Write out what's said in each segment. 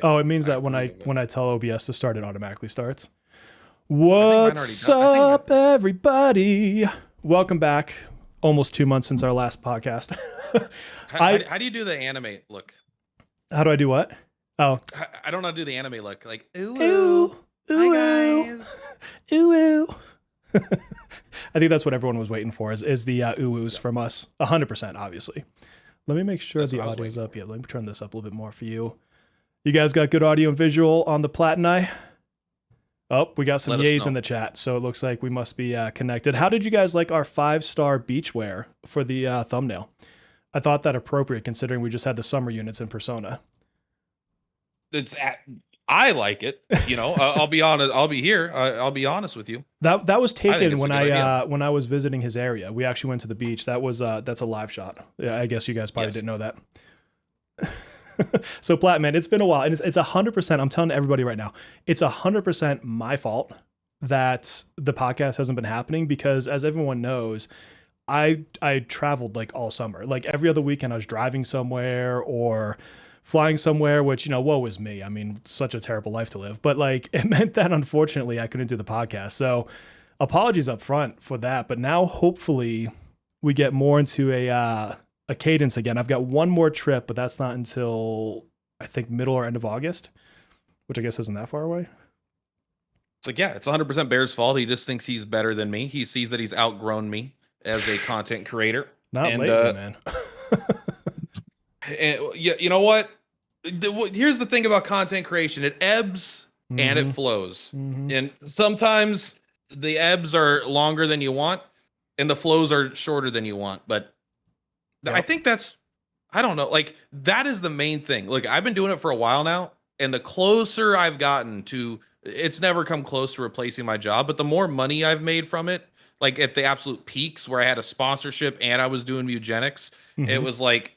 Oh, it means I that approve of it. when I tell OBS to start, it automatically starts. I think mine already What's does. I think mine up, does too. everybody? Welcome back. Almost 2 months since our last podcast. I How do you do the anime look? How do I do what? Oh, I don't know how to do the anime look. Like, ooh, ooh, ooh. Hi, ooh, ooh, guys. ooh, ooh. I think that's what everyone was waiting for is the ooh oohs Yep. from us. 100%, obviously. Let me make sure That's the what I was audio's waiting up. for. Yeah, let me turn this up a little bit more for you. You guys got good audio and visual on the Platini? Oh, we got some Let us yays in know. the chat, so it looks like we must be connected. How did you guys like our 5-star beachwear for the thumbnail? I thought that appropriate considering we just had the summer units in Persona. It's at, I like it. I'll be honest. I'll be here. I'll be honest with you. That was I think taken it's a good idea. when I was visiting his area. We actually went to the beach. That's a live shot. Yeah, I guess you guys probably Yes. didn't know that. So Plat, man, it's been a while, and it's 100%. I'm telling everybody right now, it's 100% my fault that the podcast hasn't been happening because, as everyone knows, I traveled like all summer. Like every other weekend, I was driving somewhere or flying somewhere. Which woe is me. I mean, such a terrible life to live. But like, it meant that unfortunately, I couldn't do the podcast. So apologies up front for that. But now, hopefully, we get more into a cadence again. I've got one more trip, but that's not until I think middle or end of August, which I guess isn't that far away. It's like, yeah, it's 100% Bear's fault. He just thinks he's better than me. He sees that he's outgrown me as a content creator. Not And lately, man. you know what? Here's the thing about content creation: it ebbs and it Mhm. flows, Mhm. and sometimes the ebbs are longer than you want, and the flows are shorter than you want. But I Yep. think I don't know, like that is the main thing. Look, I've been doing it for a while now, and the closer I've gotten to, it's never come close to replacing my job, but the more money I've made from it, like at the absolute peaks where I had a sponsorship and I was doing eugenics, it Mhm. was like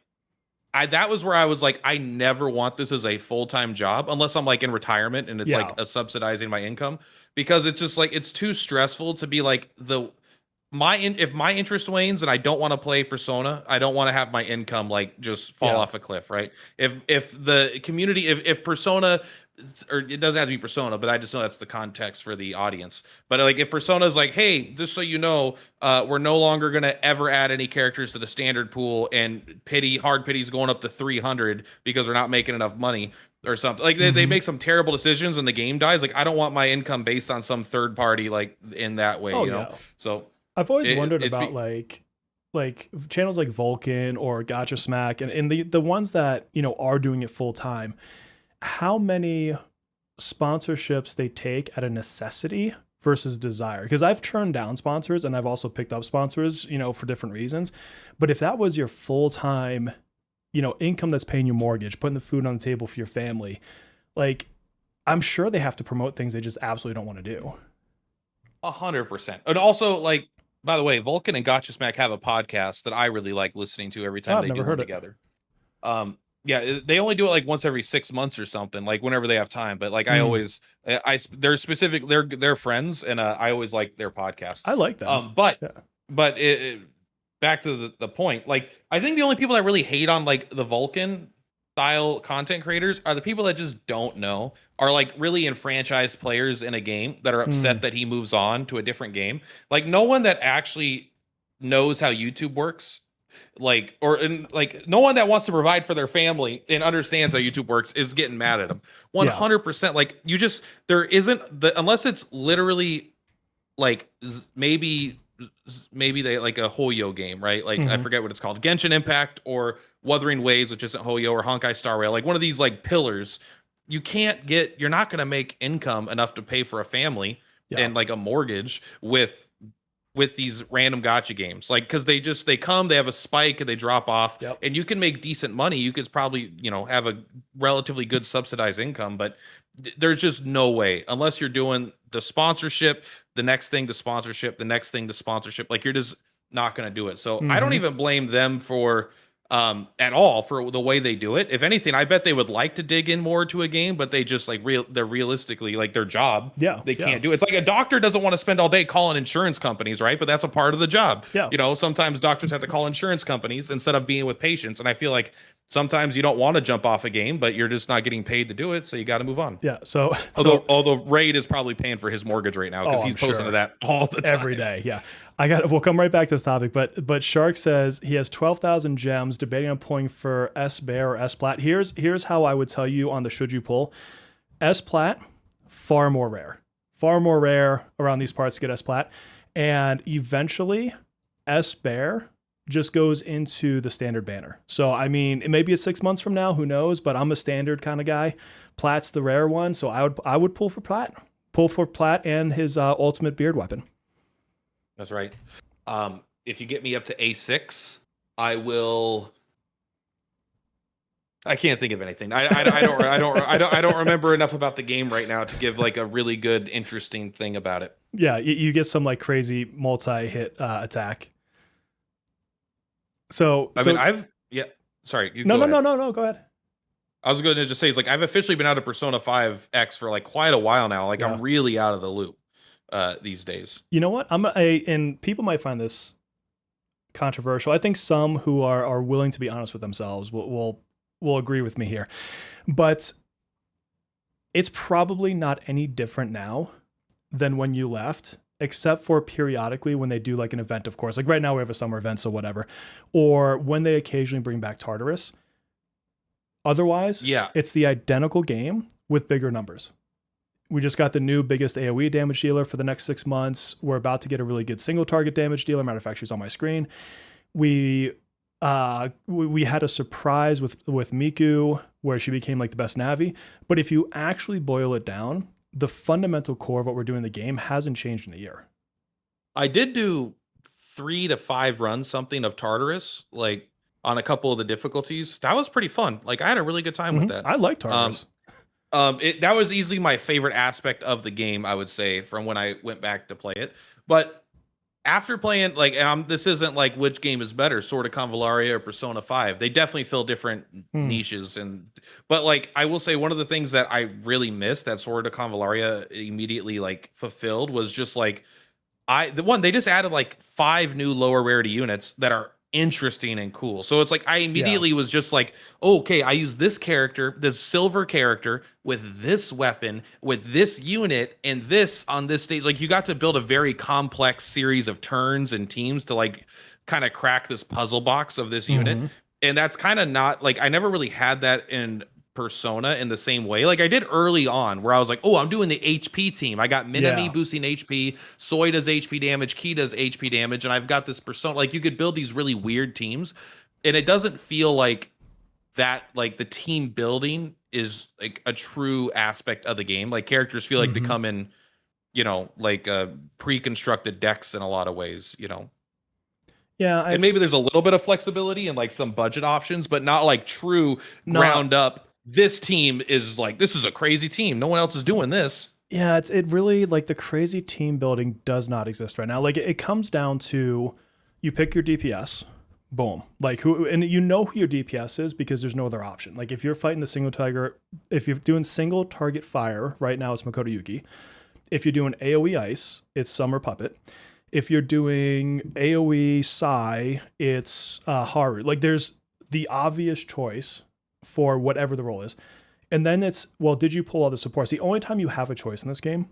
that was where I was like, I never want this as a full-time job unless I'm like in retirement and it's like Yeah. a subsidizing my income, because it's just like it's too stressful to be like if my interest wanes and I don't want to play Persona, I don't want to have my income like just fall Yeah. off a cliff, right? If the community, if Persona, or it doesn't have to be Persona, but I just know that's the context for the audience. But like if Persona is like, hey, just so you know, we're no longer gonna ever add any characters to the standard pool, and hard pity's going up to 300 because we're not making enough money or something. Like they Mhm. make some terrible decisions and the game dies. Like I don't want my income based on some third party like in that way, Oh you know? yeah. So I've always it wondered it about be like channels like Vulcan or Gotcha Smack and the ones that, are doing it full time, how many sponsorships they take at a necessity versus desire. Because I've turned down sponsors and I've also picked up sponsors, for different reasons. But if that was your full time, income that's paying your mortgage, putting the food on the table for your family, like I'm sure they have to promote things they just absolutely don't want to do. 100%. And also, like, by the way, Vulcan and Gotcha Smack have a podcast that I really like listening to every Oh, time I've they never do one heard it. together. Yeah, they only do it like once every 6 months or something, like whenever they have time. But like I Mm, always, they're specific, they're friends, and I always like their podcasts. I like them. But Yeah. back to the point, like I think the only people that really hate on like the Vulcan style content creators are the people that just don't know, are like really enfranchised players in a game that are upset Mm, that he moves on to a different game. Like no one that actually knows how YouTube works, like like no one that wants to provide for their family and understands how YouTube works is getting mad at him. yeah. 100%. Like you just, there isn't the, unless it's literally like maybe they like a Hoyo game, right? Like I Hmm. forget what it's called, Genshin Impact or Wuthering Waves, which isn't Hoyo, or Honkai Star Rail, like one of these like pillars. You're not going to make income enough to pay for a family Yeah. and like a mortgage with these random gotcha games, like because they come, they have a spike and they drop off, Yep. and you can make decent money. You could probably have a relatively good subsidized income, but there's just no way unless you're doing the sponsorship, the next thing, the sponsorship, the next thing, the sponsorship. Like you're just not going to do it. So I don't Hmm. even blame them for at all for the way they do it. If anything, I bet they would like to dig in more to a game, but they just they're realistically, like, their job, Yeah. they Yeah. can't do it. It's like a doctor doesn't want to spend all day calling insurance companies, right? But that's a part of the job. Yeah. Sometimes doctors have to call insurance companies instead of being with patients. And I feel like sometimes you don't want to jump off a game, but you're just not getting paid to do it, so you got to move on. Yeah. So Although Raid is probably paying for his mortgage right now because oh, he's I'm posting sure. to that all the time. Every day. Yeah. We'll come right back to this topic, but Shark says he has 12,000 gems, debating on pulling for S Bear or S Plat. Here's how I would tell you on the should you pull. S Plat, far more rare. Far more rare around these parts to get S Plat. And eventually S Bear just goes into the standard banner. So I mean, it may be 6 months from now, who knows, but I'm a standard kind of guy. Plat's the rare one, so I would pull for Plat. Pull for Plat and his ultimate beard weapon. That's right. If you get me up to A6, I will. I can't think of anything. I don't remember enough about the game right now to give like a really good, interesting thing about it. Yeah, you get some like crazy multi-hit attack. So I mean, Sorry. No. Go ahead. I was going to just say, it's like I've officially been out of Persona 5 X for like quite a while now. Like I'm really out of the loop these days. You know what? And people might find this controversial. I think some who are willing to be honest with themselves will agree with me here. But it's probably not any different now than when you left, except for periodically when they do like an event, of course. Like right now we have a summer event, so whatever. Or when they occasionally bring back Tartarus. Otherwise, it's the identical game with bigger numbers. We just got the new biggest AoE damage dealer for the next 6 months. We're about to get a really good single target damage dealer. Matter of fact, she's on my screen. We had a surprise with Miku where she became like the best Navi. But if you actually boil it down, the fundamental core of what we're doing in the game hasn't changed in a year. I did do 3 to 5 runs something of Tartarus, like on a couple of the difficulties. That was pretty fun. Like I had a really good time with that. I like Tartarus. That was easily my favorite aspect of the game, I would say, from when I went back to play it. But after playing, like, and this isn't like which game is better, Sword of Convallaria or Persona 5. They definitely fill different niches. But like, I will say one of the things that I really missed that Sword of Convallaria immediately like fulfilled was just like, they just added like 5 new lower rarity units that are interesting and cool. So it's like I immediately was just like, oh, okay, I use this character, this silver character with this weapon, with this unit, and this on this stage. Like you got to build a very complex series of turns and teams to like kind of crack this puzzle box of this unit. And that's kind of not like I never really had that in Persona in the same way. Like I did early on where I was like, oh, I'm doing the HP team. I got Minami boosting HP, Soy does HP damage, Ki does HP damage, and I've got this Persona. Like you could build these really weird teams, and it doesn't feel like that, like the team building is like a true aspect of the game. Like characters feel like they come in, you know, like pre-constructed decks in a lot of ways, you know. Yeah, and maybe there's a little bit of flexibility and like some budget options, but not like true ground up. This team is like, this is a crazy team. No one else is doing this. Yeah, it really, like the crazy team building does not exist right now. Like it comes down to you pick your DPS, boom. Like and you know who your DPS is because there's no other option. Like if you're fighting the single tiger, if you're doing single target fire, right now it's Makoto Yuki. If you're doing AoE ice, it's Summer Puppet. If you're doing AoE Sai, it's Haru. Like there's the obvious choice for whatever the role is. And then it's, well, did you pull all the supports? The only time you have a choice in this game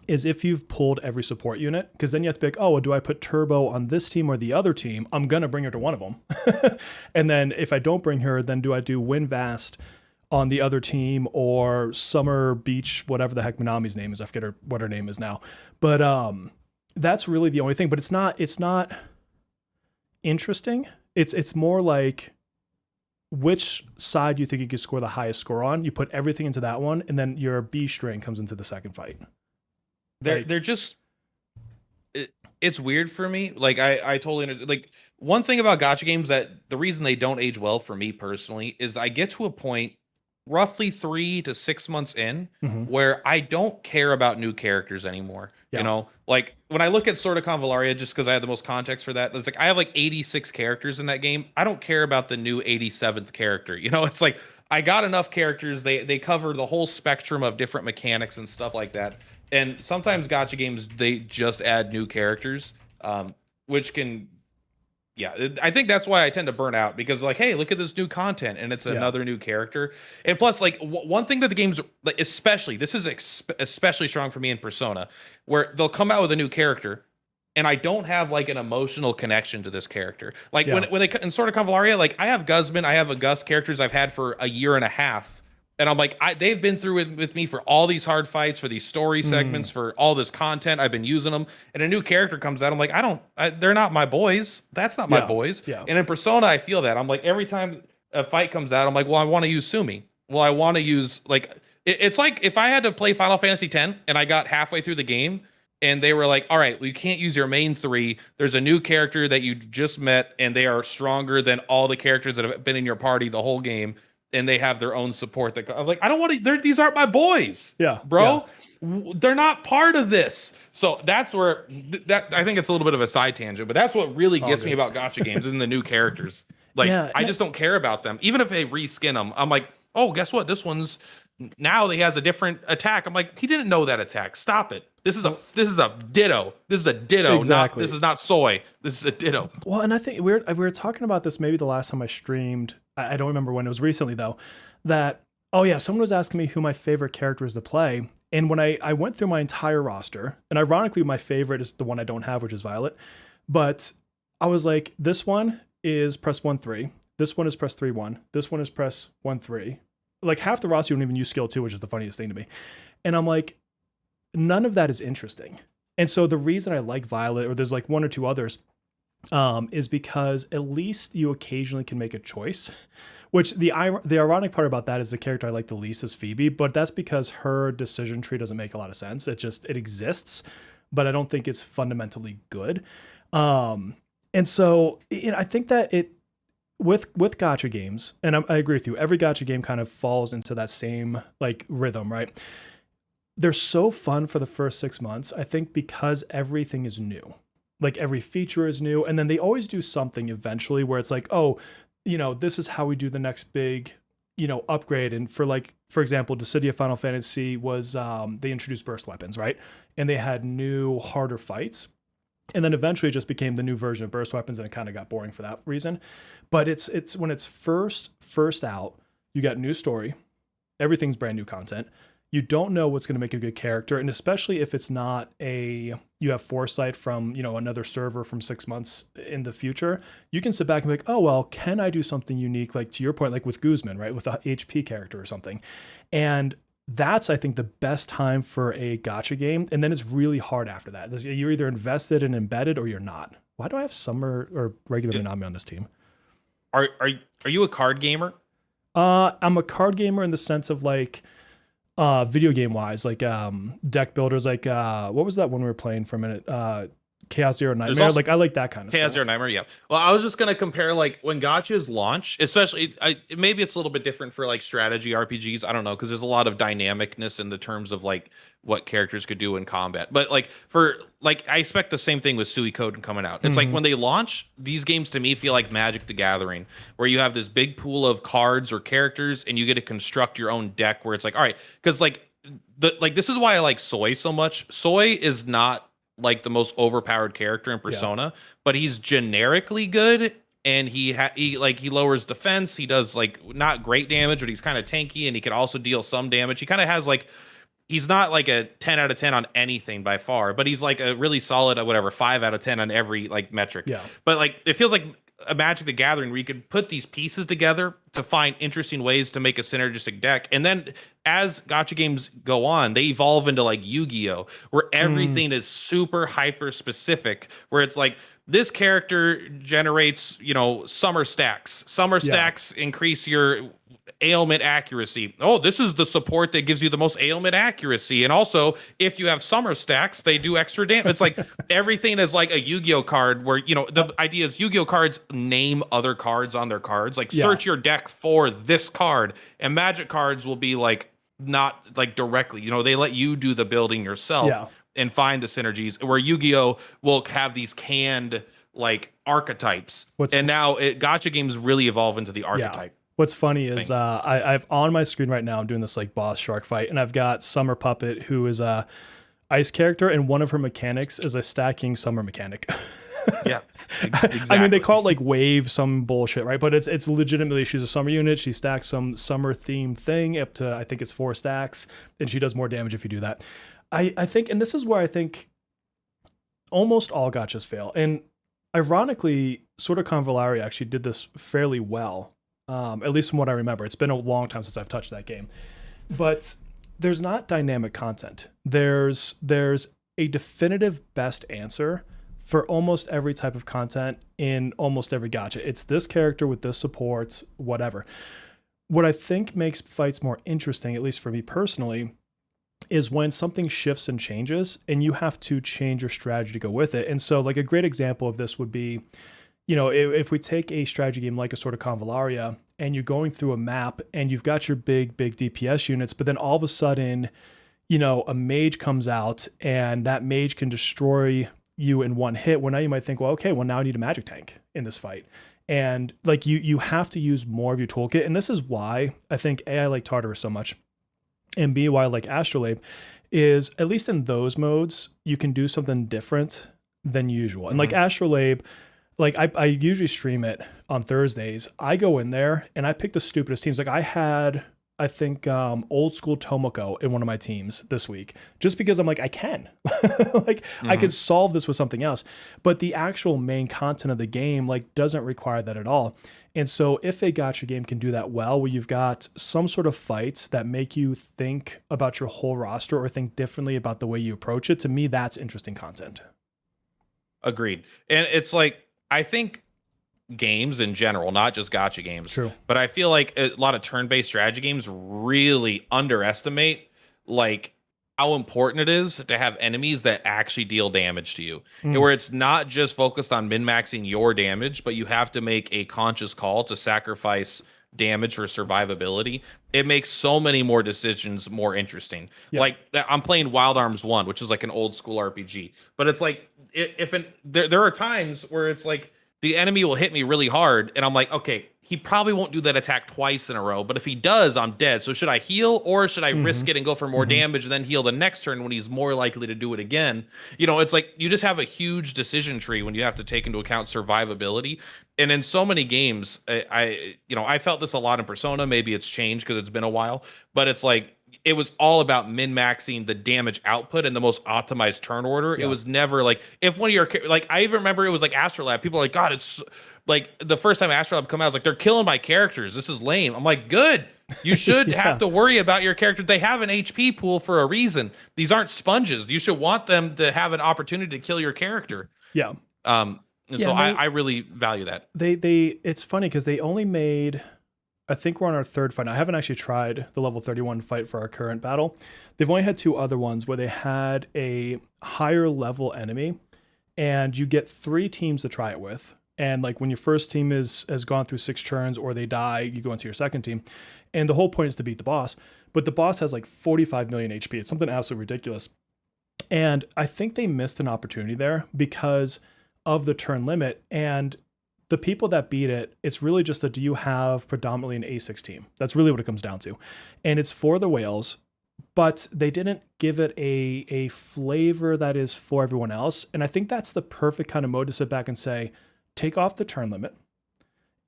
is if you've pulled every support unit, because then you have to be like, oh, well, do I put Turbo on this team or the other team? I'm going to bring her to one of them. And then if I don't bring her, then do I do Winvast on the other team or Summer Beach, whatever the heck Minami's name is? I forget what her name is now. But that's really the only thing. But it's not interesting. It's more like, which side you think you could score the highest score on, you put everything into that one, and then your B string comes into the second fight. They're just, it's weird for me. Like I totally, like one thing about gacha games that the reason they don't age well for me personally is I get to a point roughly 3 to 6 months in where I don't care about new characters anymore. You know, like when I look at Sword of Convallaria, just because I have the most context for that, it's like I have like 86 characters in that game. I don't care about the new 87th character. You know, it's like I got enough characters. They cover the whole spectrum of different mechanics and stuff like that. And sometimes gacha games, they just add new characters, which can, Yeah, I think that's why I tend to burn out because like, hey, look at this new content and it's Yeah. another new character. And plus, like one thing that the games, like especially this is especially strong for me in Persona, where they'll come out with a new character, and I don't have like an emotional connection to this character. Like Yeah. when they in Sword of Cavalaria, like I have Guzman, I have a Gus characters I've had for a year and a half. And I'm like, they've been through it with me for all these hard fights, for these story segments, for all this content. I've been using them, and a new character comes out. I'm like, they're not my boys. That's not my Yeah. boys. Yeah. And in Persona, I feel that. I'm like, every time a fight comes out, I'm like, well, I want to use Sumi. Well, I want to use like, it's like if I had to play Final Fantasy X and I got halfway through the game and they were like, all right, well, you can't use your main three. There's a new character that you just met, and they are stronger than all the characters that have been in your party the whole game, and they have their own support. That I'm like, I don't want to. These aren't my boys. Yeah, bro. Yeah. They're not part of this. So that's where that I think it's a little bit of a side tangent, but that's what really gets me about gacha games and the new characters. Like, I just don't care about them. Even if they reskin them, I'm like, oh, guess what? This one's now he has a different attack. I'm like, he didn't know that attack. Stop it. This is a ditto. This is a ditto. Exactly. This is not soy. This is a ditto. Well, and I think we were talking about this maybe the last time I streamed. I don't remember when. It was recently though. That, oh yeah, someone was asking me who my favorite character is to play. And when I went through my entire roster, and ironically my favorite is the one I don't have, which is Violet. But I was like, this one is press 1-3. This one is press 3-1. This one is press 1-3. Like half the roster you don't even use skill 2, which is the funniest thing to me. And I'm like, none of that is interesting. And so the reason I like Violet, or there's like one or two others, is because at least you occasionally can make a choice. Which the ironic part about that is the character I like the least is Phoebe, but that's because her decision tree doesn't make a lot of sense. It exists, but I don't think it's fundamentally good. And so I think that with gacha games, and I agree with you, every gacha game kind of falls into that same like rhythm, right? They're so fun for the first 6 months, I think, because everything is new. Like every feature is new, and then they always do something eventually where it's like, oh, this is how we do the next big, upgrade. And for example, the City of Final Fantasy was, they introduced burst weapons, right? And they had new, harder fights. And then eventually it just became the new version of burst weapons, and it kind of got boring for that reason. But it's when it's first out, you got new story, everything's brand new content. You don't know what's going to make a good character, and especially if it's not you have foresight from another server from 6 months in the future, you can sit back and be like, oh well, can I do something unique, like to your point, like with Guzman, right, with a HP character or something. And that's, I think, the best time for a gacha game, and then it's really hard after that. You're either invested and embedded or you're not. Why do I have Summer or regular Minami on this team? Are you a card gamer? I'm a card gamer in the sense of like video game wise, like deck builders, like what was that one we were playing for a minute? Chaos Zero Nightmare. Like I like that kind of Chaos stuff. Zero Nightmare, yeah. Well, I was just gonna compare like when gachas launch, especially maybe it's a little bit different for like strategy RPGs. I don't know, because there's a lot of dynamicness in the terms of like what characters could do in combat. But like I expect the same thing with Suikoden coming out. It's like when they launch, these games to me feel like Magic the Gathering, where you have this big pool of cards or characters and you get to construct your own deck where it's like, all right, because like this is why I like Soy so much. Soy is not like the most overpowered character in Persona, but he's generically good, and he lowers defense. He does like not great damage, but he's kind of tanky, and he can also deal some damage. He kind of has like, he's not like a 10 out of 10 on anything by far, but he's like a really solid 5 out of 10 on every like metric. Yeah. But like it feels like a Magic the Gathering where you could put these pieces together to find interesting ways to make a synergistic deck. And then as gacha games go on, they evolve into like Yu-Gi-Oh, where everything is super hyper specific, where it's like this character generates, summer stacks. Summer stacks increase your ailment accuracy. Oh, this is the support that gives you the most ailment accuracy. And also, if you have summer stacks, they do extra damage. It's like everything is like a Yu-Gi-Oh card where, the idea is Yu-Gi-Oh cards name other cards on their cards. Like search your deck for this card, and Magic cards will be like not like directly, they let you do the building yourself and find the synergies, where Yu-Gi-Oh will have these canned like archetypes. Now gacha games really evolve into the archetype. What's funny is I've on my screen right now, I'm doing this like boss shark fight, and I've got Summer Puppet, who is a ice character, and one of her mechanics is a stacking summer mechanic. Yeah, I mean, they exactly. call it like wave some bullshit, right? But it's legitimately she's a summer unit. She stacks some summer themed thing up to I think it's 4 stacks, and she does more damage if you do that. I think, and this is where I think almost all gotchas fail. And ironically, sort of Convolari actually did this fairly well, at least from what I remember. It's been a long time since I've touched that game, but there's not dynamic content. There's a definitive best answer for almost every type of content in almost every gotcha. It's this character with this support, whatever. What I think makes fights more interesting, at least for me personally, is when something shifts and changes and you have to change your strategy to go with it. And so, like, a great example of this would be, if we take a strategy game like a sort of Convallaria and you're going through a map and you've got your big DPS units, but then all of a sudden, a mage comes out and that mage can destroy you in one hit. Well, now you might think, well, okay, well, now I need a magic tank in this fight. And like you have to use more of your toolkit. And this is why I think A, I like Tartarus so much, and B, why I like Astrolabe, is at least in those modes, you can do something different than usual. And like Astrolabe, like I usually stream it on Thursdays. I go in there and I pick the stupidest teams. Like I had, I think, old school Tomoko in one of my teams this week, just because I'm like, I can. Like I could solve this with something else. But the actual main content of the game like doesn't require that at all. And so if a gacha game can do that well, where you've got some sort of fights that make you think about your whole roster or think differently about the way you approach it, to me, that's interesting content. Agreed. And it's like, I think games in general, not just gotcha games, True. but I feel like a lot of turn-based strategy games really underestimate like how important it is to have enemies that actually deal damage to you. And where it's not just focused on min-maxing your damage, but you have to make a conscious call to sacrifice damage for survivability. It makes so many more decisions more interesting. Yeah. Like I'm playing Wild Arms 1, which is like an old school RPG, but it's like there are times where it's like the enemy will hit me really hard and I'm like, okay, he probably won't do that attack twice in a row, but if he does, I'm dead. So should I heal or should I risk it and go for more damage and then heal the next turn when he's more likely to do it again? It's like you just have a huge decision tree when you have to take into account survivability. And in so many games, I felt this a lot in Persona. Maybe it's changed because it's been a while, but it's like it was all about min-maxing the damage output and the most optimized turn order. Yeah. It was never like if one of your like I even remember it was like Astrolab. People are like, God, it's like the first time Astrolab come out, I was like, they're killing my characters. This is lame. I'm like, good. You should have to worry about your character. They have an HP pool for a reason. These aren't sponges. You should want them to have an opportunity to kill your character. Yeah. And so I really value that. It's funny because they only made, I think we're on our third fight. I haven't actually tried the level 31 fight for our current battle. They've only had 2 other ones where they had a higher level enemy and you get 3 teams to try it with. And like when your first team has gone through 6 turns or they die, you go into your second team. And the whole point is to beat the boss. But the boss has like 45 million HP. It's something absolutely ridiculous. And I think they missed an opportunity there because of the turn limit. And the people that beat it, it's really just do you have predominantly an A6 team? That's really what it comes down to. And it's for the whales, but they didn't give it a flavor that is for everyone else. And I think that's the perfect kind of mode to sit back and say, take off the turn limit.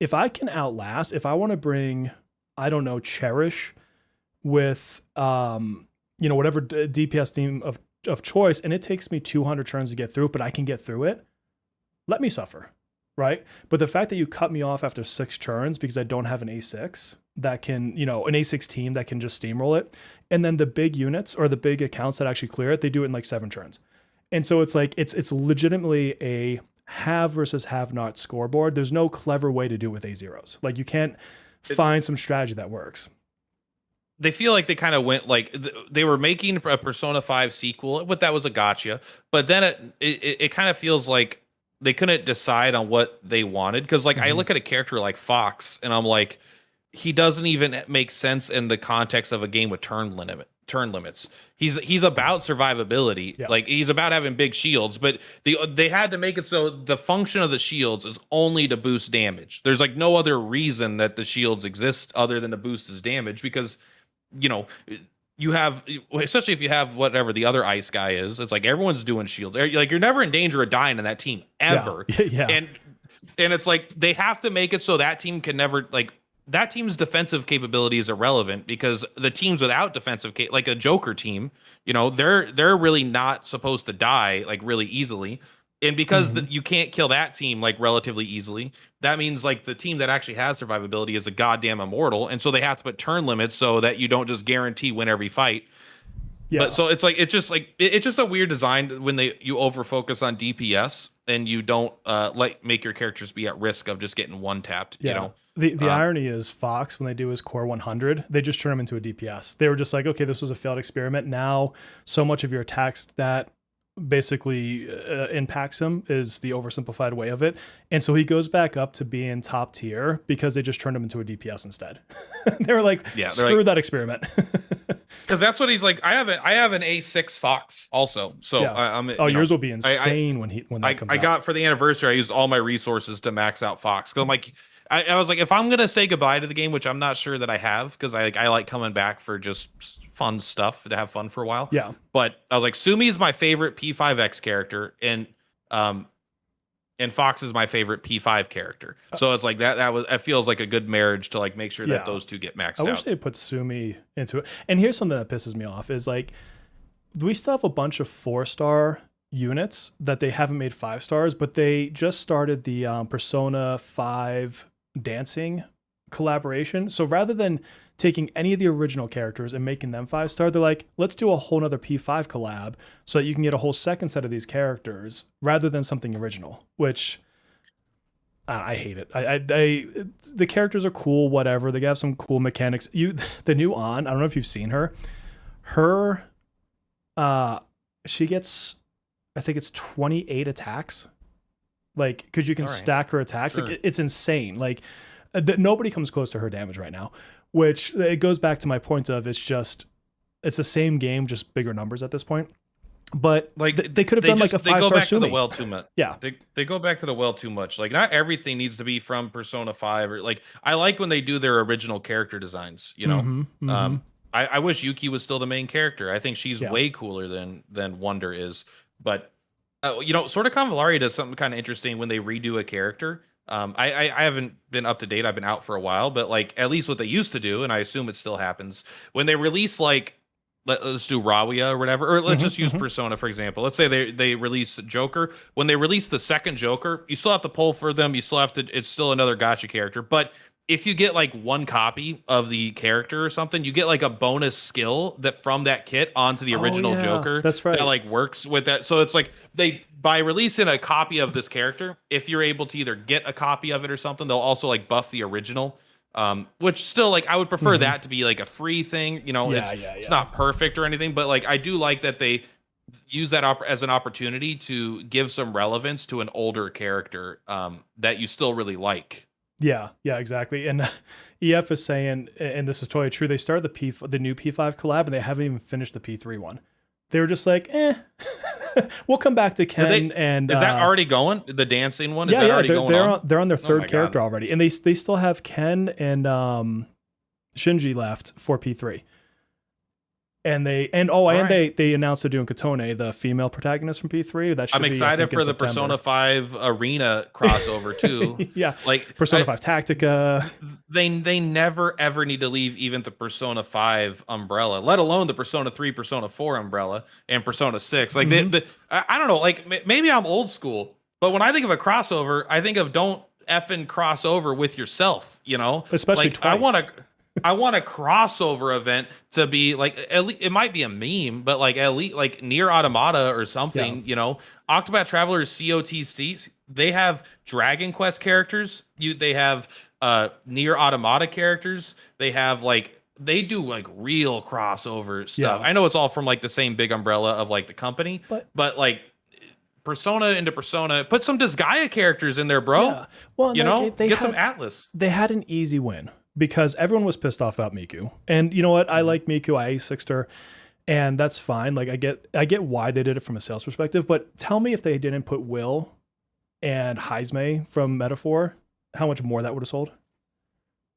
If I can outlast, if I want to bring, I don't know, Cherish with, whatever DPS team of choice, and it takes me 200 turns to get through it, but I can get through it, let me suffer, right? But the fact that you cut me off after 6 turns because I don't have an A6 that can, an A6 team that can just steamroll it, and then the big units or the big accounts that actually clear it, they do it in like 7 turns. And so it's like, it's legitimately a have versus have not scoreboard. There's no clever way to do it with A0s. Like you can't find some strategy that works. They feel like they kind of went like they were making a Persona 5 sequel, but that was a gotcha. But then it kind of feels like they couldn't decide on what they wanted. Cause like I look at a character like Fox and I'm like, he doesn't even make sense in the context of a game with turn limits. He's about survivability. Yeah. Like he's about having big shields, but they had to make it so the function of the shields is only to boost damage. There's like no other reason that the shields exist other than to boost his damage because you have, especially if you have whatever the other ice guy is, it's like everyone's doing shields. Like you're never in danger of dying in that team Yeah. ever. Yeah. And it's like they have to make it so that team can never, like, that team's defensive capability is irrelevant because the teams without defensive like a Joker team, they're really not supposed to die like really easily. And because Mhm. you can't kill that team like relatively easily, that means like the team that actually has survivability is a goddamn immortal, and so they have to put turn limits so that you don't just guarantee win every fight. But Yeah. so it's like it's just a weird design when you over focus on DPS and you don't like make your characters be at risk of just getting one tapped. Yeah. The irony is Fox, when they do his core 100, they just turn him into a DPS. They were just like, okay, this was a failed experiment. Now, so much of your attacks that basically impacts him is the oversimplified way of it. And so he goes back up to being top tier because they just turned him into a DPS instead. They were like, Yeah, screw that experiment. because that's what he's like. I have an A6 Fox also, so Yeah. I'm. Yours will be insane when that comes out. I got for the anniversary. I used all my resources to max out Fox because I'm like, I was like, if I'm gonna say goodbye to the game, which I'm not sure that I have, because I like coming back for just fun stuff to have fun for a while. Yeah. But I was like, Sumi is my favorite P5X character, and Fox is my favorite P5 character. So it's like that feels like a good marriage to like make sure that those two get maxed out. I wish they put Sumi into it. And here's something that pisses me off is like, we still have a bunch of 4-star units that they haven't made 5 stars, but they just started the Persona 5 dancing collaboration. So rather than taking any of the original characters and making them 5-star, they're like, let's do a whole nother P5 collab so that you can get a whole second set of these characters rather than something original, which I hate it. The characters are cool, whatever. They have some cool mechanics. The new I don't know if you've seen her. She gets, I think it's 28 attacks. Like, because you can stack her attacks. Sure. Like, it's insane. Like, nobody comes close to her damage right now, which it goes back to my point of it's the same game, just bigger numbers at this point. But like they could have done like a 5-star Sumi. To the well too much. Yeah, they go back to the well too much. Like not everything needs to be from Persona 5 or like I like when they do their original character designs. I wish Yuki was still the main character. I think she's way cooler than Wonder is. But sort of Convalari does something kind of interesting when they redo a character. I haven't been up to date. I've been out for a while, but like at least what they used to do, and I assume it still happens when they release like let's do Rawia or whatever, or let's just use Persona for example. Let's say they release Joker. When they release the second Joker, you still have to pull for them. You still have to. It's still another gacha character, but if you get like one copy of the character or something, you get like a bonus skill that from that kit onto the original Joker. That's right. That like works with that. So it's like by releasing a copy of this character, if you're able to either get a copy of it or something, they'll also like buff the original. Which still like I would prefer that to be like a free thing. It's not perfect or anything, but like I do like that they use that as an opportunity to give some relevance to an older character that you still really like. Yeah, exactly. And EF is saying, and this is totally true, they started the new P5 collab and they haven't even finished the P3 one. They were just like, we'll come back to Ken. Is that already going? The dancing one? Is that already going on? They're on their third character already. And they still have Ken and Shinji left for P3. And they announced they're doing Katone, the female protagonist from P3. I'm excited for the Persona 5 Arena crossover too. Yeah, like Persona 5 Tactica. They never ever need to leave even the Persona 5 umbrella, let alone the Persona 3, Persona 4 umbrella, and Persona 6. Like I don't know. Like maybe I'm old school, but when I think of a crossover, I think of don't effing cross over with yourself. Especially like, twice. I want a crossover event to be like at least it might be a meme, but like at least like Nier Automata or something. Octopath Traveler COTC. They have Dragon Quest characters. They have Nier Automata characters. They have like they do like real crossover stuff. I know it's all from like the same big umbrella of like the company, but like Persona into Persona, put some Disgaea characters in there, bro. Yeah. Well, get some Atlas. They had an easy win. Because everyone was pissed off about Miku. And you know what? I like Miku. I A6'd her. And that's fine. Like I get why they did it from a sales perspective. But tell me if they didn't put Will and Heisme from Metaphor, how much more that would have sold?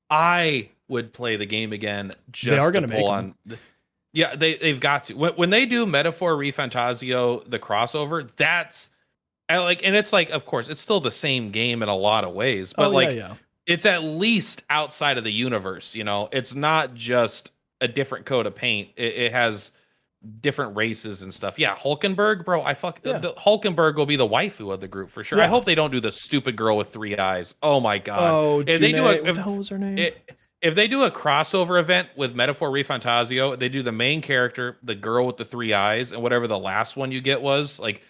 I would play the game again just they are to gonna pull make on. Yeah, they've got to. When they do Metaphor ReFantazio, the crossover, that's and it's like, of course, it's still the same game in a lot of ways, but Oh yeah, like yeah. it's at least outside of the universe, you know? It's not just a different coat of paint. It has different races and stuff. Yeah, Hulkenberg, bro. Yeah. Hulkenberg will be the waifu of the group for sure. I Yeah. hope they don't do the stupid girl with three eyes. Oh my god. Oh, If they do Janae, what the hell was her name? if they do a crossover event with Metaphor ReFantazio, they do the main character, the girl with the three eyes, and whatever the last one you get was. Like,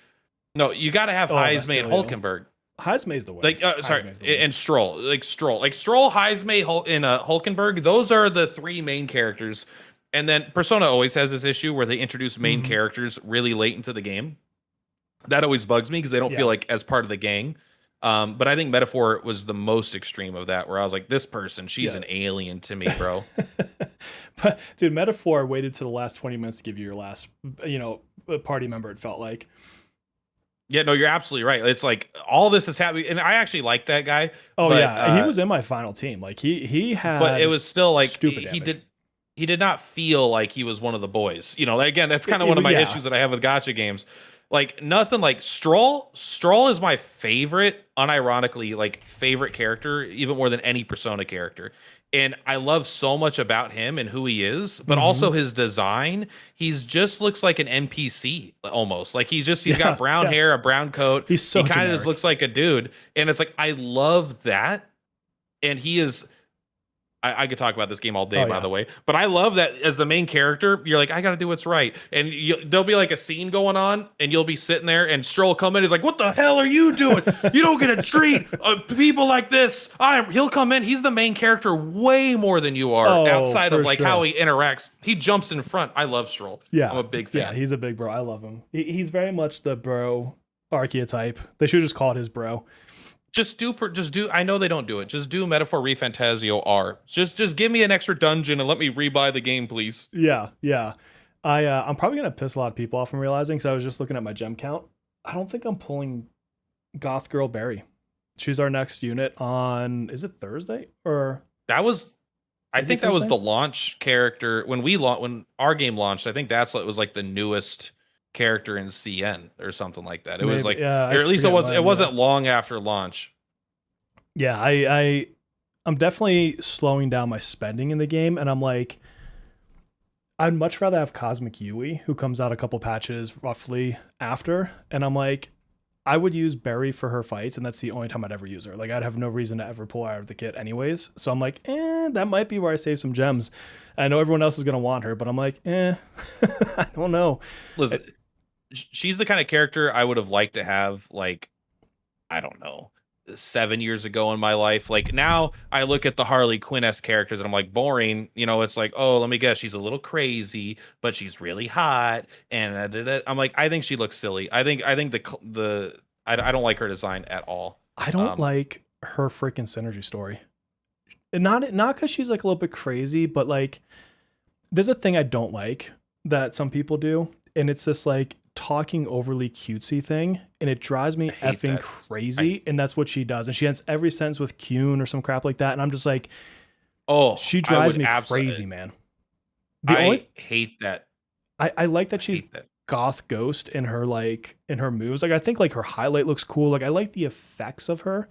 no, you got to have Oh, Heisme and Bastilio. Hulkenberg. Heisme's the way. Like, sorry, Heisme's the way. and Stroll, like Stroll, Heisme, and Hulkenberg. Those are the three main characters. And then Persona always has this issue where they introduce main characters really late into the game. That always bugs me because they don't feel like as part of the gang. But I think Metaphor was the most extreme of that, where I was like, this person, she's an alien to me, bro. But dude, Metaphor waited to the last 20 minutes to give you your last, party member. It felt like. Yeah, no, you're absolutely right. It's like all this is happening, and I actually like that guy. Oh but, yeah, he was in my final team. Like he had, but it was still like stupid he did not feel like he was one of the boys. You know, again, that's kind of one of my issues that I have with gacha games. Like nothing like Stroll. Stroll is my favorite, unironically, like favorite character, even more than any Persona character. And I love so much about him and who he is, but also his design. He's just looks like an NPC almost. Like he's got brown hair, a brown coat. He's so he kind of generic. just looks like a dude. And it's like, I love that. And he is, I could talk about this game all day, by the way, but I love that as the main character, you're like, I got to do what's right. And there'll be like a scene going on and you'll be sitting there and Stroll will come in. He's like, what the hell are you doing? You don't get a treat. People like this. He'll come in. He's the main character way more than you are outside of like how he interacts. He jumps in front. I love Stroll. Yeah. I'm a big fan. Yeah, he's a big bro. I love him. He's very much the bro archetype. They should just call it his bro. Just do. I know they don't do it. Just do Metaphor ReFantazio R. Just give me an extra dungeon and let me rebuy the game, please. Yeah, yeah. I'm probably gonna piss a lot of people off from realizing. So I was just looking at my gem count. I don't think I'm pulling Goth Girl Berry. She's our next unit on. Is it Thursday or? That was. I think that was the launch character when our game launched. I think that's what was like the newest character in CN or something like that. It was like, or at least it wasn't long after launch. Yeah, I'm definitely slowing down my spending in the game, and I'm like, I'd much rather have Cosmic Yui, who comes out a couple patches roughly after, and I'm like, I would use Berry for her fights, and that's the only time I'd ever use her. Like, I'd have no reason to ever pull her out of the kit anyways. So I'm like, that might be where I save some gems. I know everyone else is gonna want her, but I'm like, I don't know. Listen, she's the kind of character I would have liked to have, like, I don't know, 7 years ago in my life. Like now I look at the Harley Quinn-esque characters and I'm like, boring. You know, it's like, oh, let me guess, she's a little crazy, but she's really hot. And I'm like, I think she looks silly. I think I don't like her design at all. I don't like her freaking synergy story. And not because she's like a little bit crazy, but like there's a thing I don't like that some people do, and it's this like talking overly cutesy thing, and it drives me effing crazy. And that's what she does, and she ends every sentence with "cune" or some crap like that, and I'm just like, oh, she drives me crazy, man. I hate that. I like that she's goth ghost in her moves. Like I think like her highlight looks cool. Like I like the effects of her,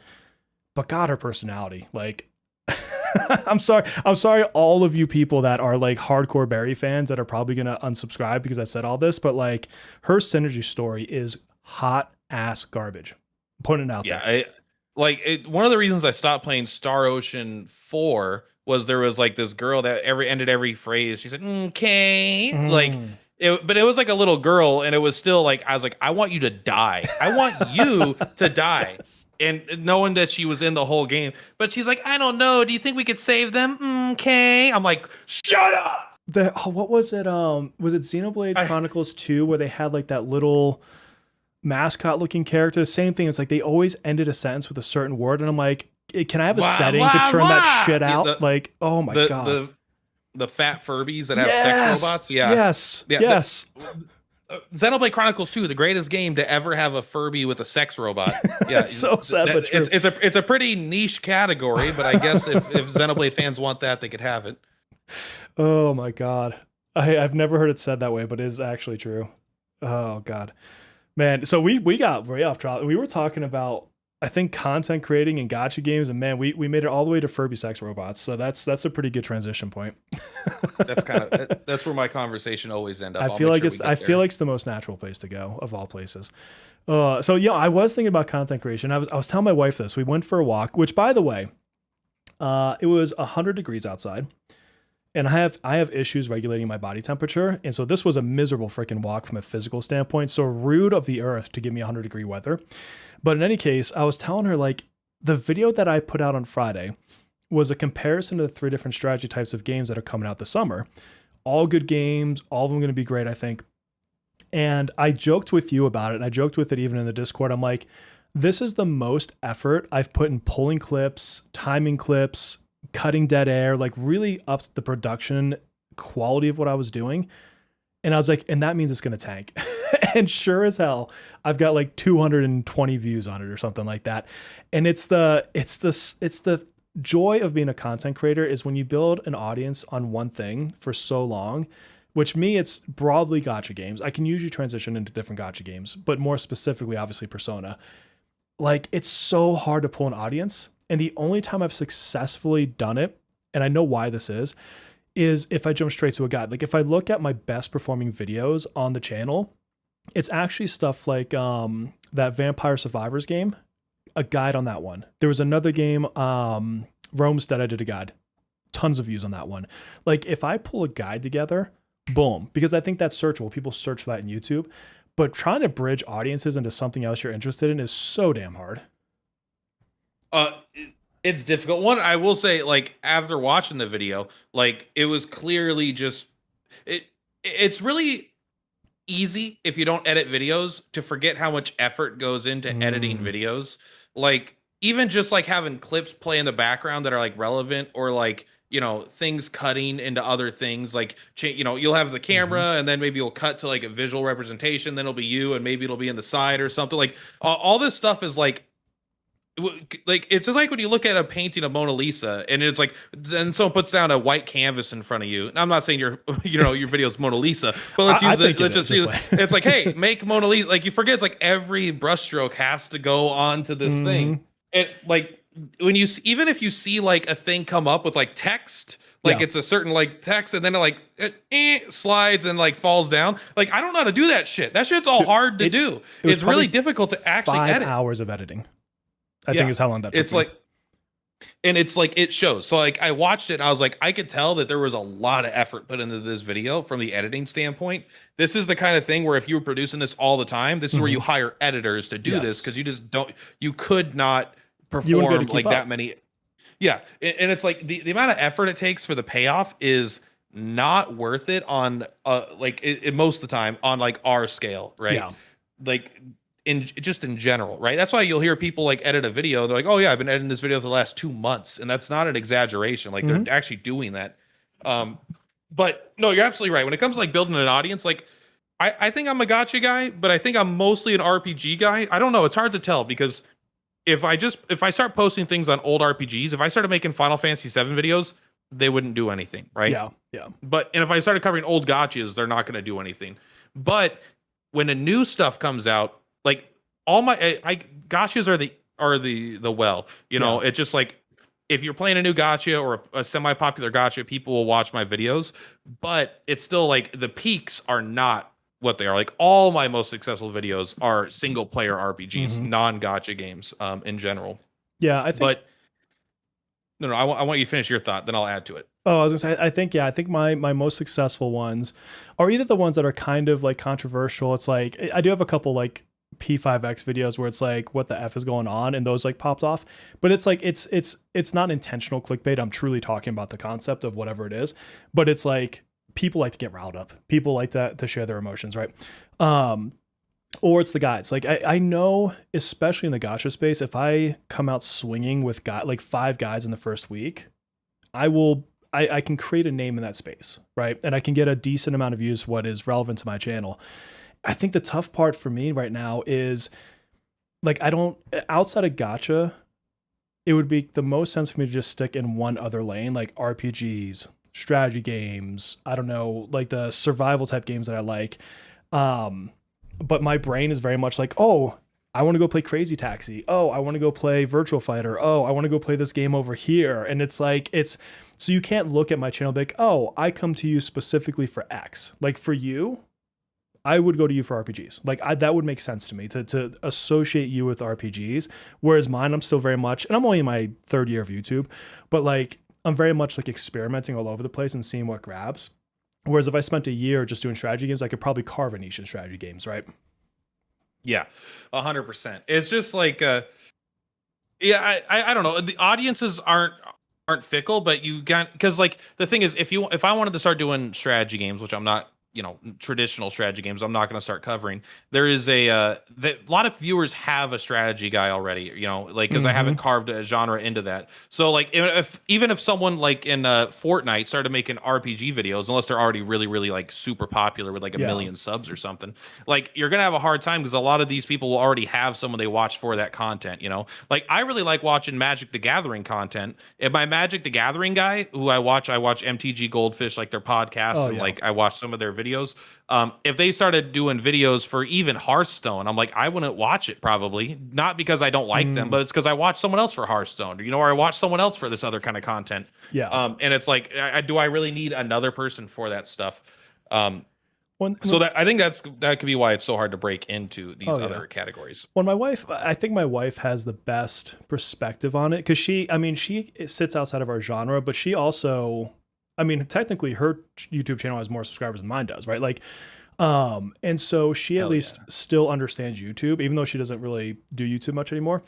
but God, her personality, like. I'm sorry, all of you people that are like hardcore Barry fans that are probably gonna unsubscribe because I said all this, but like her synergy story is hot ass garbage. I'm putting it out there. One of the reasons I stopped playing Star Ocean 4 was there was like this girl that ended every phrase. She said, okay. But it was like a little girl, and it was still like, I was like, I want you to die. I want you to die. Yes. And knowing that she was in the whole game, but she's like, I don't know. Do you think we could save them? Okay. I'm like, shut up. What was it? Was it Xenoblade Chronicles 2 where they had like that little mascot looking character? Same thing. It's like they always ended a sentence with a certain word, and I'm like, can I have a setting to turn that shit out? Oh my God. The fat Furbies that have sex robots. Yeah. Yes. Xenoblade Chronicles 2, the greatest game to ever have a Furby with a sex robot. Yeah. It's so sad, but true. It's a pretty niche category, but I guess if Xenoblade fans want that, they could have it. Oh my God. I've never heard it said that way, but it is actually true. Oh God, man. So we got way off track. We were talking about, I think, content creating and gotcha games, and man, we made it all the way to Furby sex robots. So that's a pretty good transition point. That's where my conversation always end up. I I'll feel make like sure it's we get I there. feel like it's the most natural place to go of all places. So yeah, I was thinking about content creation. I was telling my wife this. We went for a walk, which by the way, it was 100 degrees outside, and I have issues regulating my body temperature, and so this was a miserable freaking walk from a physical standpoint. So rude of the earth to give me 100-degree weather. But in any case, I was telling her, like, the video that I put out on Friday was a comparison to the 3 different strategy types of games that are coming out this summer. All good games, all of them going to be great, I think. And I joked with you about it, and I joked with it even in the Discord. I'm like, this is the most effort I've put in pulling clips, timing clips, cutting dead air, like really upped the production quality of what I was doing. And I was like, and that means it's going to tank. And sure as hell, I've got like 220 views on it or something like that. And it's the joy of being a content creator is when you build an audience on one thing for so long, which me, it's broadly gotcha games. I can usually transition into different gotcha games, but more specifically, obviously Persona. Like, it's so hard to pull an audience. And the only time I've successfully done it, and I know why this is if I jump straight to a guide. Like, if I look at my best performing videos on the channel, it's actually stuff like that Vampire Survivors game, a guide on that one. There was another game, Roamstead, I did a guide. Tons of views on that one. Like, if I pull a guide together, boom, because I think that's searchable. People search for that in YouTube. But trying to bridge audiences into something else you're interested in is so damn hard. Uh, it's difficult. One, I will say, like, after watching the video, like, it was clearly just it. It's really easy if you don't edit videos to forget how much effort goes into editing videos. Like, even just like having clips play in the background that are like relevant, or like, you know, things cutting into other things, like, you know, you'll have the camera and then maybe you'll cut to like a visual representation, then it'll be you and maybe it'll be in the side or something. Like, all this stuff is like it's just like when you look at a painting of Mona Lisa and it's like, then someone puts down a white canvas in front of you. And I'm not saying your video's Mona Lisa, but let's just see. It's like, hey, make Mona Lisa. Like, you forget, it's like every brushstroke has to go onto this thing. It, like, when you, even if you see like a thing come up with like text, like it's a certain like text, and then it slides and like falls down. Like, I don't know how to do that shit. That shit's all hard to do. It's really difficult to actually edit. 5 hours of editing, I think, is how long that took. It's like, and it's like, it shows. So like, I watched it and I was like, I could tell that there was a lot of effort put into this video from the editing standpoint. This is the kind of thing where if you were producing this all the time, this is where you hire editors to do this, because you could not perform like that many. Yeah. And it's like the amount of effort it takes for the payoff is not worth it on like it most of the time on like our scale, right? Yeah. Like, in general, right? That's why you'll hear people like edit a video. They're like, oh yeah, I've been editing this video for the last 2 months. And that's not an exaggeration. Like, they're actually doing that. But no, you're absolutely right. When it comes to like building an audience, like, I think I'm a gotcha guy, but I think I'm mostly an RPG guy. I don't know. It's hard to tell, because if I start posting things on old RPGs, if I started making Final Fantasy VII videos, they wouldn't do anything, right? Yeah, yeah. And if I started covering old gotchas, they're not going to do anything. But when a new stuff comes out, like, all my gotchas are the well, you know, it's just like, if you're playing a new gotcha or a semi-popular gotcha, people will watch my videos, but it's still like the peaks are not what they are. Like, all my most successful videos are single player RPGs, non-gotcha games, in general. Yeah, I think. But no, I want you to finish your thought, then I'll add to it. Oh, I was gonna say, I think my most successful ones are either the ones that are kind of like controversial. It's like, I do have a couple like P5X videos where it's like, what the F is going on? And those like popped off, but it's like, it's not intentional clickbait. I'm truly talking about the concept of whatever it is, but it's like, people like to get riled up. People like to share their emotions, right? Or it's the guides. Like, I know, especially in the gacha space, if I come out swinging with like 5 guides in the first week, I can create a name in that space, right? And I can get a decent amount of views, what is relevant to my channel. I think the tough part for me right now is, like, outside of gacha, it would be the most sense for me to just stick in one other lane, like RPGs, strategy games, I don't know, like the survival type games that I like. Um, but my brain is very much like, oh, I want to go play Crazy Taxi. Oh, I want to go play Virtual Fighter. Oh, I want to go play this game over here. And it's like, it's so you can't look at my channel and be like, oh, I come to you specifically for X. Like for you, I would go to you for RPGs. Like that would make sense to me to associate you with RPGs. Whereas mine, I'm still very much, and I'm only in my third year of YouTube, but like I'm very much like experimenting all over the place and seeing what grabs. Whereas if I spent a year just doing strategy games, I could probably carve a niche in strategy games, right? Yeah, 100%. It's just like, yeah, I don't know. The audiences aren't fickle, but you got, because like the thing is, if I wanted to start doing strategy games, which I'm not, traditional strategy games, I'm not going to start covering. There is a lot of viewers have a strategy guy already, like because I haven't carved a genre into that. So like even if someone like in Fortnite started making RPG videos, unless they're already really really like super popular with like a million subs or something, like you're gonna have a hard time because a lot of these people will already have someone they watch for that content. Like I really like watching Magic the Gathering content. And my Magic the Gathering guy who I watch MTG Goldfish, like their podcasts, and like I watch some of their videos. If they started doing videos for even Hearthstone, I'm like, I wouldn't watch it probably, not because I don't like them, but it's because I watch someone else for Hearthstone, or I watch someone else for this other kind of content. And it's like, do I really need another person for that stuff? So that I think that could be why it's so hard to break into these other categories. Well, I think my wife has the best perspective on it because she sits outside of our genre, but she also, technically her YouTube channel has more subscribers than mine does, right? Like, and so she at least still understands YouTube, even though she doesn't really do YouTube much anymore.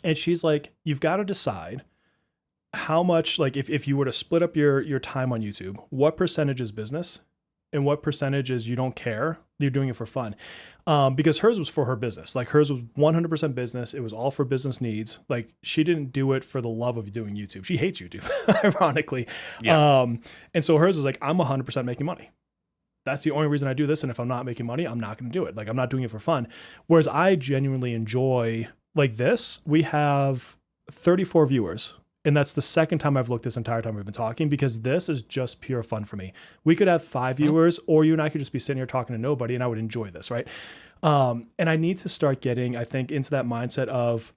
And she's like, you've got to decide how much, like, if you were to split up your time on YouTube, what percentage is business and what percentage is you don't care, you're doing it for fun. Because hers was for her business. Like hers was 100% business. It was all for business needs. Like she didn't do it for the love of doing YouTube. She hates YouTube, ironically. And so hers was like, I'm 100% making money. That's the only reason I do this. And if I'm not making money, I'm not going to do it. Like I'm not doing it for fun. Whereas I genuinely enjoy like this. We have 34 viewers. And that's the second time I've looked this entire time we've been talking, because this is just pure fun for me. We could have 5 viewers, or you and I could just be sitting here talking to nobody, and I would enjoy this, right? And I need to start getting, I think, into that mindset of,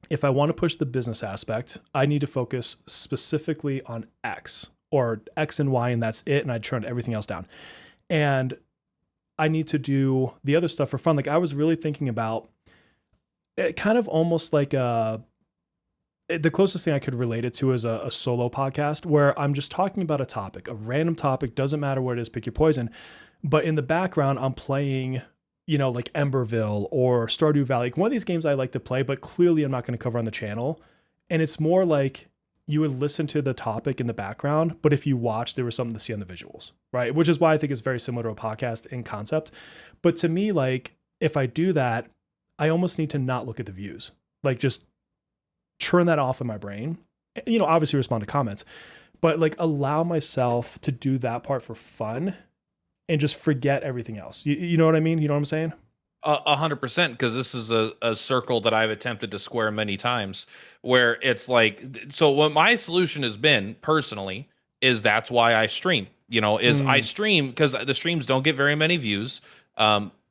if I want to push the business aspect, I need to focus specifically on X or X and Y, and that's it. And I turn everything else down. And I need to do the other stuff for fun. Like I was really thinking about it, kind of almost like the closest thing I could relate it to is a solo podcast where I'm just talking about a topic, a random topic, doesn't matter what it is, pick your poison. But in the background, I'm playing, like Emberville or Stardew Valley, one of these games I like to play, but clearly I'm not going to cover on the channel. And it's more like you would listen to the topic in the background, but if you watch, there was something to see on the visuals, right? Which is why I think it's very similar to a podcast in concept. But to me, like if I do that, I almost need to not look at the views, like just turn that off in my brain, obviously respond to comments, but like allow myself to do that part for fun and just forget everything else. You know what I mean? You know what I'm saying? 100%, because this is a circle that I've attempted to square many times, where it's like, so what my solution has been personally is that's why I stream, I stream because the streams don't get very many views.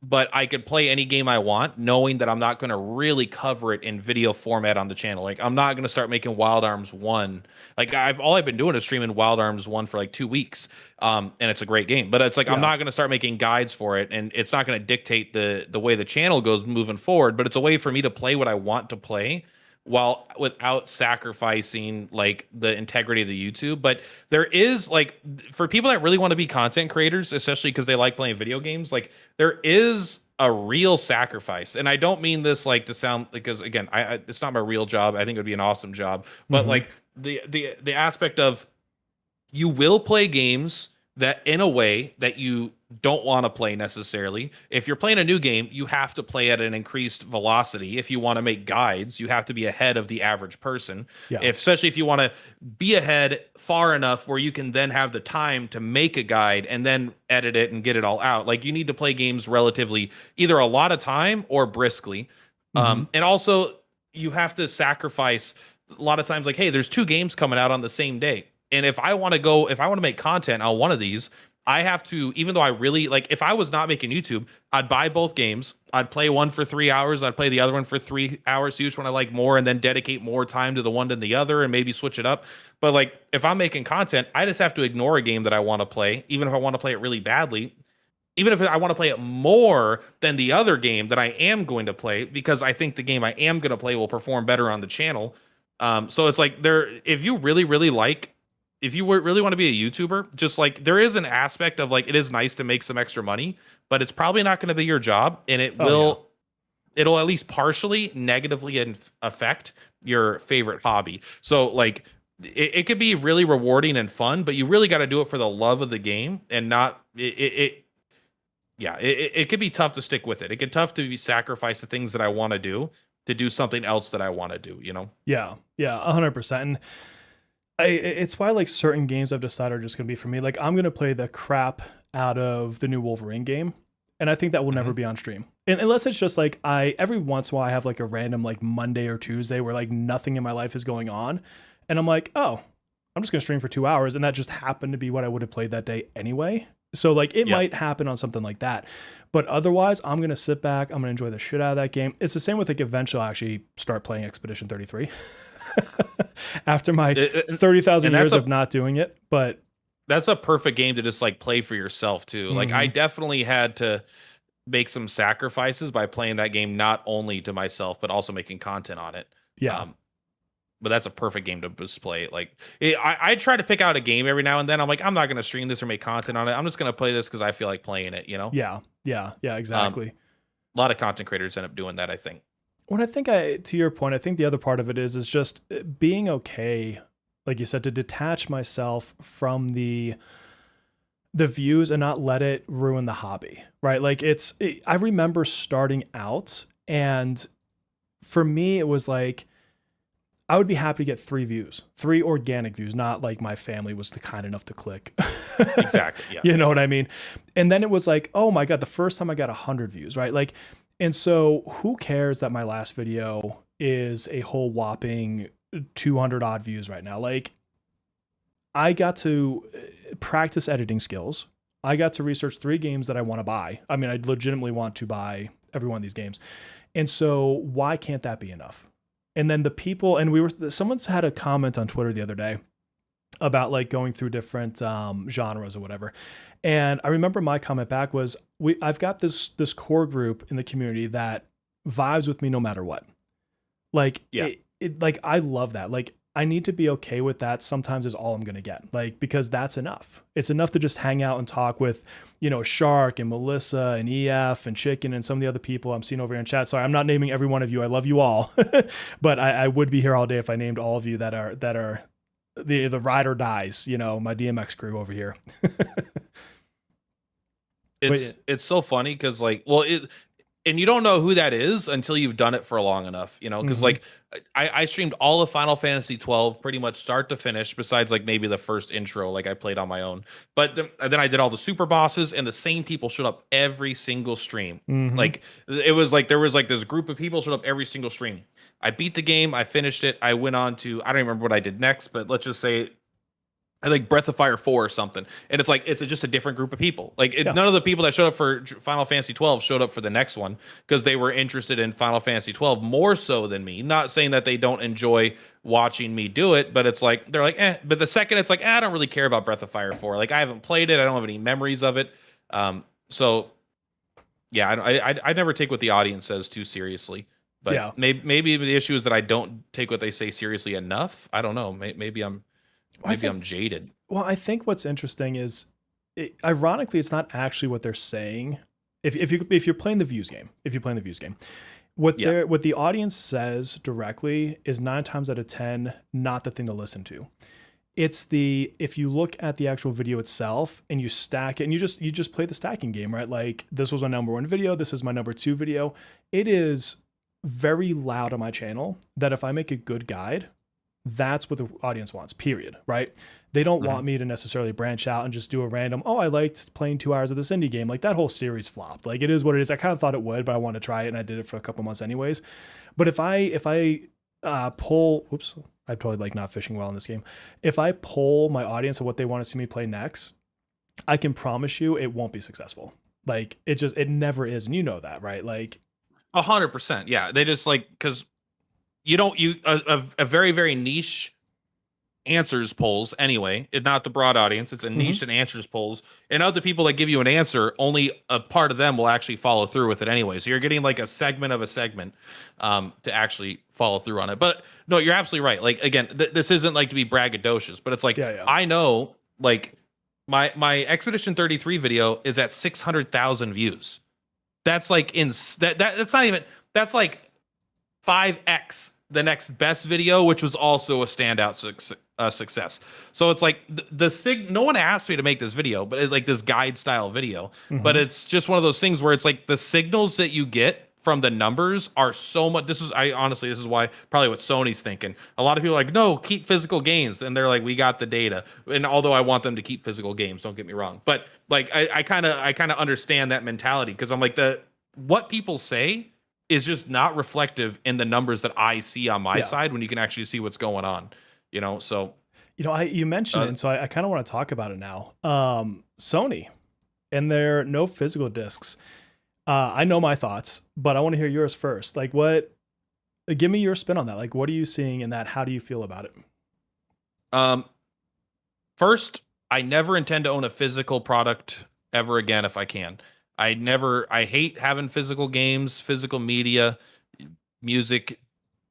But I could play any game I want, knowing that I'm not going to really cover it in video format on the channel. Like I'm not going to start making Wild Arms 1. Like all I've been doing is streaming Wild Arms 1 for like 2 weeks. And it's a great game, but it's like, I'm not going to start making guides for it. And it's not going to dictate the way the channel goes moving forward, but it's a way for me to play what I want to play without sacrificing like the integrity of the YouTube. But there is like, for people that really want to be content creators, especially because they like playing video games, like there is a real sacrifice. And I don't mean this like to sound, because again, it's not my real job. I think it would be an awesome job, but like the aspect of, you will play games that in a way that you don't want to play necessarily. If you're playing a new game, you have to play at an increased velocity. If you want to make guides, you have to be ahead of the average person. Especially if you want to be ahead far enough where you can then have the time to make a guide and then edit it and get it all out. Like you need to play games relatively either a lot of time or briskly. And also you have to sacrifice a lot of times, like, hey, there's 2 games coming out on the same day. And if I want to make content on one of these, I have to, even though I really like, if I was not making YouTube, I'd buy both games. I'd play one for 3 hours. I'd play the other one for 3 hours, see which one I like more, and then dedicate more time to the one than the other and maybe switch it up. But like, if I'm making content, I just have to ignore a game that I want to play, even if I want to play it really badly, even if I want to play it more than the other game that I am going to play, because I think the game I am going to play will perform better on the channel. So it's like if you really, really like, if you really want to be a YouTuber, just like there is an aspect of like, it is nice to make some extra money, but it's probably not going to be your job. And it'll at least partially negatively affect your favorite hobby. So like, it could be really rewarding and fun, but you really got to do it for the love of the game and not it could be tough to stick with it. It could tough to sacrifice the things that I want to do something else that I want to do, you know? Yeah, 100%. And it's why like certain games I've decided are just going to be for me. Like I'm going to play the crap out of the new Wolverine game. And I think that will never be on stream. And unless it's just like every once in a while I have like a random like Monday or Tuesday where like nothing in my life is going on. And I'm like, oh, I'm just going to stream for 2 hours. And that just happened to be what I would have played that day anyway. So like it might happen on something like that. But otherwise, I'm going to sit back. I'm going to enjoy the shit out of that game. It's the same with like eventually I'll actually start playing Expedition 33 after my 30,000 years of not doing it. But that's a perfect game to just like play for yourself too. Mm-hmm. Like I definitely had to make some sacrifices by playing that game, not only to myself, but also making content on it. Yeah. But that's a perfect game to just play. Like I try to pick out a game every now and then. I'm like, I'm not going to stream this or make content on it. I'm just going to play this because I feel like playing it, you know? Yeah, exactly. A lot of content creators end up doing that, I think. When I think to your point, I think the other part of it is just being okay, like you said, to detach myself from the views and not let it ruin the hobby, right? Like I remember starting out, and for me, it was like, I would be happy to get 3 organic views, not like my family was kind enough to click. Exactly. Yeah. You know what I mean? And then it was like, oh my God, the first time I got 100 views, right? Like, and so who cares that my last video is a whole whopping 200 odd views right now? Like, I got to practice editing skills. I got to research 3 games that I want to buy. I mean, I legitimately want to buy every one of these games. And so why can't that be enough? And then the people, and someone's had a comment on Twitter the other day about like going through different genres or whatever. And I remember my comment back was, I've got this core group in the community that vibes with me no matter what. Like, like I love that. Like, I need to be okay with that. Sometimes is all I'm going to get, like, because that's enough. It's enough to just hang out and talk with, you know, Shark and Melissa and EF and Chicken and some of the other people I'm seeing over here in chat. Sorry, I'm not naming every one of you. I love you all, but I would be here all day if I named all of you that are the ride or dies, you know, my DMX crew over here. It's so funny because like, and you don't know who that is until you've done it for long enough, you know, because like I streamed all of Final Fantasy 12 pretty much start to finish, besides like maybe the first intro, like I played on my own. But then I did all the super bosses, and the same people showed up every single stream. Like it was like there was like this group of people showed up every single stream. I beat the game, I finished it, I went on to, I don't remember what I did next, but let's just say I like Breath of Fire 4 or something. And it's like, it's just a different group of people. Like none of the people that showed up for Final Fantasy 12 showed up for the next one because they were interested in Final Fantasy 12 more so than me. Not saying that they don't enjoy watching me do it, but it's like, they're like, but the second it's like, I don't really care about Breath of Fire 4. Like I haven't played it. I don't have any memories of it. So yeah, I never take what the audience says too seriously. But maybe the issue is that I don't take what they say seriously enough. I don't know. Maybe I'm jaded. Well, I think what's interesting is, ironically, it's not actually what they're saying. If you're playing the views game, what the audience says directly is 9 times out of 10 not the thing to listen to. It's if you look at the actual video itself and you stack it, and you just play the stacking game, right? Like, this was my number 1 video, this is my number 2 video. It is very loud on my channel that if I make a good guide, that's what the audience wants, period, right? They don't want me to necessarily branch out and just do a random, I liked playing 2 hours of this indie game. Like, that whole series flopped. Like, it is what it is. I kind of thought it would, but I wanted to try it, and I did it for a couple months anyways. But if I pull, I'm totally like not fishing well in this game. If I poll my audience of what they want to see me play next, I can promise you it won't be successful. Like it never is. And you know that, right? Like 100%. Yeah. They just like, cause you don't, a very, very niche answers polls anyway. It's not the broad audience. It's a niche and answers polls. And of the people that give you an answer, only a part of them will actually follow through with it anyway. So you're getting like a segment of a segment to actually follow through on it. But no, you're absolutely right. Like again, this isn't like to be braggadocious, but it's like yeah. I know like my Expedition 33 video is at 600,000 views. That's like that's not even that's like 5x the next best video, which was also a standout success. So it's like no one asked me to make this video, but it's like this guide style video. But it's just one of those things where it's like the signals that you get from the numbers are so much. This is why probably what Sony's thinking. A lot of people are like, no, keep physical games. And they're like, we got the data. And although I want them to keep physical games, don't get me wrong. But like, I kind of understand that mentality, because I'm like, what people say is just not reflective in the numbers that I see on my side when you can actually see what's going on, so. You mentioned it, and so I kind of want to talk about it now. Sony and their no physical discs. I know my thoughts, but I want to hear yours first. Like give me your spin on that. Like, what are you seeing in that? How do you feel about it? First, I never intend to own a physical product ever again if I can. I hate having physical games, physical media, music,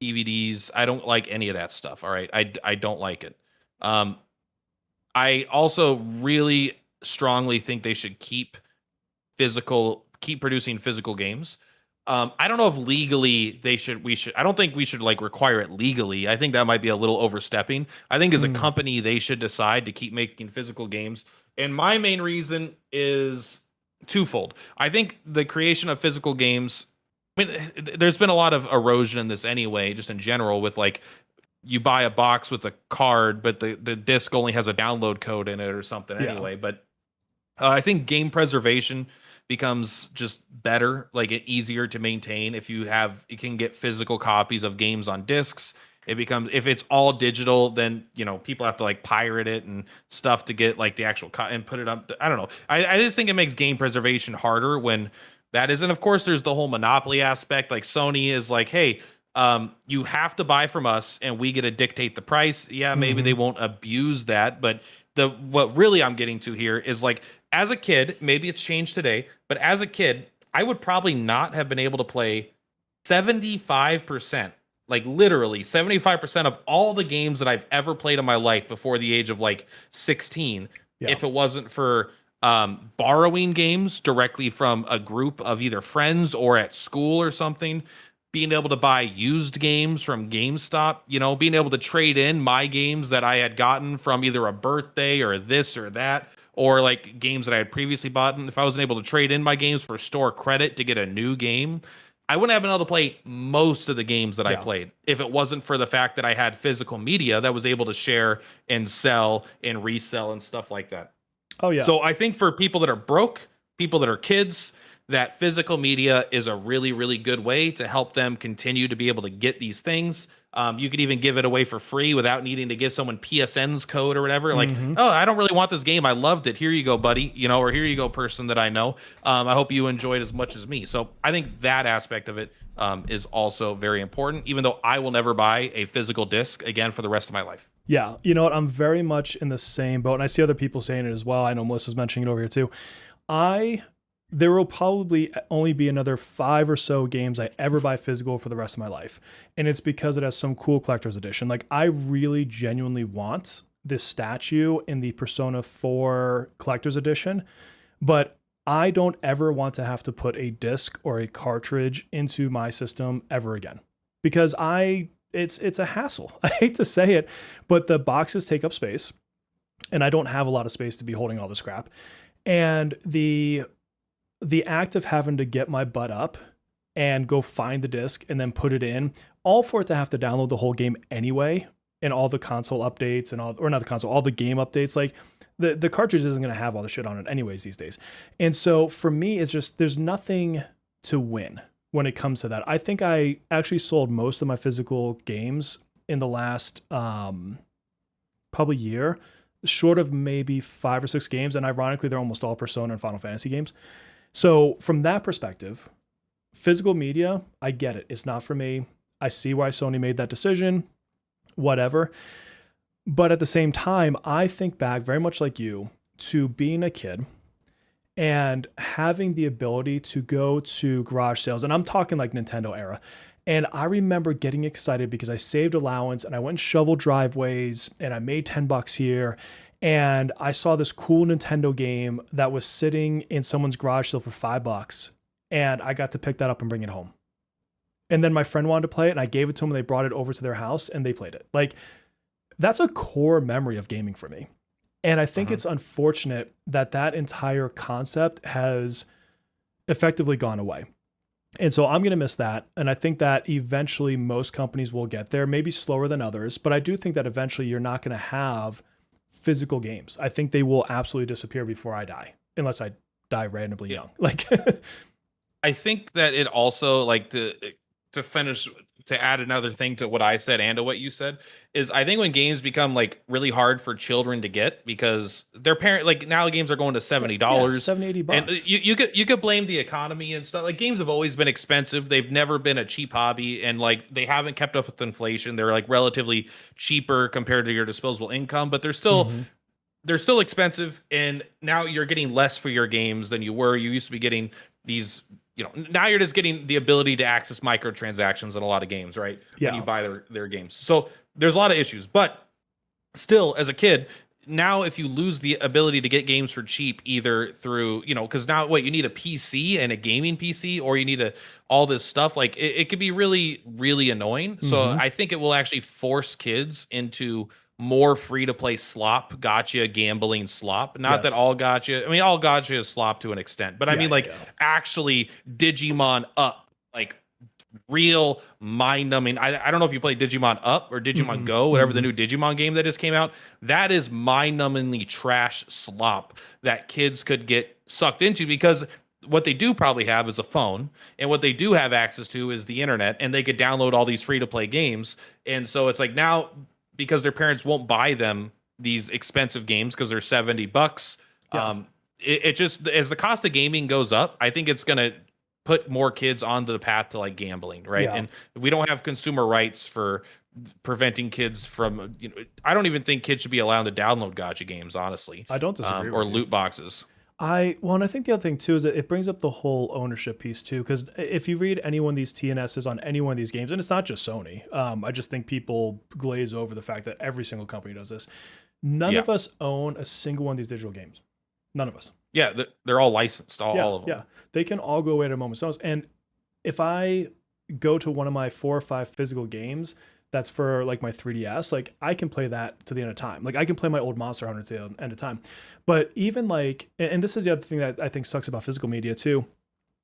DVDs. I don't like any of that stuff. All right. I don't like it. I also really strongly think they should keep producing physical games. I don't know if legally I don't think we should like require it legally. I think that might be a little overstepping. I think as a company, they should decide to keep making physical games. And my main reason is twofold. I think the creation of physical games, I mean, there's been a lot of erosion in this anyway, just in general, with like you buy a box with a card, but the disc only has a download code in it or something anyway. But I think game preservation becomes just better, like easier to maintain if you can get physical copies of games on discs. It becomes, if it's all digital, then people have to like pirate it and stuff to get like the actual and put it up. I don't know. I just think it makes game preservation harder when that isn't. Of course, there's the whole monopoly aspect. Like Sony is like, hey, you have to buy from us and we get to dictate the price. Yeah, maybe they won't abuse that, but what really I'm getting to here is like, as a kid, maybe it's changed today, but as a kid, I would probably not have been able to play 75%. Like literally 75% of all the games that I've ever played in my life before the age of like 16, if it wasn't for borrowing games directly from a group of either friends or at school or something, being able to buy used games from GameStop, being able to trade in my games that I had gotten from either a birthday or this or that, or like games that I had previously bought. And if I wasn't able to trade in my games for store credit to get a new game, I wouldn't have been able to play most of the games that I played if it wasn't for the fact that I had physical media that was able to share and sell and resell and stuff like that. Oh, yeah. So I think for people that are broke, people that are kids, that physical media is a really, really good way to help them continue to be able to get these things. You could even give it away for free without needing to give someone PSN's code or whatever. Like, oh, I don't really want this game. I loved it. Here you go, buddy. Or here you go, person that I know. I hope you enjoyed as much as me. So I think that aspect of it is also very important, even though I will never buy a physical disc again for the rest of my life. Yeah. You know what? I'm very much in the same boat. And I see other people saying it as well. I know Melissa's mentioning it over here too. There will probably only be another 5 or so games I ever buy physical for the rest of my life. And it's because it has some cool collector's edition. Like I really genuinely want this statue in the Persona 4 collector's edition, but I don't ever want to have to put a disc or a cartridge into my system ever again, because it's a hassle. I hate to say it, but the boxes take up space and I don't have a lot of space to be holding all this crap. And the act of having to get my butt up and go find the disc and then put it in, all for it to have to download the whole game anyway, and all the console updates and all the game updates, like the cartridge isn't going to have all the shit on it anyways these days. And so for me, it's just, there's nothing to win when it comes to that. I think I actually sold most of my physical games in the last probably year, short of maybe 5 or 6 games. And ironically, they're almost all Persona and Final Fantasy games. So from that perspective, physical media, I get it. It's not for me. I see why Sony made that decision, whatever. But at the same time, I think back very much like you to being a kid and having the ability to go to garage sales. And I'm talking like Nintendo era. And I remember getting excited because I saved allowance and I went and shoveled driveways and I made $10 here. And I saw this cool Nintendo game that was sitting in someone's garage sale for $5. And I got to pick that up and bring it home. And then my friend wanted to play it and I gave it to them and they brought it over to their house and they played it. Like, that's a core memory of gaming for me. And I think it's unfortunate that that entire concept has effectively gone away. And so I'm going to miss that. And I think that eventually most companies will get there, maybe slower than others. But I do think that eventually you're not going to have physical games. I think they will absolutely disappear before I die, unless I die randomly young. Like, I think that it also, like, to finish, to add another thing to what I said and to what you said, is I think when games become like really hard for children to get because their parent, like now games are going to $70, $70, $80. And you could blame the economy and stuff. Like games have always been expensive. They've never been a cheap hobby, and like they haven't kept up with inflation. They're like relatively cheaper compared to your disposable income, but they're still expensive. And now you're getting less for your games than you were. You used to be getting these, now you're just getting the ability to access microtransactions in a lot of games, right? When you buy their games. So there's a lot of issues, but still as a kid, now if you lose the ability to get games for cheap, either through, because now you need a PC and a gaming PC, or you need all this stuff, like it could be really, really annoying. So I think it will actually force kids into more free-to-play slop, gotcha, gambling slop. Not that all gotcha, all gotcha is slop to an extent, but actually Digimon Up, like real mind-numbing. I don't know if you play Digimon Up or Digimon Go, whatever the new Digimon game that just came out. That is mind-numbingly trash slop that kids could get sucked into, because what they do probably have is a phone, and what they do have access to is the internet, and they could download all these free-to-play games. And so it's like now, because their parents won't buy them these expensive games because they're $70. It just, as the cost of gaming goes up, I think it's going to put more kids onto the path to like gambling, right? And we don't have consumer rights for preventing kids from, I don't even think kids should be allowed to download gacha games, honestly. I don't disagree with or you. loot boxes. And I think the other thing too is that it brings up the whole ownership piece too, because if you read any one of these TNSs on any one of these games, and it's not just Sony, I just think people glaze over the fact that every single company does this. None of us own a single one of these digital games. None of us. Yeah, they're all licensed, all of them. Yeah, they can all go away at a moment's notice. And if I go to one of my 4 or 5 physical games that's for like my 3DS, like I can play that to the end of time. Like I can play my old Monster Hunter to the end of time. But even like, and this is the other thing that I think sucks about physical media too,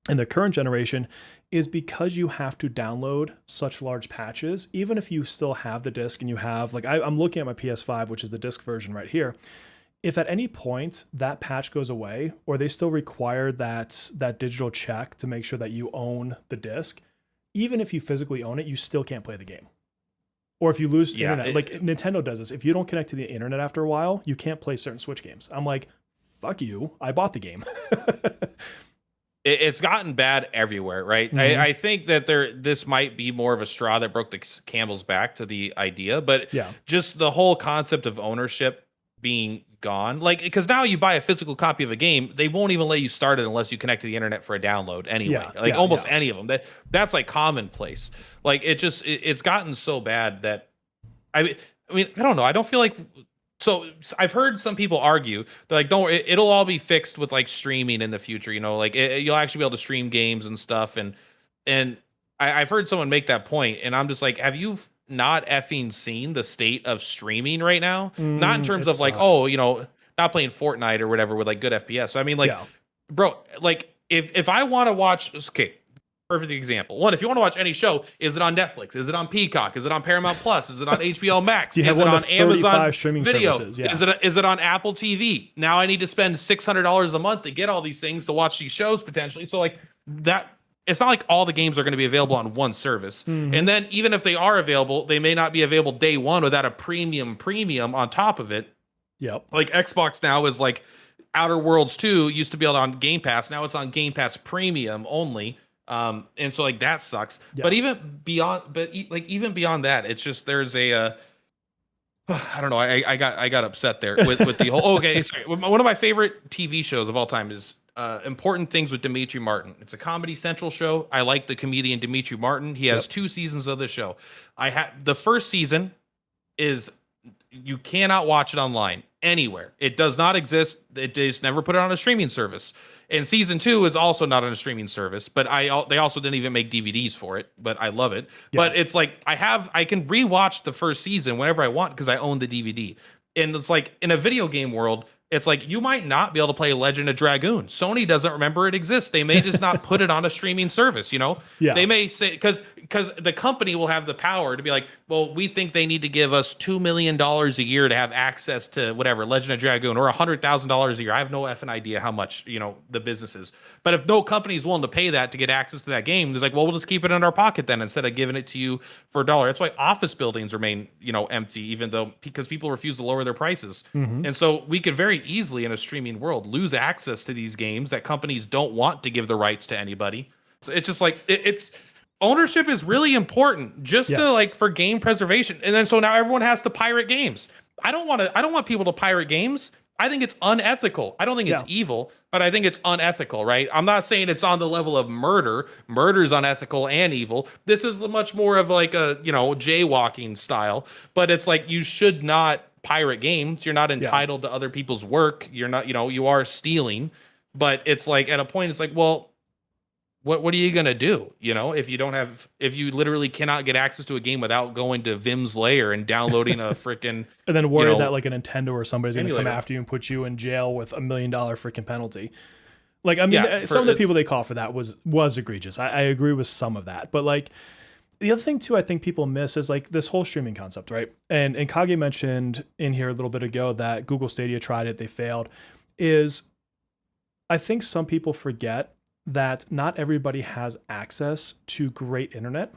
in the current generation, is because you have to download such large patches, even if you still have the disc and you have, like I'm looking at my PS5, which is the disc version right here. If at any point that patch goes away, or they still require that digital check to make sure that you own the disc, even if you physically own it, you still can't play the game. Or if you lose internet, like Nintendo does this, if you don't connect to the internet after a while, you can't play certain Switch games. I'm like, fuck you, I bought the game. It's gotten bad everywhere, right? I think that this might be more of a straw that broke the camel's back to the idea, but just the whole concept of ownership being gone, like, because now you buy a physical copy of a game, they won't even let you start it unless you connect to the internet for a download anyway. Almost any of them, that's like commonplace. Like it's gotten so bad that I mean I don't know, I don't feel like, so I've heard some people argue that like, it'll all be fixed with like streaming in the future, like you'll actually be able to stream games and stuff, and I've heard someone make that point, and I'm just like, have you not effing seen the state of streaming right now? Not in terms of like, not playing Fortnite or whatever with like good FPS. So I mean, like, bro, like if I want to watch, okay, perfect example. One, if you want to watch any show, is it on Netflix? Is it on Peacock? Is it on Paramount Plus? Is it on HBO Max? Is it on Amazon streaming Video? Services? Yeah. Is it on Apple TV? Now I need to spend $600 a month to get all these things to watch these shows potentially. So like that, it's not like all the games are going to be available on one service. Mhm. And then even if they are available, they may not be available day one without a premium on top of it. Yep. Like Xbox now is like Outer Worlds 2 used to be able on Game Pass. Now it's on Game Pass Premium only. And so like that sucks. Yeah. But even beyond that, it's just there's a I don't know. I got upset there with the whole. Okay, sorry. One of my favorite TV shows of all time is Important Things with Dimitri Martin. It's a Comedy Central show. I like the comedian Dimitri Martin. He has 2 seasons of the show. I have the first season is you cannot watch it online anywhere. It does not exist. It just never put it on a streaming service. And season 2 is also not on a streaming service, but they also didn't even make DVDs for it, but I love it. Yeah. But it's like I can rewatch the first season whenever I want because I own the DVD. And it's like in a video game world, it's like you might not be able to play Legend of Dragoon. Sony doesn't remember it exists. They may just not put it on a streaming service, you know? Yeah. They may say because the company will have the power to be like, well, we think they need to give us $2 million a year to have access to whatever Legend of Dragoon, or $100,000 a year. I have no effing idea how much, you know, the business is. But if no company is willing to pay that to get access to that game, there's like, well, we'll just keep it in our pocket then instead of giving it to you for $1. That's why office buildings remain, you know, empty, even though because people refuse to lower their prices. Mm-hmm. And so we could very easily in a streaming world lose access to these games that companies don't want to give the rights to anybody. So it's just like it's ownership is really important just to like for game preservation. And then so now everyone has to pirate games. I don't want people to pirate games. I think it's unethical. I don't think it's evil, but I think it's unethical, right? I'm not saying it's on the level of murder. Murder is unethical and evil. This is much more of like a, you know, jaywalking style, but it's like you should not pirate games. You're not entitled to other people's work. You're not, you know, you are stealing, but it's like at a point it's like, well, what are you going to do? You know, if you literally cannot get access to a game without going to Vim's lair and downloading a freaking and then worry that like a Nintendo or somebody's going to come after you and put you in jail with $1 million freaking penalty. Like, I mean, some of the people they call for that was egregious. I agree with some of that, but like the other thing too, I think people miss is like this whole streaming concept, right? And Kage mentioned in here a little bit ago that Google Stadia tried it, they failed. I think some people forget that not everybody has access to great internet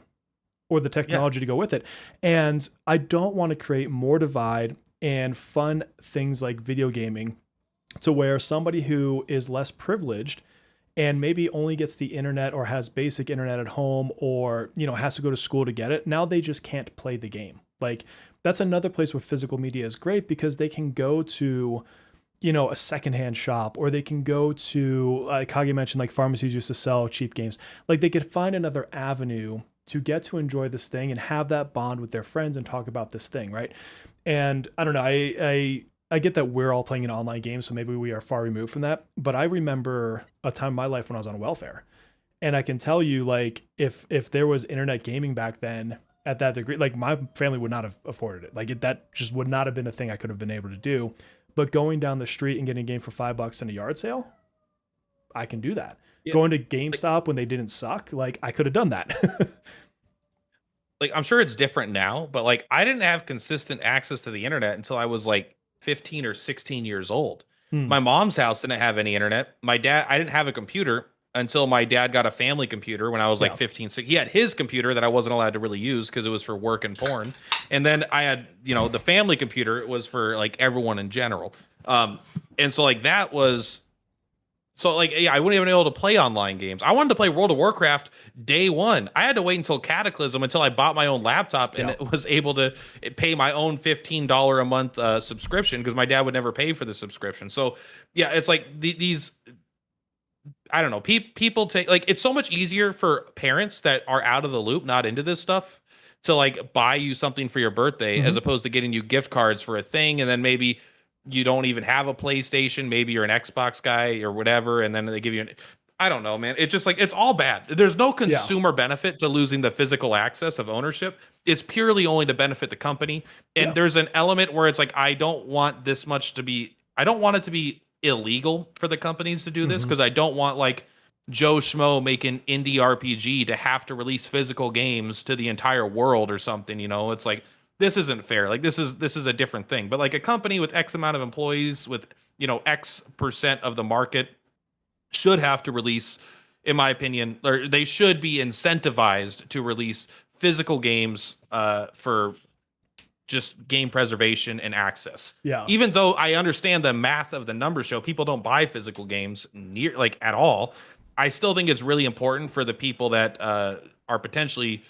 or the technology to go with it. And I don't want to create more divide and fun things like video gaming to where somebody who is less privileged and maybe only gets the internet or has basic internet at home or, you know, has to go to school to get it, now they just can't play the game. Like that's another place where physical media is great because they can go to, you know, a secondhand shop, or they can go to, Kage mentioned, like pharmacies used to sell cheap games. Like they could find another avenue to get to enjoy this thing and have that bond with their friends and talk about this thing, right? And I don't know, I get that we're all playing an online game, so maybe we are far removed from that. But I remember a time in my life when I was on welfare, and I can tell you, like, if there was internet gaming back then at that degree, like my family would not have afforded it. Like that just would not have been a thing I could have been able to do. But going down the street and getting a game for $5 in a yard sale, I can do that. Yeah. Going to GameStop when they didn't suck, like I could have done that. Like I'm sure it's different now, but like I didn't have consistent access to the internet until I was like 15 or 16 years old. My mom's house didn't have any internet. I didn't have a computer until my dad got a family computer when I was like 15. So he had his computer that I wasn't allowed to really use because it was for work and porn. And then I had, you know, the family computer. It was for like everyone in general. And so like that was, so like, yeah, I wouldn't even be able to play online games. I wanted to play World of Warcraft day one. I had to wait until Cataclysm until I bought my own laptop and it was able to pay my own $15 a month subscription because my dad would never pay for the subscription. So yeah, it's like these, I don't know, people take, like, it's so much easier for parents that are out of the loop, not into this stuff, to like buy you something for your birthday as opposed to getting you gift cards for a thing. And then maybe you don't even have a PlayStation. Maybe you're an Xbox guy or whatever. And then they give you I don't know, man. It's just like, it's all bad. There's no consumer benefit to losing the physical access of ownership. It's purely only to benefit the company. And there's an element where it's like, I don't want it to be illegal for the companies to do this because I don't want like Joe Schmo making indie RPG to have to release physical games to the entire world or something. You know, it's like, this isn't fair. Like this is a different thing. But like a company with X amount of employees with, you know, X% of the market should have to release, in my opinion, or they should be incentivized to release physical games for just game preservation and access. Yeah. Even though I understand the math of the numbers show people don't buy physical games near like at all, I still think it's really important for the people that are potentially,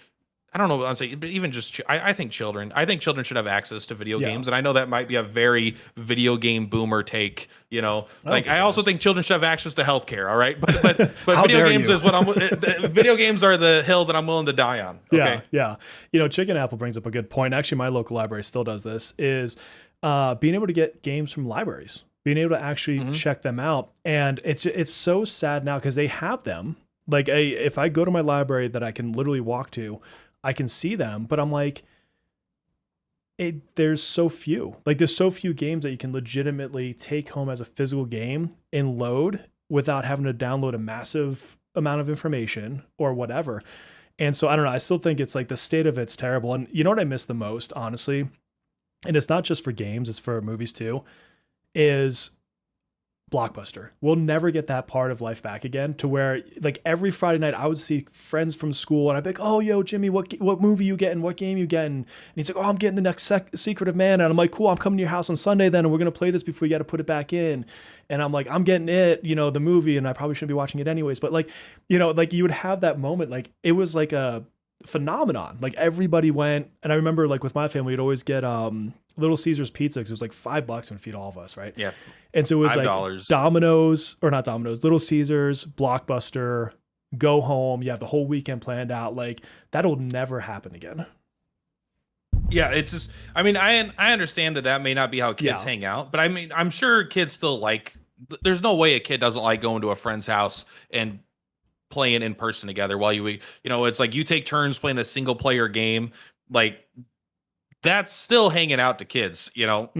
I don't know what I'm saying, but even just, I think children. I think children should have access to video games, and I know that might be a very video game boomer take. You know, like I also think children should have access to healthcare. All right, but video games is what I'm. Video games are the hill that I'm willing to die on. Okay? Yeah. You know, Chicken Apple brings up a good point. Actually, my local library still does this. Is being able to get games from libraries, being able to actually check them out, and it's so sad now because they have them. Like, if I go to my library that I can literally walk to, I can see them, but I'm like, there's so few. Like, there's so few games that you can legitimately take home as a physical game and load without having to download a massive amount of information or whatever. And so I don't know. I still think it's like the state of it's terrible. And you know what I miss the most, honestly, and it's not just for games, it's for movies too, is Blockbuster. We'll never get that part of life back again, to where like every Friday night I would see friends from school and I'd be like, oh, yo, Jimmy, what movie you getting? What game you getting? And he's like, oh, I'm getting the next Secret of Mana. And I'm like, cool, I'm coming to your house on Sunday then, and we're going to play this before we got to put it back in. And I'm like, I'm getting it, you know, the movie, and I probably shouldn't be watching it anyways. But like, you know, like you would have that moment. Like it was like a phenomenon. Like everybody went, and I remember like with my family, we'd always get Little Caesars pizza because it was like $5 and feed all of us, right? Yeah. And so it was $5. like Domino's, or not Domino's, Little Caesars, Blockbuster, go home. You have the whole weekend planned out. Like that'll never happen again. Yeah, it's just, I mean, I understand that may not be how kids hang out, but I mean, I'm sure kids still like, there's no way a kid doesn't like going to a friend's house and playing in person together while you know, it's like you take turns playing a single player game. Like that's still hanging out to kids, you know.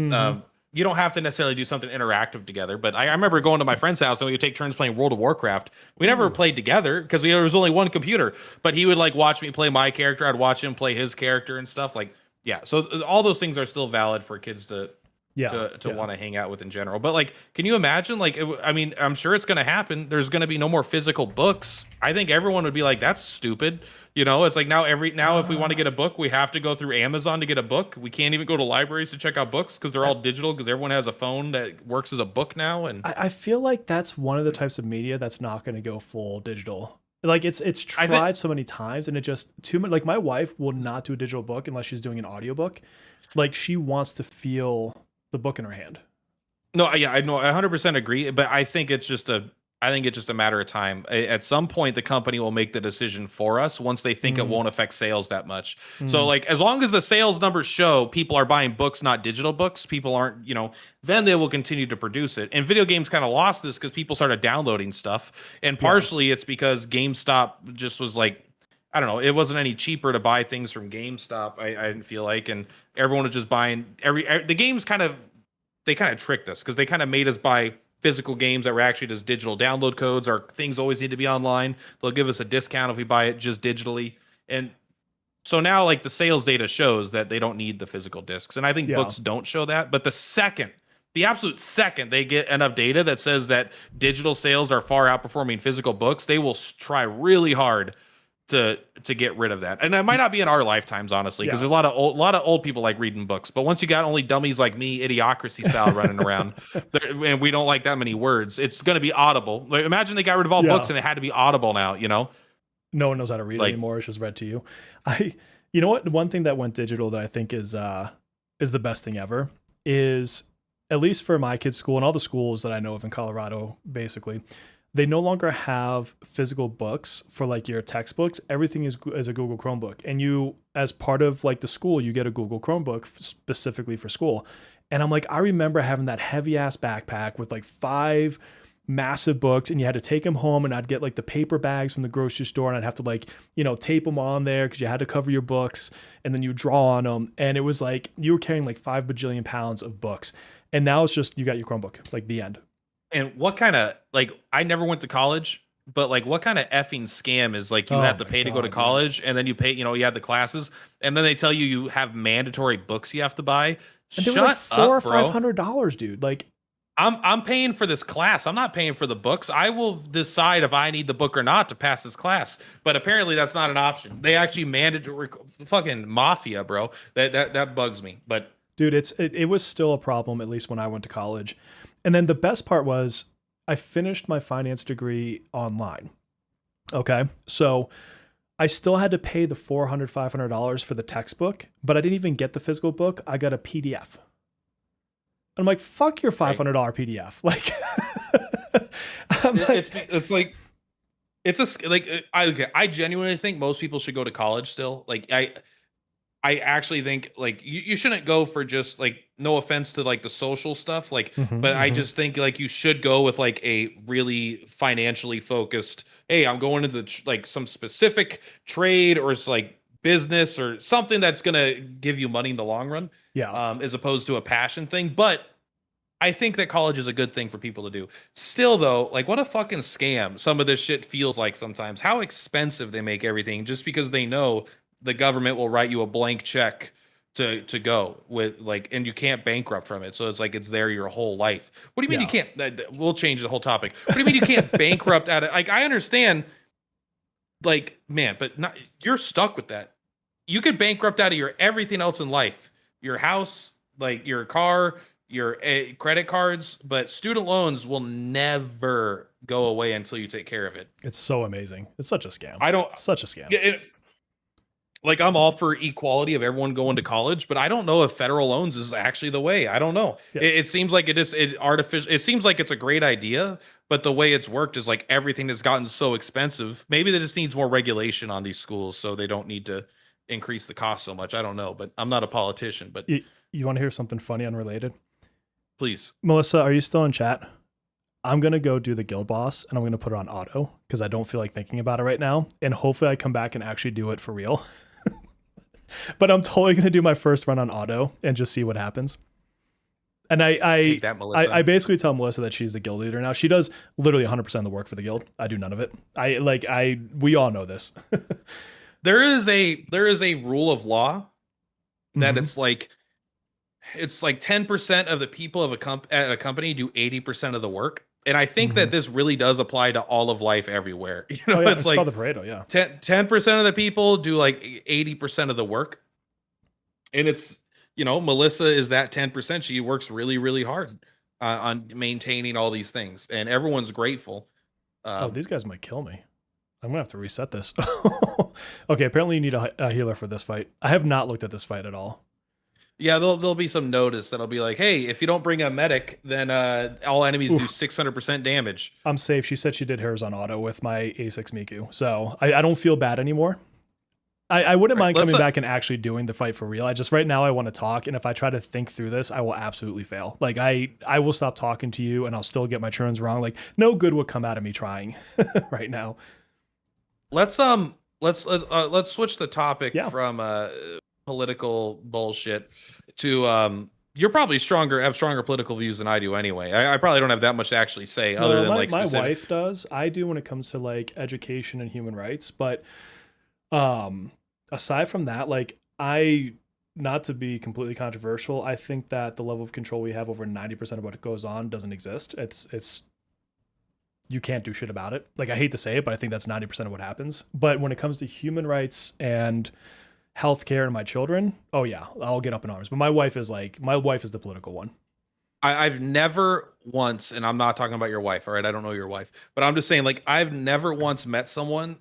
You don't have to necessarily do something interactive together, but I remember going to my friend's house and we would take turns playing World of Warcraft. We never played together because there was only one computer, but he would like watch me play my character. I'd watch him play his character and stuff. Like, yeah. So all those things are still valid for kids to want to hang out with in general. But like, can you imagine? Like, I mean, I'm sure it's going to happen. There's going to be no more physical books. I think everyone would be like, that's stupid. You know, it's like now if we want to get a book, we have to go through Amazon to get a book. We can't even go to libraries to check out books because they're all digital, because everyone has a phone that works as a book now. And I feel like that's one of the types of media that's not going to go full digital. Like it's tried so many times, and it just too much. Like my wife will not do a digital book unless she's doing an audiobook. Like she wants to feel the book in her hand. No, yeah, I know, 100% agree, but I think it's just a matter of time. At some point, the company will make the decision for us once they think it won't affect sales that much. So, like, as long as the sales numbers show people are buying books, not digital books, people aren't, you know, then they will continue to produce it. And video games kind of lost this because people started downloading stuff, and partially it's because GameStop just was like, I don't know, it wasn't any cheaper to buy things from GameStop. I didn't feel like, and everyone was just buying the games. They kind of tricked us because they kind of made us buy physical games that were actually just digital download codes, or things always need to be online. They'll give us a discount if we buy it just digitally. And so now like the sales data shows that they don't need the physical discs. And I think books don't show that. But the absolute second they get enough data that says that digital sales are far outperforming physical books, they will try really hard to get rid of that. And that might not be in our lifetimes, honestly, because there's a lot of old people like reading books. But once you got only dummies like me, idiocracy style, running around, and we don't like that many words, it's going to be Audible. Like, imagine they got rid of all books and it had to be Audible now, you know? No one knows how to read anymore. It's just read to you. You know what? One thing that went digital that I think is the best thing ever is, at least for my kids' school and all the schools that I know of in Colorado, basically, they no longer have physical books for like your textbooks. Everything is a Google Chromebook. And you, as part of like the school, you get a Google Chromebook specifically for school. And I'm like, I remember having that heavy ass backpack with like 5 massive books, and you had to take them home, and I'd get like the paper bags from the grocery store, and I'd have to like, you know, tape them on there because you had to cover your books, and then you draw on them. And it was like, you were carrying like 5 bajillion pounds of books. And now it's just, you got your Chromebook, like the end. And what kind of, like, I never went to college, but like, what kind of effing scam is like you had to pay to go to college, and then you pay, you know, you had the classes, and then they tell you have mandatory books you have to buy. And they were like $400 or $500, dude. Like, I'm paying for this class. I'm not paying for the books. I will decide if I need the book or not to pass this class. But apparently that's not an option. They actually mandatory fucking mafia, bro. That bugs me. But dude, it was still a problem, at least when I went to college. And then the best part was I finished my finance degree online. Okay. So I still had to pay the $400, $500 for the textbook, but I didn't even get the physical book. I got a PDF. I'm like, fuck your $500 PDF. Like, it's like, I genuinely think most people should go to college still. Like, I actually think like you shouldn't go for just like, no offense to like the social stuff, like, but I just think like you should go with like a really financially focused, hey, I'm going into like some specific trade or it's like business or something that's gonna give you money in the long run. Yeah. As opposed to a passion thing. But I think that college is a good thing for people to do. Still though, like what a fucking scam some of this shit feels like sometimes. How expensive they make everything just because they know the government will write you a blank check to go with like, and you can't bankrupt from it. So it's like it's there your whole life. What do you mean you can't? We'll change the whole topic. What do you mean you can't bankrupt at it? Like I understand, like man, but not you're stuck with that. You could bankrupt out of your everything else in life, your house, like your car, your credit cards, but student loans will never go away until you take care of it. It's so amazing. It's such a scam. Such a scam. Like I'm all for equality of everyone going to college, but I don't know if federal loans is actually the way. I don't know. Yeah. It seems like it artificial. It seems like it's a great idea, but the way it's worked is like everything has gotten so expensive. Maybe that just needs more regulation on these schools so they don't need to increase the cost so much. I don't know, but I'm not a politician. But you want to hear something funny unrelated? Please. Melissa, are you still in chat? I'm going to go do the guild boss and I'm going to put it on auto because I don't feel like thinking about it right now. And hopefully I come back and actually do it for real. But I'm totally going to do my first run on auto and just see what happens. And I basically tell Melissa that she's the guild leader now. She does literally 100% of the work for the guild. I do none of it. We all know this. There is a rule of law that it's like 10% of the people of at a company do 80% of the work. And I think that this really does apply to all of life everywhere. You know, it's like called the Pareto, yeah. 10% of the people do like 80% of the work. And it's, you know, Melissa is that 10%. She works really, really hard on maintaining all these things. And everyone's grateful. These guys might kill me. I'm going to have to reset this. Okay, apparently you need a healer for this fight. I have not looked at this fight at all. Yeah, there'll be some notice that'll be like, hey, if you don't bring a medic, then all enemies do 600% damage. I'm safe. She said she did hers on auto with my A6 Miku. So I don't feel bad anymore. I wouldn't mind coming back and actually doing the fight for real. I just right now I want to talk. And if I try to think through this, I will absolutely fail. Like I will stop talking to you and I'll still get my turns wrong. Like no good would come out of me trying right now. Let's switch the topic from political bullshit to you're probably have stronger political views than I do anyway. I probably don't have that much to actually say other than like my wife does. I do when it comes to like education and human rights, but aside from that, like not to be completely controversial, I think that the level of control we have over 90% of what goes on doesn't exist. It's you can't do shit about it. Like I hate to say it, but I think that's 90% of what happens. But when it comes to human rights and healthcare and my children, oh yeah, I'll get up in arms. But my wife is the political one. I've never once, and I'm not talking about your wife, all right? I don't know your wife, but I'm just saying, like, I've never once met someone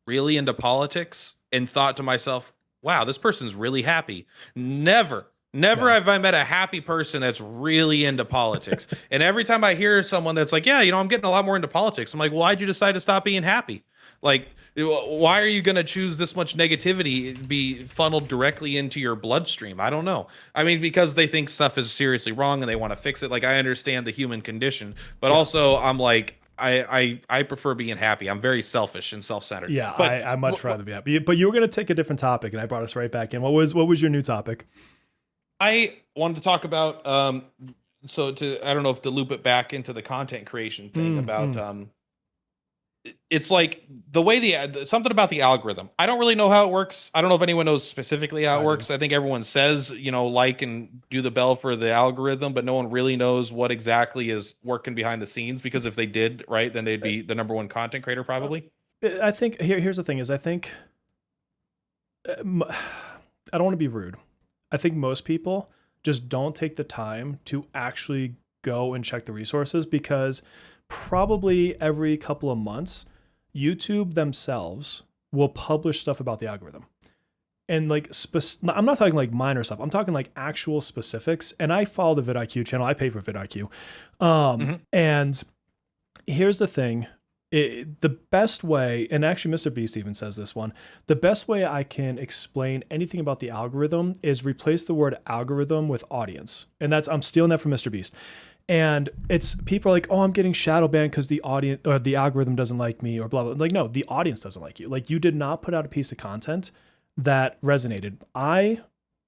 really into politics and thought to myself, wow, this person's really happy. Never have I met a happy person that's really into politics. And every time I hear someone that's like, yeah, you know, I'm getting a lot more into politics, I'm like, well, why'd you decide to stop being happy? Like, why are you going to choose this much negativity be funneled directly into your bloodstream? I don't know. I mean, because they think stuff is seriously wrong and they want to fix it. Like, I understand the human condition, but also I'm like, I prefer being happy. I'm very selfish and self-centered. Yeah, but I much rather be happy. But you were going to take a different topic, and I brought us right back in. What was your new topic? I wanted to talk about I don't know if to loop it back into the content creation thing about it's like the way something about the algorithm. I don't really know how it works. I don't know if anyone knows specifically how it I do. works. I think everyone says, like and do the bell for the algorithm, but no one really knows what exactly is working behind the scenes, because if they did, right, then they'd be the number one content creator probably. I think here's the thing is I think I don't want to be rude. I think most people just don't take the time to actually go and check the resources, because probably every couple of months, YouTube themselves will publish stuff about the algorithm. And like, I'm not talking like minor stuff. I'm talking like actual specifics. And I follow the vidIQ channel. I pay for vidIQ. And here's the thing. The best way, and actually Mr. Beast even says this one, the best way I can explain anything about the algorithm is replace the word algorithm with audience. And I'm stealing that from Mr. Beast. And it's people are like, oh, I'm getting shadow banned because the audience or the algorithm doesn't like me or blah, blah. Like, no, the audience doesn't like you. Like, you did not put out a piece of content that resonated.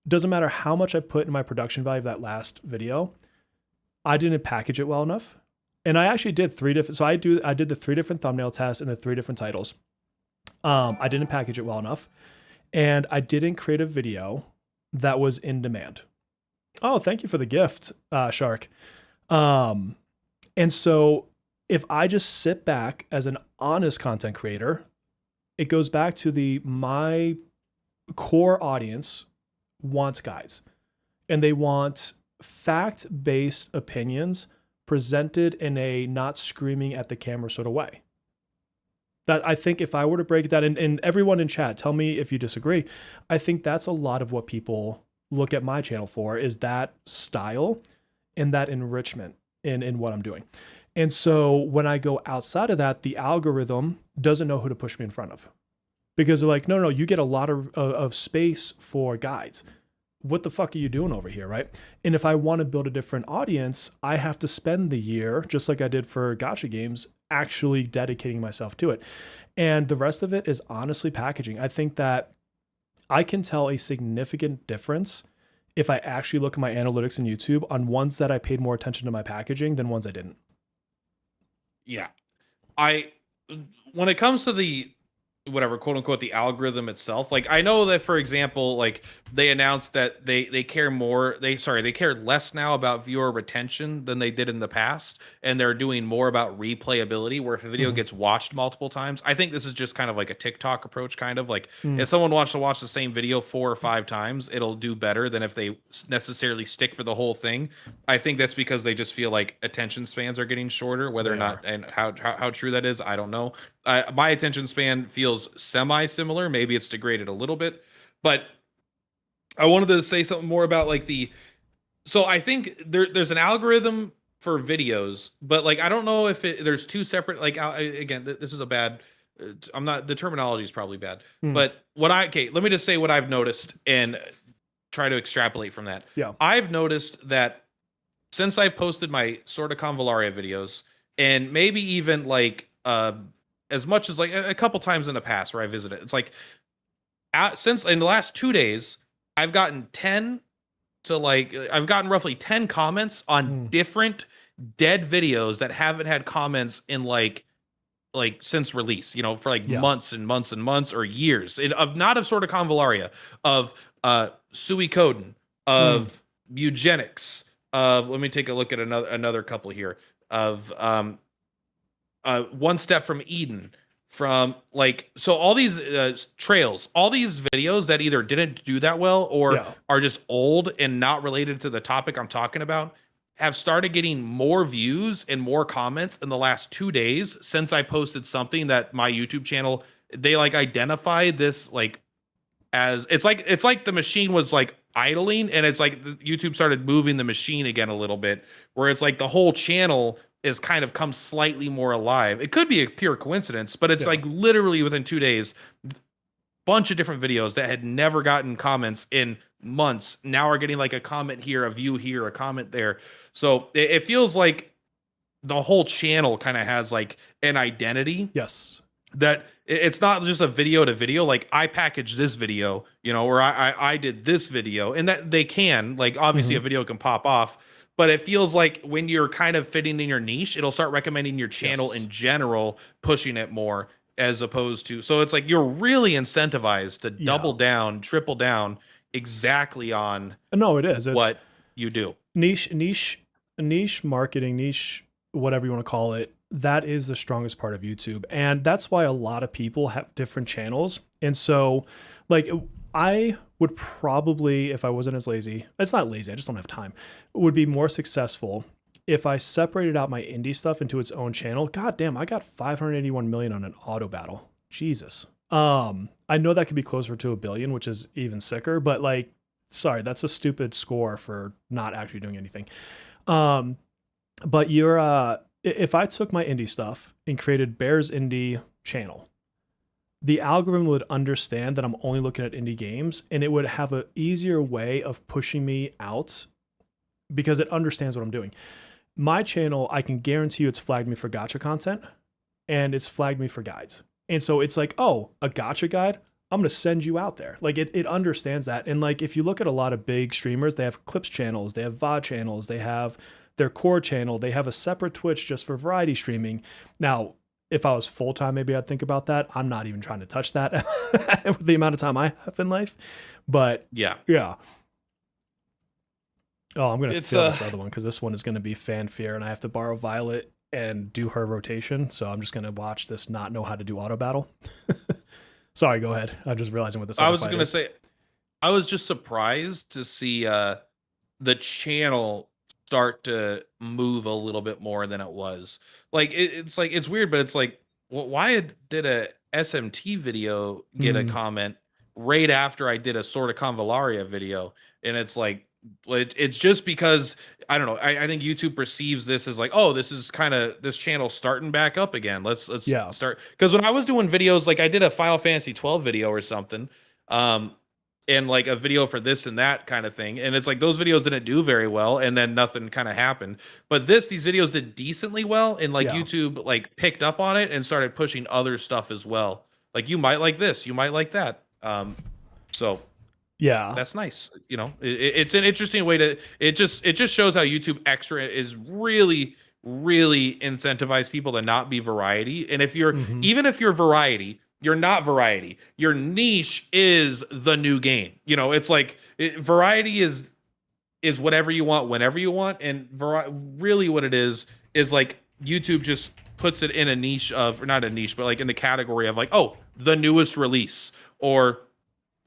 Doesn't matter how much I put in my production value of that last video, I didn't package it well enough. And I actually did 3 different, so I did the 3 different thumbnail tests and the 3 different titles. I didn't package it well enough, and I didn't create a video that was in demand. Oh, thank you for the gift, Shark. And so if I just sit back as an honest content creator, it goes back to my core audience wants guides, and they want fact-based opinions presented in a not screaming at the camera sort of way. That I think if I were to break that, and everyone in chat, tell me if you disagree, I think that's a lot of what people look at my channel for, is that style and that enrichment in what I'm doing. And so when I go outside of that, the algorithm doesn't know who to push me in front of, because they're like, no, you get a lot of space for guides. What the fuck are you doing over here, right? And if I want to build a different audience, I have to spend the year, just like I did for gacha games, actually dedicating myself to it. And the rest of it is honestly packaging. I think that I can tell a significant difference if I actually look at my analytics in YouTube on ones that I paid more attention to my packaging than ones I didn't. Yeah. When it comes to the whatever, quote unquote, the algorithm itself, like, I know that, for example, like, they announced that they care less now about viewer retention than they did in the past, and they're doing more about replayability, where if a video gets watched multiple times. I think this is just kind of like a TikTok approach, kind of like, if someone wants to watch the same video 4 or 5 times, it'll do better than if they necessarily stick for the whole thing. I think that's because they just feel like attention spans are getting shorter. Whether or not, and how true that is, I don't know. My attention span feels semi-similar. Maybe it's degraded a little bit, but I wanted to say something more about like so I think there's an algorithm for videos, but like, I don't know if there's 2 separate, like, again, this is a bad, the terminology is probably bad, but let me just say what I've noticed and try to extrapolate from that. Yeah. I've noticed that since I posted my Sword of Convallaria videos, and maybe even like, as much as like a couple times in the past where I visited, it's like, since in the last 2 days, I've gotten roughly 10 comments on different dead videos that haven't had comments in like since release, for like months and months and months or years, not of Sword of Convallaria, of Suikoden, of eugenics, of, let me take a look at another couple here, of One Step from Eden, from like, so all these trails, all these videos that either didn't do that well or are just old and not related to the topic I'm talking about, have started getting more views and more comments in the last 2 days since I posted something that my YouTube channel, they like identify this like as, it's like the machine was like idling, and it's like YouTube started moving the machine again a little bit, where it's like the whole channel is kind of come slightly more alive. It could be a pure coincidence, but it's like literally within 2 days, bunch of different videos that had never gotten comments in months now are getting like a comment here, a view here, a comment there. So it feels like the whole channel kind of has like an identity. Yes. That it's not just a video to video, like I packaged this video, or I did this video, and that they can, like, obviously a video can pop off, but it feels like when you're kind of fitting in your niche, it'll start recommending your channel Yes. in general, pushing it more as opposed to. So it's like you're really incentivized to double Yeah. down, triple down exactly on No, it is. It's what you do. niche marketing, niche whatever you want to call it. That is the strongest part of YouTube, and that's why a lot of people have different channels. And so, like, I would probably, if I wasn't as lazy, it's not lazy, I just don't have time, would be more successful if I separated out my indie stuff into its own channel. God damn, I got 581 million on an auto battle. Jesus. I know that could be closer to a billion, which is even sicker, but like, sorry, that's a stupid score for not actually doing anything. Um, but if I took my indie stuff and created Bear's Indie channel, the algorithm would understand that I'm only looking at indie games, and it would have an easier way of pushing me out because it understands what I'm doing. My channel, I can guarantee you it's flagged me for gacha content and it's flagged me for guides. And so it's like, oh, a gacha guide, I'm going to send you out there. Like it understands that. And like, if you look at a lot of big streamers, they have clips channels, they have VOD channels, they have their core channel, they have a separate Twitch just for variety streaming. Now, if I was full-time, maybe I'd think about that. I'm not even trying to touch that with the amount of time I have in life. But Yeah. Oh, I'm going to fill this other one because this one is going to be fanfare and I have to borrow Violet and do her rotation. So I'm just going to watch this not know how to do auto battle. Sorry, go ahead. I'm just realizing what this I was going to say, I was just surprised to see the channel start to move a little bit more than it was. Like it's like it's weird, but it's like, why did a SMT video get a comment right after I did a Sword of Convallaria video? And it's like, it's just because I don't know. I think YouTube perceives this as like, oh, this is kind of this channel starting back up again. Let's start. Because when I was doing videos, like I did a Final Fantasy 12 video or something, and like a video for this and that kind of thing, and it's like those videos didn't do very well, and then nothing kind of happened. But these videos did decently well, and like YouTube like picked up on it and started pushing other stuff as well. Like you might like this, you might like that. So. Yeah, That's nice. You know, it's an interesting way to. It just shows how YouTube Extra is really incentivize people to not be variety. And if you're even if you're variety, you're not variety. Your niche is the new game. You know, it's like variety is whatever you want whenever you want, and really what it is like YouTube just puts it in a niche of, or not a niche, but like in the category of like, oh, the newest release or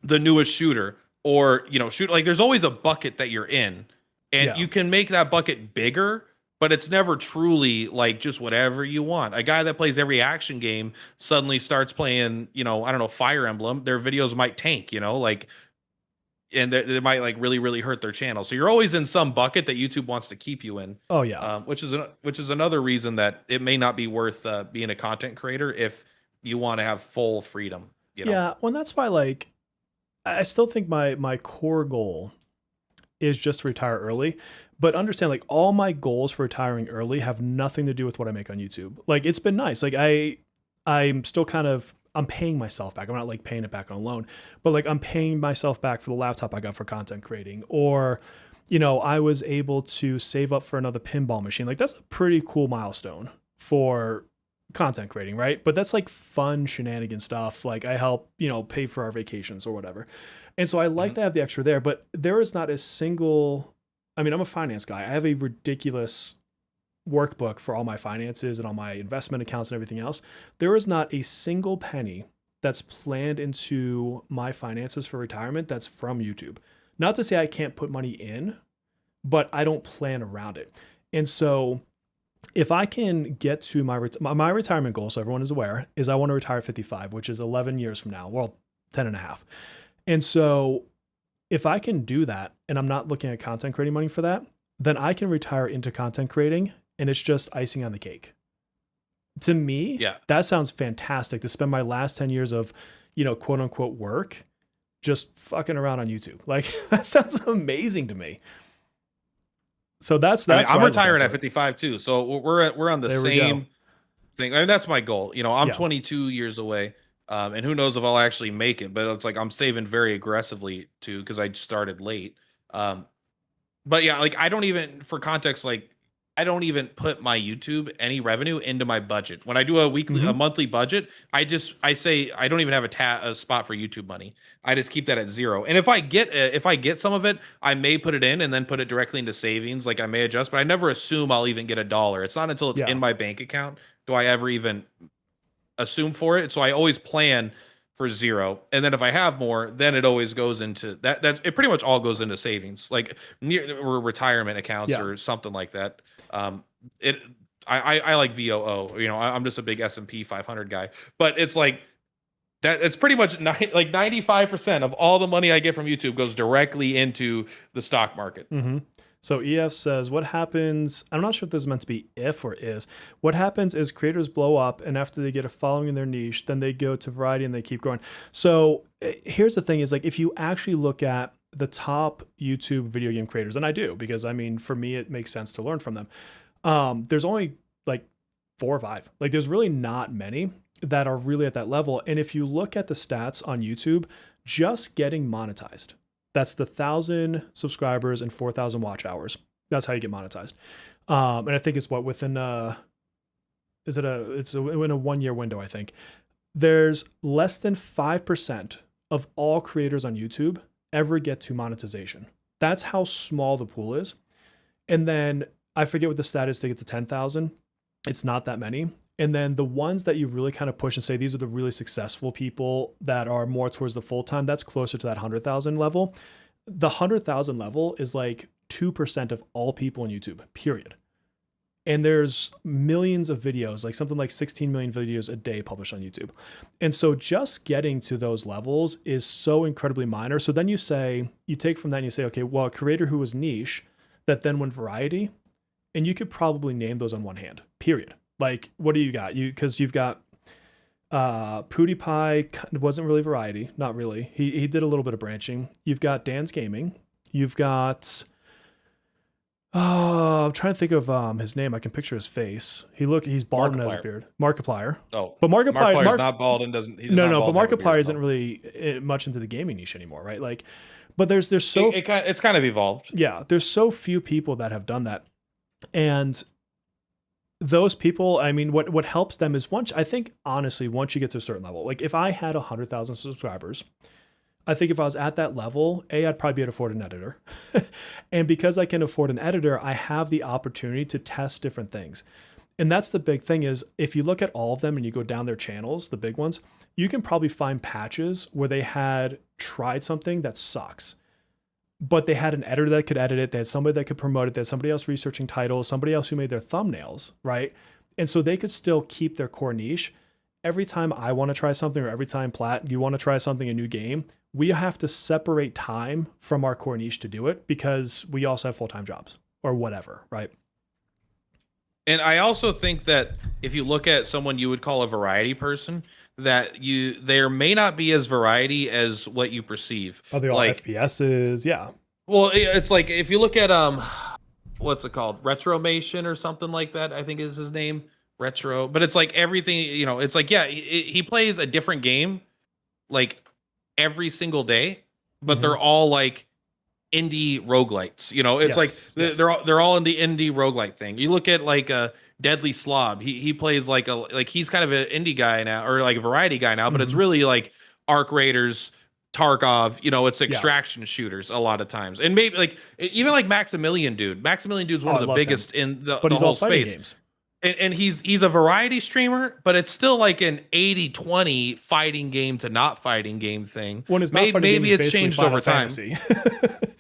the newest shooter. Or, you know, shoot, like there's always a bucket that you're in, and you can make that bucket bigger, but it's never truly like just whatever you want. A guy that plays every action game suddenly starts playing, you know, I don't know, Fire Emblem. Their videos might tank, you know, like, and they might like really hurt their channel. So you're always in some bucket that YouTube wants to keep you in. Oh yeah, which is another reason that it may not be worth being a content creator if you want to have full freedom. You know? Yeah, well, that's why like. I still think my core goal is just to retire early, but understand like all my goals for retiring early have nothing to do with what I make on YouTube. Like it's been nice. Like I'm still I'm paying myself back. I'm not like paying it back on a loan, but like I'm paying myself back for the laptop I got for content creating, or, you know, I was able to save up for another pinball machine. Like that's a pretty cool milestone for content creating, right? But that's like fun shenanigan stuff. Like I help, you know, pay for our vacations or whatever. And so I like to have the extra there, but there is not a single, I mean, I'm a finance guy. I have a ridiculous workbook for all my finances and all my investment accounts and everything else. There is not a single penny that's planned into my finances for retirement that's from YouTube. Not to say I can't put money in, but I don't plan around it. And so if I can get to my retirement goal, so everyone is aware, is I want to retire at 55, which is 11 years from now, well, 10 and a half. And so if I can do that and I'm not looking at content creating money for that, then I can retire into content creating and it's just icing on the cake. To me, that sounds fantastic to spend my last 10 years of, you know, quote unquote work just fucking around on YouTube. Like that sounds amazing to me. So that's I mean, I'm retiring at 55 too. So we're on the same thing. I mean, that's my goal. You know, I'm 22 years away. And who knows if I'll actually make it, but it's like I'm saving very aggressively too, because I started late. But yeah, like I don't even, for context, like I don't even put my YouTube any revenue into my budget. When I do a Hmm. monthly budget, I say I don't even have a spot for YouTube money. I just keep that at zero. And if I get some of it, I may put it in and then put it directly into savings. Like I may adjust, but I never assume I'll even get $1. It's not until it's Yeah. in my bank account do I ever even assume for it. So I always plan for zero, and then if I have more, then it always goes into that. It pretty much all goes into savings, like near or retirement accounts Yeah. or something like that. Um, it I like VOO. You know, I'm just a big S&P 500 guy, but it's like that. It's pretty much like 95% of all the money I get from YouTube goes directly into the stock market. Hmm. So EF says, what happens? I'm not sure if this is meant to be if or is. What happens is creators blow up, and after they get a following in their niche, then they go to variety and they keep growing. So here's the thing: is like if you actually look at the top YouTube video game creators, and I do because I mean, for me, it makes sense to learn from them. There's only like 4 or 5. Like there's really not many that are really at that level. And if you look at the stats on YouTube, just getting monetized. That's the 1,000 subscribers and 4,000 watch hours. That's how you get monetized. And I think it's what within in a 1 year window, I think. There's less than 5% of all creators on YouTube ever get to monetization. That's how small the pool is. And then I forget what the stat is to get to 10,000. It's not that many. And then the ones that you really kind of push and say these are the really successful people that are more towards the full time, that's closer to that 100,000 level. The 100,000 level is like 2% of all people on YouTube, period. And there's millions of videos, like something like 16 million videos a day published on YouTube. And so just getting to those levels is so incredibly minor. So then you take from that and you say, okay, well, a creator who was niche that then went variety, and you could probably name those on one hand, period. Like, what do you got? Because you've got PewDiePie wasn't really variety, not really. He did a little bit of branching. You've got Dan's Gaming. You've got I'm trying to think of his name. I can picture his face. He's bald and has a beard. Markiplier. Oh, But Markiplier's not bald and doesn't. He does no, not no. bald But and have a beard, Markiplier isn't though. really much into the gaming niche anymore, right? Like, but there's so It's kind of evolved. yeah, there's so few people that have done that, and those people, I mean, what helps them is I think honestly, once you get to a certain level, like if I had 100,000 subscribers, I think if I was at that level, I'd probably be able to afford an editor. And because I can afford an editor, I have the opportunity to test different things. And that's the big thing is if you look at all of them and you go down their channels, the big ones, you can probably find patches where they had tried something that sucks, but they had an editor that could edit it. They had somebody that could promote it. They had somebody else researching titles, somebody else who made their thumbnails, right? And so they could still keep their core niche. Every time I want to try something, or every time Platt, you want to try something, a new game, we have to separate time from our core niche to do it because we also have full-time jobs or whatever, right? And I also think that if you look at someone you would call a variety person, that there may not be as variety as what you perceive. Oh, they're all Like, FPSs, yeah. well, it's like if you look at what's it called, Retromation or something like that, I think is his name, Retro. But it's like everything, you know, it's like yeah, he plays a different game like every single day, but they're all like indie roguelites. You know, it's Yes, like yes. they're all in the indie roguelite thing. You look at like a Deadly Slob. He plays like he's kind of an indie guy now, or like a variety guy now, but it's really like Arc Raiders, Tarkov. You know, it's extraction shooters a lot of times, and maybe like even like Maximilian Dude. Maximilian Dude's one Oh, of I the love biggest him. in the But he's whole all fighting space. games. And he's a variety streamer, but it's still like an 80-20 fighting game to not fighting game thing. When it's not fighting Maybe games, it's basically changed Final over time. Fantasy.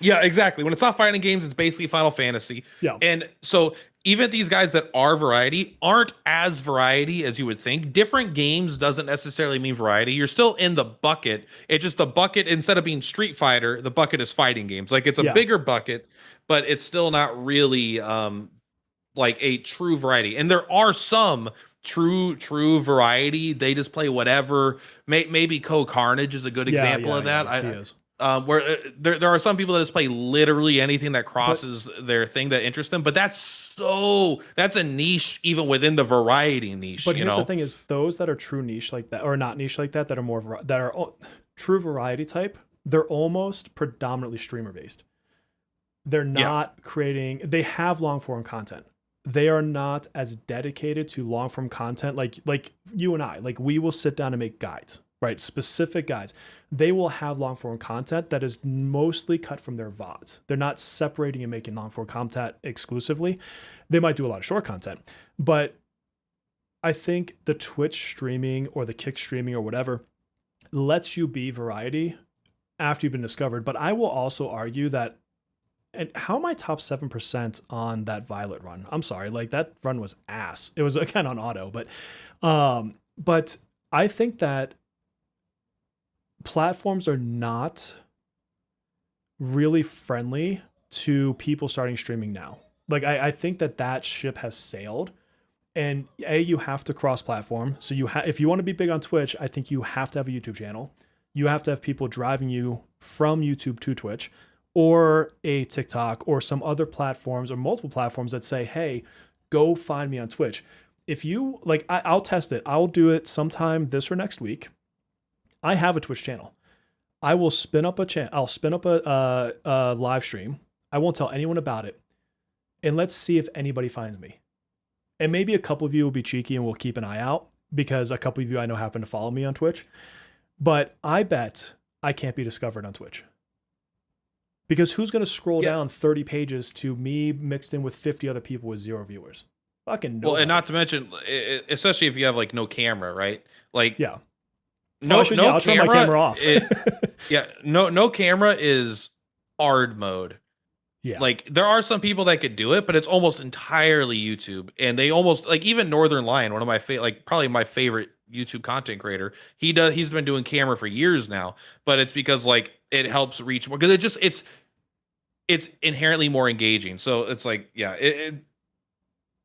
Yeah, exactly. When it's not fighting games, it's basically Final Fantasy. Yeah. And so even these guys that are variety aren't as variety as you would think. Different games doesn't necessarily mean variety. You're still in the bucket. It's just the bucket, instead of being Street Fighter, the bucket is fighting games. Like it's a bigger bucket, but it's still not really like a true variety. And there are some true variety. They just play whatever. Maybe Co Carnage is a good example of that. He is. Where there are some people that just play literally anything that crosses their thing that interests them, but that's a niche even within the variety niche. But here's the thing: is those that are true niche like that, or not niche like that, that are more that are true variety type, they're almost predominantly streamer based. They're Yeah. not creating, they have long form content. They are not as dedicated to long form content like you and I. Like we will sit down and make guides, right? Specific guides. They will have long form content that is mostly cut from their VODs. They're not separating and making long form content exclusively. They might do a lot of short content, but I think the Twitch streaming or the Kick streaming or whatever lets you be variety after you've been discovered. But I will also argue that, and how am I top 7% on that Violet run? I'm sorry, like that run was ass. It was again on auto, but I think that platforms are not really friendly to people starting streaming now. Like I think that that ship has sailed. And you have to cross platform. So if you want to be big on Twitch, I think you have to have a YouTube channel. You have to have people driving you from YouTube to Twitch, or a TikTok or some other platforms or multiple platforms that say, hey, go find me on Twitch. If you like, I'll test it. I'll do it sometime this or next week. I have a Twitch channel. I will spin up a channel. I'll spin up a live stream. I won't tell anyone about it. And let's see if anybody finds me. And maybe a couple of you will be cheeky and will keep an eye out, because a couple of you I know happen to follow me on Twitch. But I bet I can't be discovered on Twitch. Because who's going to scroll down 30 pages to me mixed in with 50 other people with 0 viewers? Fucking no. Well, and not to mention, especially if you have like no camera, right? Like, yeah. No, I'll camera, turn my camera off. No camera is hard mode. Yeah. Like there are some people that could do it, but it's almost entirely YouTube. And they almost like, even Northern Lion, one of my probably my favorite YouTube content creator. He's been doing camera for years now, but it's because like it helps reach more, because it's inherently more engaging. So it's like, yeah,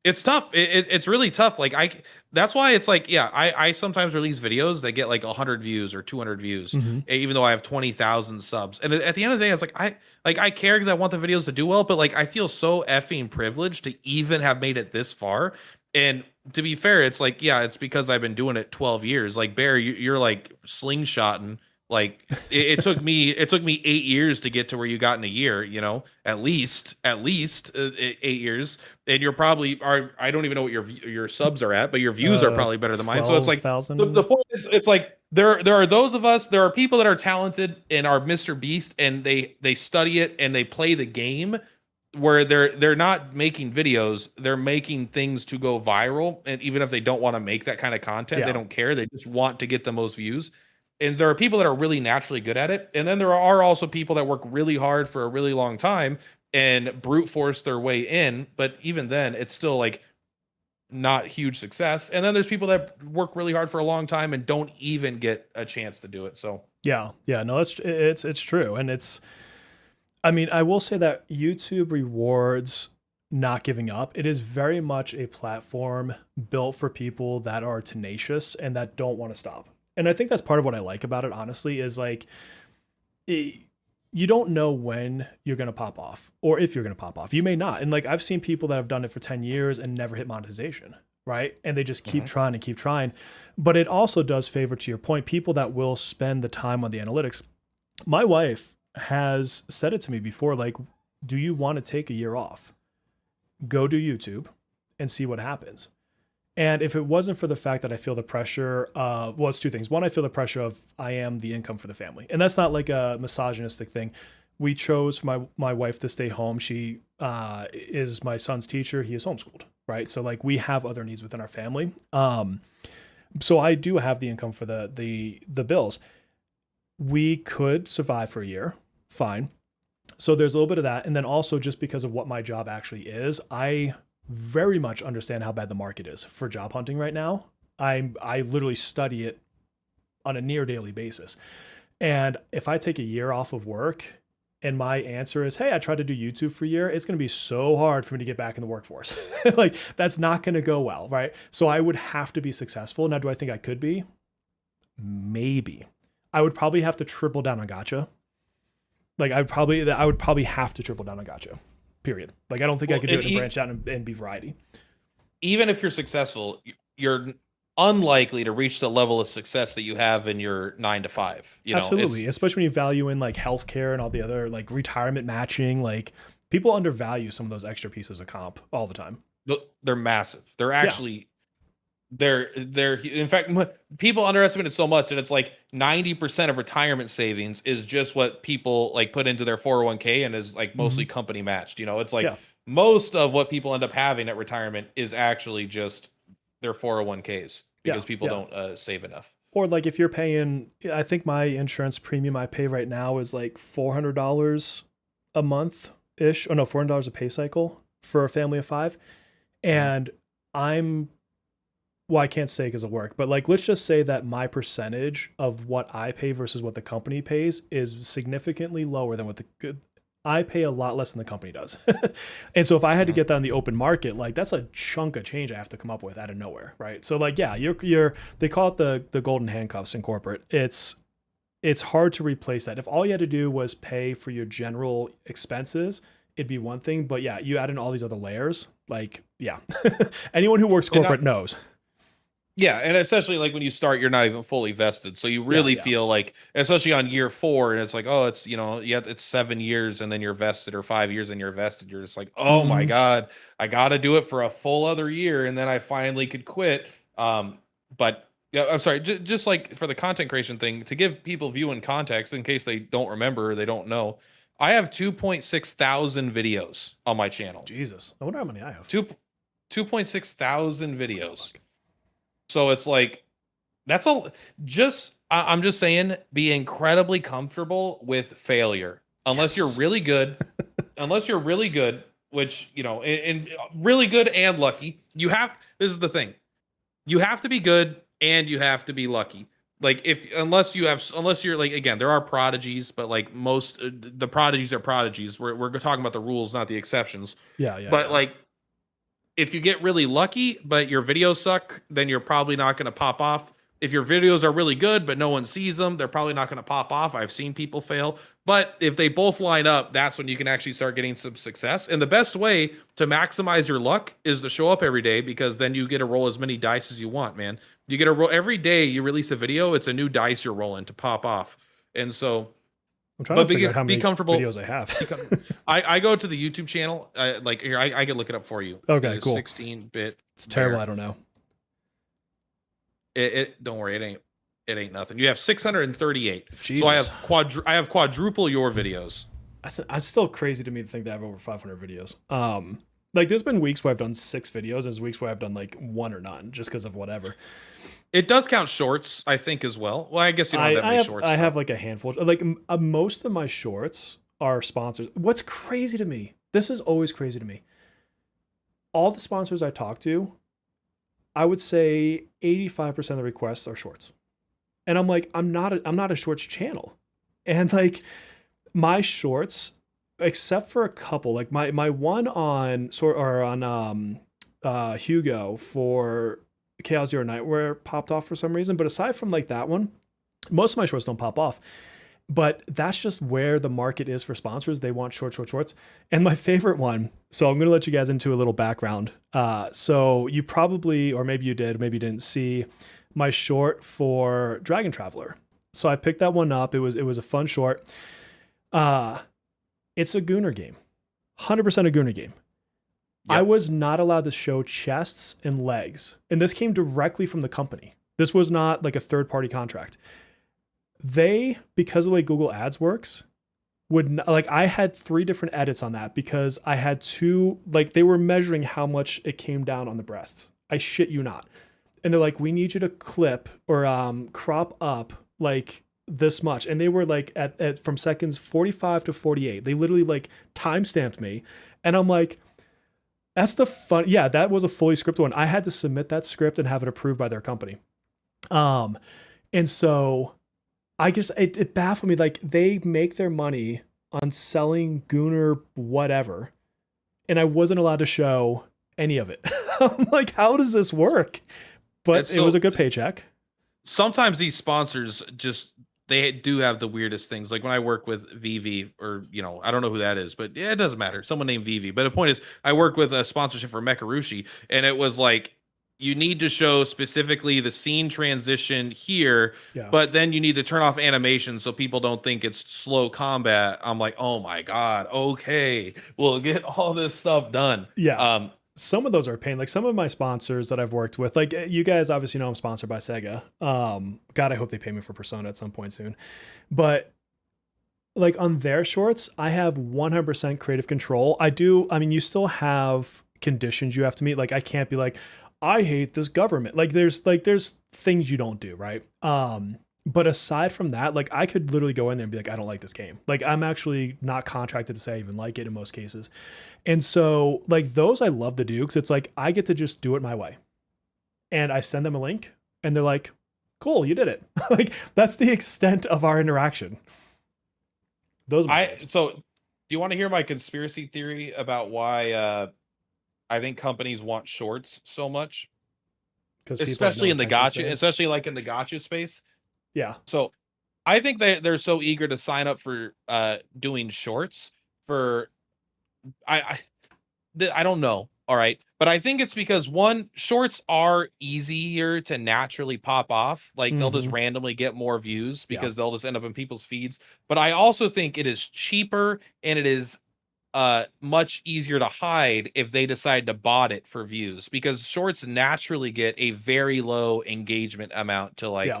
it's tough. It's really tough. Like that's why it's like, yeah, I sometimes release videos that get like 100 views or 200 views, even though I have 20,000 subs. And at the end of the day, it's like, I care because I want the videos to do well, but like, I feel so effing privileged to even have made it this far. And to be fair, it's like, yeah, it's because I've been doing it 12 years. Like Bear, you're like slingshotting. Like it took me 8 years to get to where you got in a year, you know, at least 8 years. And you're probably I don't even know what your subs are at, but your views are probably better than mine. So it's like the point is, it's like there are those of us, there are people that are talented and are Mr. Beast, and they study it and they play the game, where they're not making videos, they're making things to go viral. And even if they don't want to make that kind of content, they don't care. They just want to get the most views. And there are people that are really naturally good at it. And then there are also people that work really hard for a really long time and brute force their way in. But even then, it's still like not huge success. And then there's people that work really hard for a long time and don't even get a chance to do it. So yeah, no, it's true. And I mean, I will say that YouTube rewards not giving up. It is very much a platform built for people that are tenacious and that don't want to stop. And I think that's part of what I like about it, honestly, is like, you don't know when you're going to pop off, or if you're going to pop off. You may not. And like, I've seen people that have done it for 10 years and never hit monetization, right? And they just keep trying and keep trying. But it also does favor, to your point, people that will spend the time on the analytics. My wife has said it to me before, like, do you want to take a year off? Go to YouTube and see what happens. And if it wasn't for the fact that I feel the pressure, well, it's two things. One, I feel the pressure of I am the income for the family. And that's not like a misogynistic thing. We chose for my wife to stay home. She is my son's teacher. He is homeschooled, right? So like we have other needs within our family. So I do have the income for the bills. We could survive for a year, fine. So there's a little bit of that. And then also just because of what my job actually is, I very much understand how bad the market is for job hunting right now. I literally study it on a near daily basis. And if I take a year off of work and my answer is, hey, I tried to do YouTube for a year, it's going to be so hard for me to get back in the workforce. Like that's not going to go well, right? So I would have to be successful. Now, do I think I could be? Maybe. I would probably have to triple down on gacha. Like I would probably have to triple down on gacha. Period. Like I don't think I could do it and branch out and be variety. Even if you're successful, you're unlikely to reach the level of success that you have in your 9 to 5. You know, absolutely, especially when you value in like healthcare and all the other like retirement matching. Like People undervalue some of those extra pieces of comp all the time. They're massive. They're Yeah. actually they're in fact people underestimate it so much that it's like 90% of retirement savings is just what people like put into their 401k and is like mostly Mhm. company matched. You know, it's like Yeah. most of what people end up having at retirement is actually just their 401ks Yeah. because people Yeah. don't save enough. Or like if you're paying, I think my insurance premium I pay right now is like $400 a month ish. Oh no, $400 a pay cycle for a family of five. Mhm. And I'm, well, I can't say because of work, but like let's just say that my percentage of what I pay versus what the company pays is significantly lower than what the good. I pay a lot less than the company does. And so if I had to Mhm. get that in the open market, like that's a chunk of change I have to come up with out of nowhere, right? So like yeah, you're they call it the golden handcuffs in corporate. It's hard to replace that. If all you had to do was pay for your general expenses, it'd be one thing, but yeah, you add in all these other layers, like yeah. Anyone who works And not corporate knows. Yeah, and especially like when you start, you're not even fully vested, so you Yeah, really yeah. feel like, especially on year 4, and it's like, oh, it's yeah, it's 7 years, and then you're vested, or 5 years, and you're vested. You're just like, oh my Mhm. god, I got to do it for a full other year, and then I finally could quit. But yeah, I'm sorry, just like for the content creation thing, to give people view and context in case they don't remember or they don't know, I have 2.6 thousand videos on my channel. Jesus. I wonder how many I have. Two 2.6 thousand Let me videos. look. So it's like that's all. I'm just saying, be incredibly comfortable with failure. Unless you're Yes. really good, unless you're really good, which and really good and lucky. This is the thing. You have to be good and you have to be lucky. Like unless you're like, again, there are prodigies, but like most the prodigies are prodigies. We're talking about the rules, not the exceptions. Yeah, yeah, But yeah. like if you get really lucky, but your videos suck, then you're probably not going to pop off. If your videos are really good, but no one sees them, they're probably not going to pop off. I've seen people fail. But if they both line up, that's when you can actually start getting some success. And the best way to maximize your luck is to show up every day, because then you get to roll as many dice as you want, man. You get to roll every day you release a video, it's a new dice you're rolling to pop off. And so, I'm trying to but figure out how be many comfortable. videos I have. I go to the YouTube channel. Like here, I can look it up for you. Okay, cool. 16-bit It's terrible. I bear. don't know. It don't worry, it ain't nothing. You have 638. So Jesus. I have quadruple your videos. It's still crazy to me to think that I have over 500 videos. Like there's been weeks where I've done 6 videos, and there's weeks where I've done like 1 or none just because of whatever. It does count shorts, I think, as well. Well, I guess you don't have that many shorts. I though. have like a handful. Like most of my shorts are sponsors. What's crazy to me? This is always crazy to me. All the sponsors I talk to, I would say 85% of the requests are shorts. And I'm like, I'm not a shorts channel. And like my shorts, except for a couple, like my one on Hugo for Chaos Zero Nightwear popped off for some reason. But aside from like that one, most of my shorts don't pop off. But that's just where the market is for sponsors. They want shorts. And my favorite one, so I'm going to let you guys into a little background. So you probably, or maybe you did, maybe you didn't see my short for Dragon Traveler. So I picked that one up. It was a fun short. It's a Gooner game, 100% a Gooner game. Yep. I was not allowed to show chests and legs, and this came directly from the company. This was not like a third-party contract. They, because of the way Google Ads works, would not, like I had 3 different edits on that because I had 2, like they were measuring how much it came down on the breasts. I shit you not. And they're like, we need you to clip or crop up like this much. And they were like at from seconds 45 to 48. They literally like timestamped me. And I'm like, that's the fun. Yeah, that was a fully scripted one. I had to submit that script and have it approved by their company. And so I just, it baffled me. Like they make their money on selling Gooner whatever. And I wasn't allowed to show any of it. I'm like, how does this work? But it was a good paycheck. Sometimes these sponsors they do have the weirdest things. Like when I work with VV, or I don't know who that is, but yeah, it doesn't matter. Someone named VV. But the point is, I work with a sponsorship for Mekarushi, and it was like you need to show specifically the scene transition here, Yeah. but then you need to turn off animation so people don't think it's slow combat. I'm like, oh my God, okay, we'll get all this stuff done. Yeah. Some of those are a pain. Like some of my sponsors that I've worked with, like you guys obviously know I'm sponsored by Sega. God, I hope they pay me for Persona at some point soon. But like on their shorts, I have 100% creative control. I mean, you still have conditions you have to meet. Like I can't be like, I hate this government. Like there's things you don't do, right? But aside from that, like I could literally go in there and be like, I don't like this game. Like I'm actually not contracted to say I even like it in most cases. And so like those I love to do because it's like I get to just do it my way. And I send them a link and they're like, cool, you did it. Like that's the extent of our interaction. Those are so do you want to hear my conspiracy theory about why I think companies want shorts so much? Especially in the gotcha, especially like in the gotcha space. Yeah. So I think that they're so eager to sign up for doing shorts for I don't know. All right. But I think it's because one, shorts are easier to naturally pop off. Like they'll just randomly get more views because they'll just end up in people's feeds. But I also think it is cheaper and it is much easier to hide if they decide to bot it for views, because shorts naturally get a very low engagement amount to like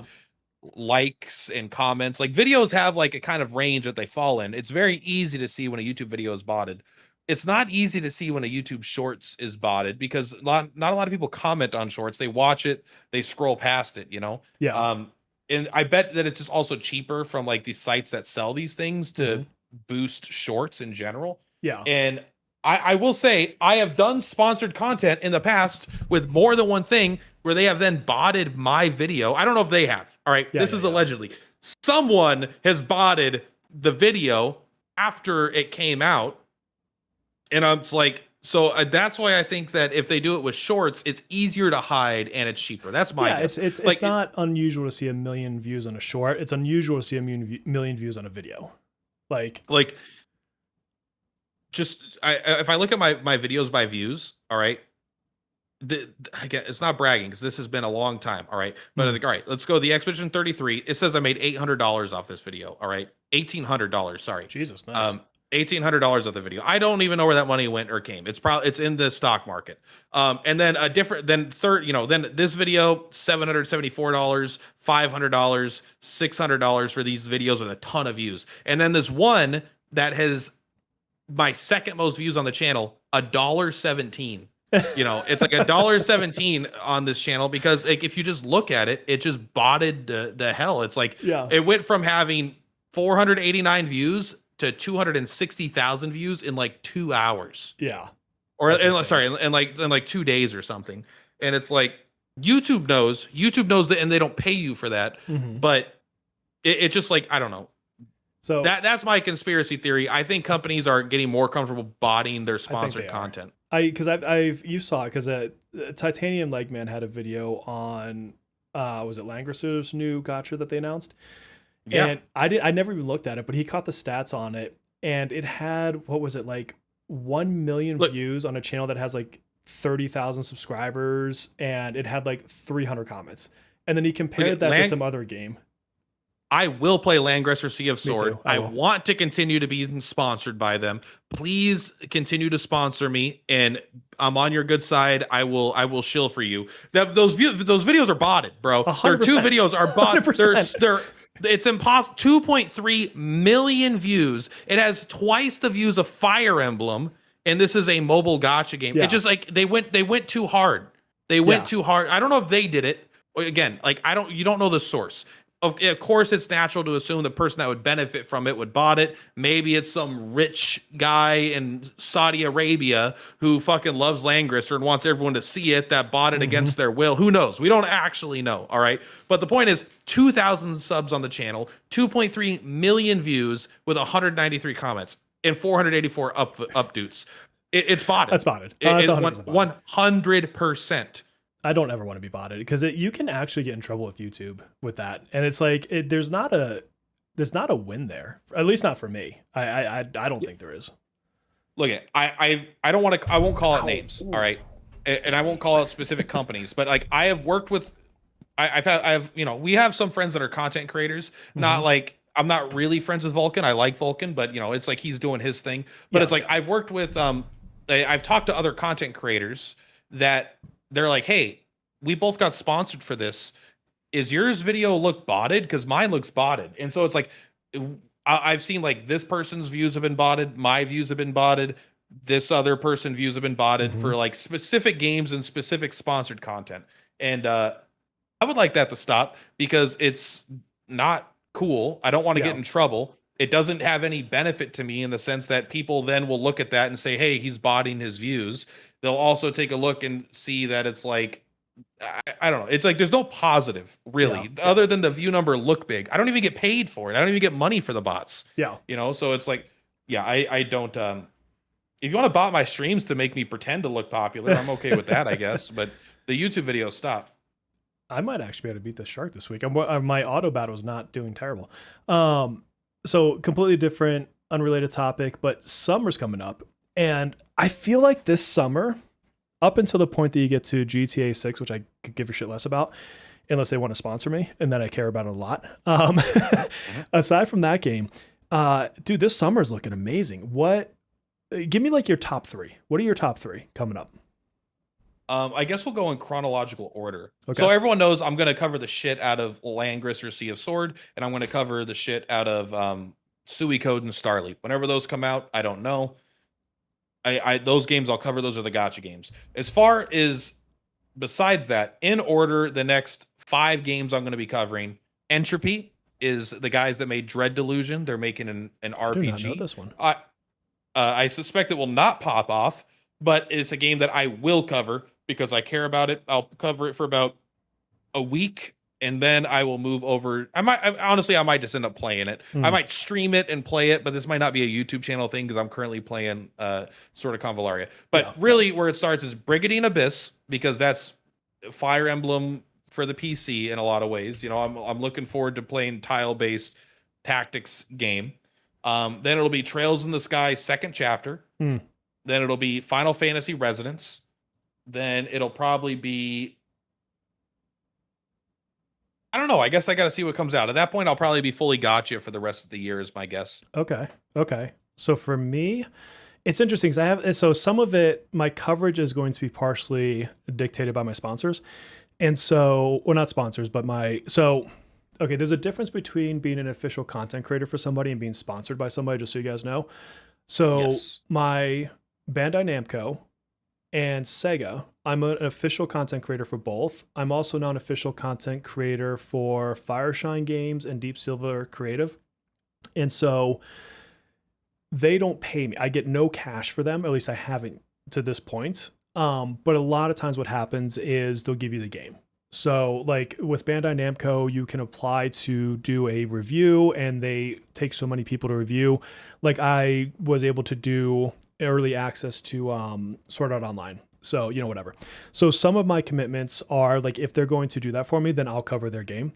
likes and comments. Like videos have like a kind of range that they fall in. It's very easy to see when a YouTube video is botted. It's not easy to see when a YouTube shorts is botted because not a lot of people comment on shorts. They watch it, they scroll past it, you know? Yeah. And I bet that it's just also cheaper from like these sites that sell these things to boost shorts in general. Yeah. And I will say I have done sponsored content in the past with more than one thing where they have then botted my video. I don't know if they have. All right. This is allegedly. Someone has botted the video after it came out. And I'm like, so that's why I think that if they do it with shorts, it's easier to hide and it's cheaper. That's my guess. It's not unusual to see 1 million views on a short. It's unusual to see 1 million views on a video. Like just if I look at my videos by views, all right. Again, it's not bragging because this has been a long time. All right. But all right, let's go. The Expedition 33. It says I made $800 off this video. All right. $1,800. Sorry. Jesus. Nice. $1,800 of the video. I don't even know where that money went or came. It's in the stock market. And then then this video, $774, $500, $600 for these videos with a ton of views. And then this one that has my second most views on the channel, $1.17. You know, it's like $1.17 on this channel because like if you just look at it, it just botted the hell. It's like it went from having 489 views to 260,000 views in like 2 hours. Yeah. Or in like 2 days or something. And it's like YouTube knows that, and they don't pay you for that. But it just like, I don't know. So that's my conspiracy theory. I think companies are getting more comfortable botting their sponsored content. You saw it because Titanium Legman had a video on was it Langrisser's new gotcha that they announced? Yeah. And I never even looked at it, but he caught the stats on it, and it had, what was it, like 1 million views on a channel that has like 30,000 subscribers, and it had like 300 comments. And then he compared that to some other game. I will play Langrisser Sea of Sword. I want to continue to be sponsored by them. Please continue to sponsor me, and I'm on your good side. I will shill for you. Those videos are botted, bro. 100%. Their 2 videos are botted. It's impossible. 2.3 million views. It has twice the views of Fire Emblem, and this is a mobile gotcha game. Yeah. It just like they went too hard. They went too hard. I don't know if they did it. Again, like you don't know the source. Of course, it's natural to assume the person that would benefit from it would bot it. Maybe it's some rich guy in Saudi Arabia who fucking loves Langrisser and wants everyone to see it that bought it against their will. Who knows? We don't actually know. All right. But the point is 2,000 subs on the channel, 2.3 million views with 193 comments and 484 updates. It's botted. That's botted. 100%. I don't ever want to be botted because you can actually get in trouble with YouTube with that, and it's like there's not a win there, at least not for me. I don't think there is. Look at I won't call it names. All right, and I won't call out specific companies, but like I have worked with, I have, we have some friends that are content creators. Hmm. Not like I'm not really friends with Vulcan. I like Vulcan, but it's like he's doing his thing. But Yeah. it's like I've worked with, I've talked to other content creators that they're like, hey, we both got sponsored for this. Is yours video look botted? Because mine looks botted. And so it's like I've seen like this person's views have been botted, my views have been botted, this other person views have been botted Hmm. for like specific games and specific sponsored content. And I would like that to stop because it's not cool. I don't want to Yeah. get in trouble. It doesn't have any benefit to me in the sense that people then will look at that and say, hey, he's botting his views. They'll also take a look and see that it's like, I don't know. It's like there's no positive Yeah. really, other than the view number look big. I don't even get paid for it. I don't even get money for the bots. Yeah. So it's like, yeah, I don't. If you want to bot my streams to make me pretend to look popular, I'm okay with that, I guess. But the YouTube videos stop. I might actually be able to beat this shark this week. My auto battle is not doing terrible. So completely different, unrelated topic, but summer's coming up, and I feel like this summer, up until the point that you get to GTA 6, which I could give a shit less about, unless they want to sponsor me, and then I care about it a lot. Aside from that game, dude, this summer's looking amazing. Give me like your top three. What are your top three coming up? I guess we'll go in chronological order. Okay. So everyone knows I'm going to cover the shit out of Langris or Sea of Sword, and I'm going to cover the shit out of Suicode and Starleap. Whenever those come out, I don't know. I those games I'll cover. Those are the gotcha games. As far as besides that, in order, the next 5 games I'm going to be covering. Entropy is the guys that made Dread Delusion. They're making an I do not know RPG. this one. I suspect it will not pop off, but it's a game that I will cover because I care about it. I'll cover it for about a week, and then I will move over. Honestly, I might just end up playing it. I might stream it and play it, but this might not be a YouTube channel thing because I'm currently playing Sword of Convalaria. But Yeah. really, where it starts is Brigadine Abyss because that's Fire Emblem for the PC in a lot of ways. I'm looking forward to playing tile-based tactics game. Then it'll be Trails in the Sky second chapter. Mm. Then it'll be Final Fantasy Resonance. Then it'll probably be, I don't know. I guess I got to see what comes out. At that point, I'll probably be fully gotcha for the rest of the year is my guess. Okay. Okay. So for me, it's interesting because some of it, my coverage is going to be partially dictated by my sponsors. And so, well, not sponsors, but okay, there's a difference between being an official content creator for somebody and being sponsored by somebody, just so you guys know. So Yes. my Bandai Namco and Sega, I'm an official content creator for both. I'm also now an official content creator for Fireshine Games and Deep Silver Creative. And so they don't pay me. I get no cash for them, at least I haven't to this point. But a lot of times what happens is they'll give you the game. So like with Bandai Namco, you can apply to do a review and they take so many people to review. Like I was able to do early access to Sword Art Online. So, whatever. So some of my commitments are like, if they're going to do that for me, then I'll cover their game.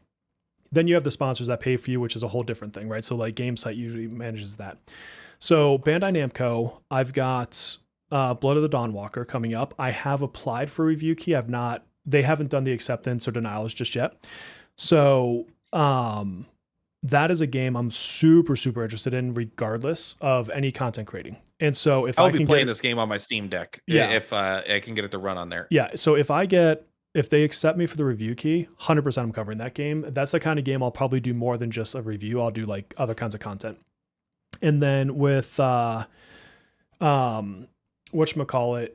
Then you have the sponsors that pay for you, which is a whole different thing, right? So like GameSite usually manages that. So Bandai Namco, I've got Blood of the Dawnwalker coming up. I have applied for review key. They haven't done the acceptance or denials just yet. So that is a game I'm super, super interested in regardless of any content creating. And so if I'll I be can playing get, this game on my Steam Deck, Yeah. if I can get it to run on there. Yeah. So if they accept me for the review key, 100% I'm covering that game. That's the kind of game I'll probably do more than just a review. I'll do like other kinds of content. And then with whatchamacallit,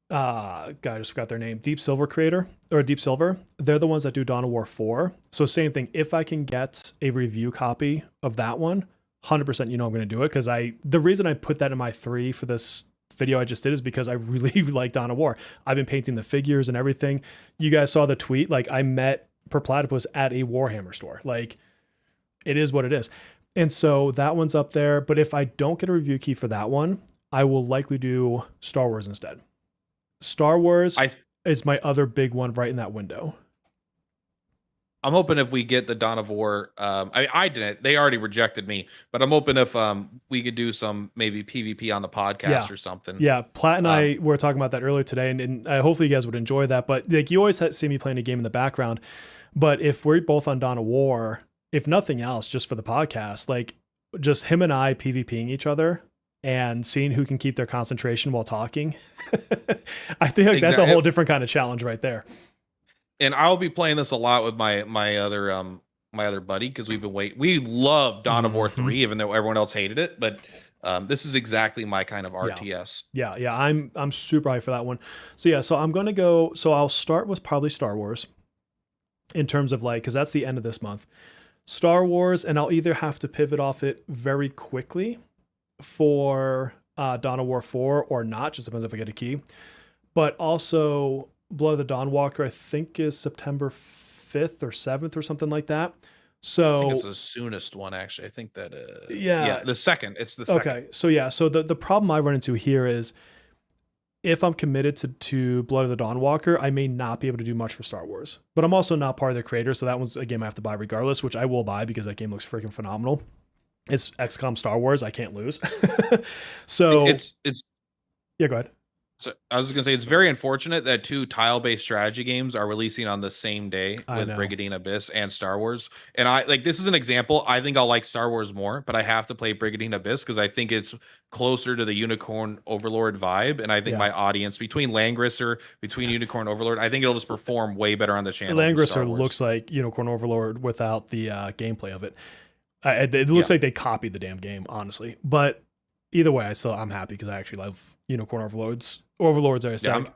God, I just forgot their name. Deep Silver Creator or Deep Silver. They're the ones that do Dawn of War 4. So same thing. If I can get a review copy of that one, 100% I'm going to do it. Because the reason I put that in my 3 for this video I just did is because I really like Dawn of War. I've been painting the figures and everything. You guys saw the tweet. Like I met Per Platypus at a Warhammer store. Like it is what it is. And so that one's up there. But if I don't get a review key for that one, I will likely do Star Wars instead. Star Wars is my other big one right in that window. I'm hoping if we get the Dawn of War, I didn't. They already rejected me, but I'm hoping if we could do some maybe PvP on the podcast Yeah. or something. Yeah, Platt and Um, I were talking about that earlier today, and hopefully you guys would enjoy that. But like, you always see me playing a game in the background. But if we're both on Dawn of War, if nothing else, just for the podcast, like just him and I PvPing each other and seeing who can keep their concentration while talking, I think like that's a whole different kind of challenge right there. And I'll be playing this a lot with my other buddy because we love Dawn of War 3, even though everyone else hated it, but this is exactly my kind of RTS. Yeah, I'm super hyped for that one. So yeah, so I'm gonna go. So I'll start with probably Star Wars in terms of like, because that's the end of this month. Star Wars, and I'll either have to pivot off it very quickly for Dawn of War 4 or not. Just depends if I get a key. But also Blood of the Dawnwalker, I think is September 5th or 7th or something like that. So I think it's the soonest one, actually. I think that yeah, the second. It's the second. Okay, so yeah, so the problem I run into here is if I'm committed to Blood of the Dawnwalker, I may not be able to do much for Star Wars. But I'm also not part of the creator, so that one's a game I have to buy regardless, which I will buy because that game looks freaking phenomenal. It's XCOM Star Wars, I can't lose. So it's yeah, go ahead. So I was going to say it's very unfortunate that two tile-based strategy games are releasing on the same day with Brigadine Abyss and Star Wars. And I like this is an example. I think I'll like Star Wars more, but I have to play Brigadine Abyss because I think it's closer to the Unicorn Overlord vibe. And I think my audience between Langrisser, between Unicorn Overlord, I think it'll just perform way better on the channel. Langrisser looks like Unicorn Overlord without the gameplay of it. It looks like they copied the damn game, honestly. But either way, I'm happy because I actually love Unicorn Overlords. Overlords are aesthetic.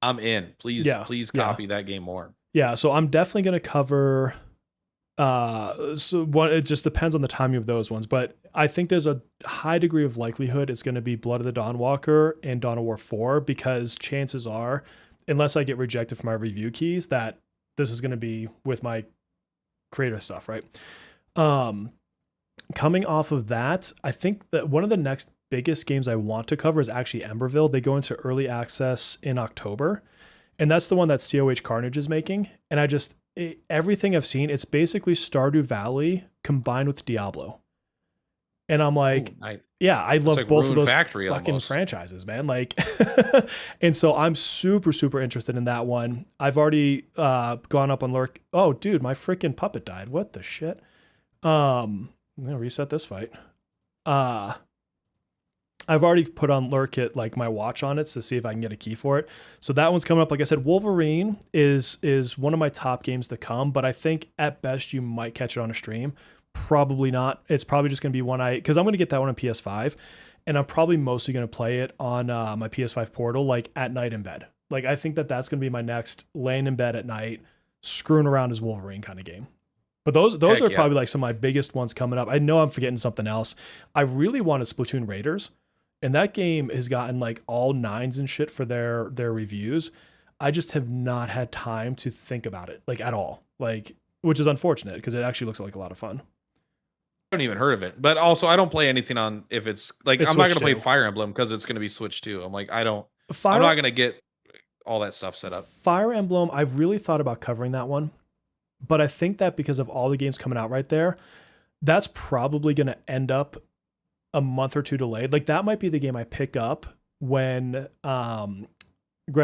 I'm in. Please copy that game more. Yeah, so I'm definitely going to cover it just depends on the timing of those ones, but I think there's a high degree of likelihood it's going to be Blood of the Dawnwalker and Dawn of War 4 because chances are, unless I get rejected for my review keys, that this is going to be with my creator stuff, right? Coming off of that, I think that one of the next biggest games I want to cover is actually Emberville. They go into early access in October, and that's the one that COH Carnage is making. And everything I've seen, it's basically Stardew Valley combined with Diablo. And I'm like, I love like both of those fucking franchises, man. Like, and so I'm super, super interested in that one. I've already gone up on Lurk. Oh, dude, my freaking puppet died. What the shit? I'm gonna reset this fight. I've already put on Lurkit like my watch on it to see if I can get a key for it. So that one's coming up. Like I said, Wolverine is one of my top games to come, but I think at best you might catch it on a stream. Probably not. It's probably just gonna be because I'm gonna get that one on PS5, and I'm probably mostly gonna play it on my PS5 Portal, like at night in bed. Like I think that's gonna be my next laying in bed at night, screwing around as Wolverine kind of game. But those are probably like some of my biggest ones coming up. I know I'm forgetting something else. I really wanted Splatoon Raiders, and that game has gotten like all 9s and shit for their reviews. I just have not had time to think about it like at all, like, which is unfortunate because it actually looks like a lot of fun. I don't even heard of it, but also I don't play anything on if it's like I'm not gonna play Fire Emblem because it's gonna be Switch 2. I'm like I'm not gonna get all that stuff set up. Fire Emblem, I've really thought about covering that one. But I think that because of all the games coming out right there, that's probably going to end up a month or two delayed. Like that might be the game I pick up when Grand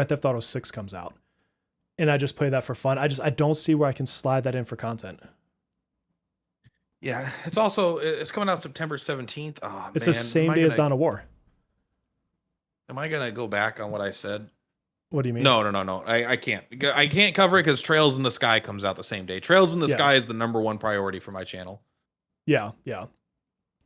Theft Auto 6 comes out. And I just play that for fun. I don't see where I can slide that in for content. Yeah, it's coming out September 17th. Oh, it's the same day as Dawn of War. Am I going to go back on what I said? What do you mean? No. I can't. I can't cover it because Trails in the Sky comes out the same day. Trails in the Sky is the #1 priority for my channel. Yeah.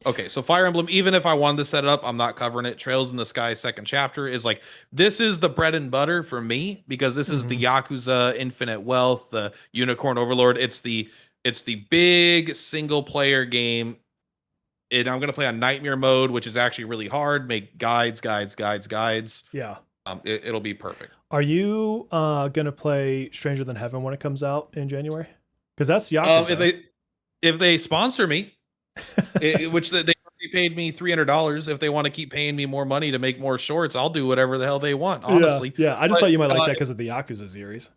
Okay, so Fire Emblem, even if I wanted to set it up, I'm not covering it. Trails in the Sky second chapter is like, this is the bread and butter for me because this is the Yakuza Infinite Wealth, the Unicorn Overlord. It's the big single player game. And I'm going to play on Nightmare mode, which is actually really hard. Make guides. Yeah. It'll be perfect. Are you gonna play Stranger Than Heaven when it comes out in January? Because that's Yakuza. If they sponsor me, which they already paid me $300. If they want to keep paying me more money to make more shorts, I'll do whatever the hell they want. Honestly, yeah. I just thought you might like that because of the Yakuza series.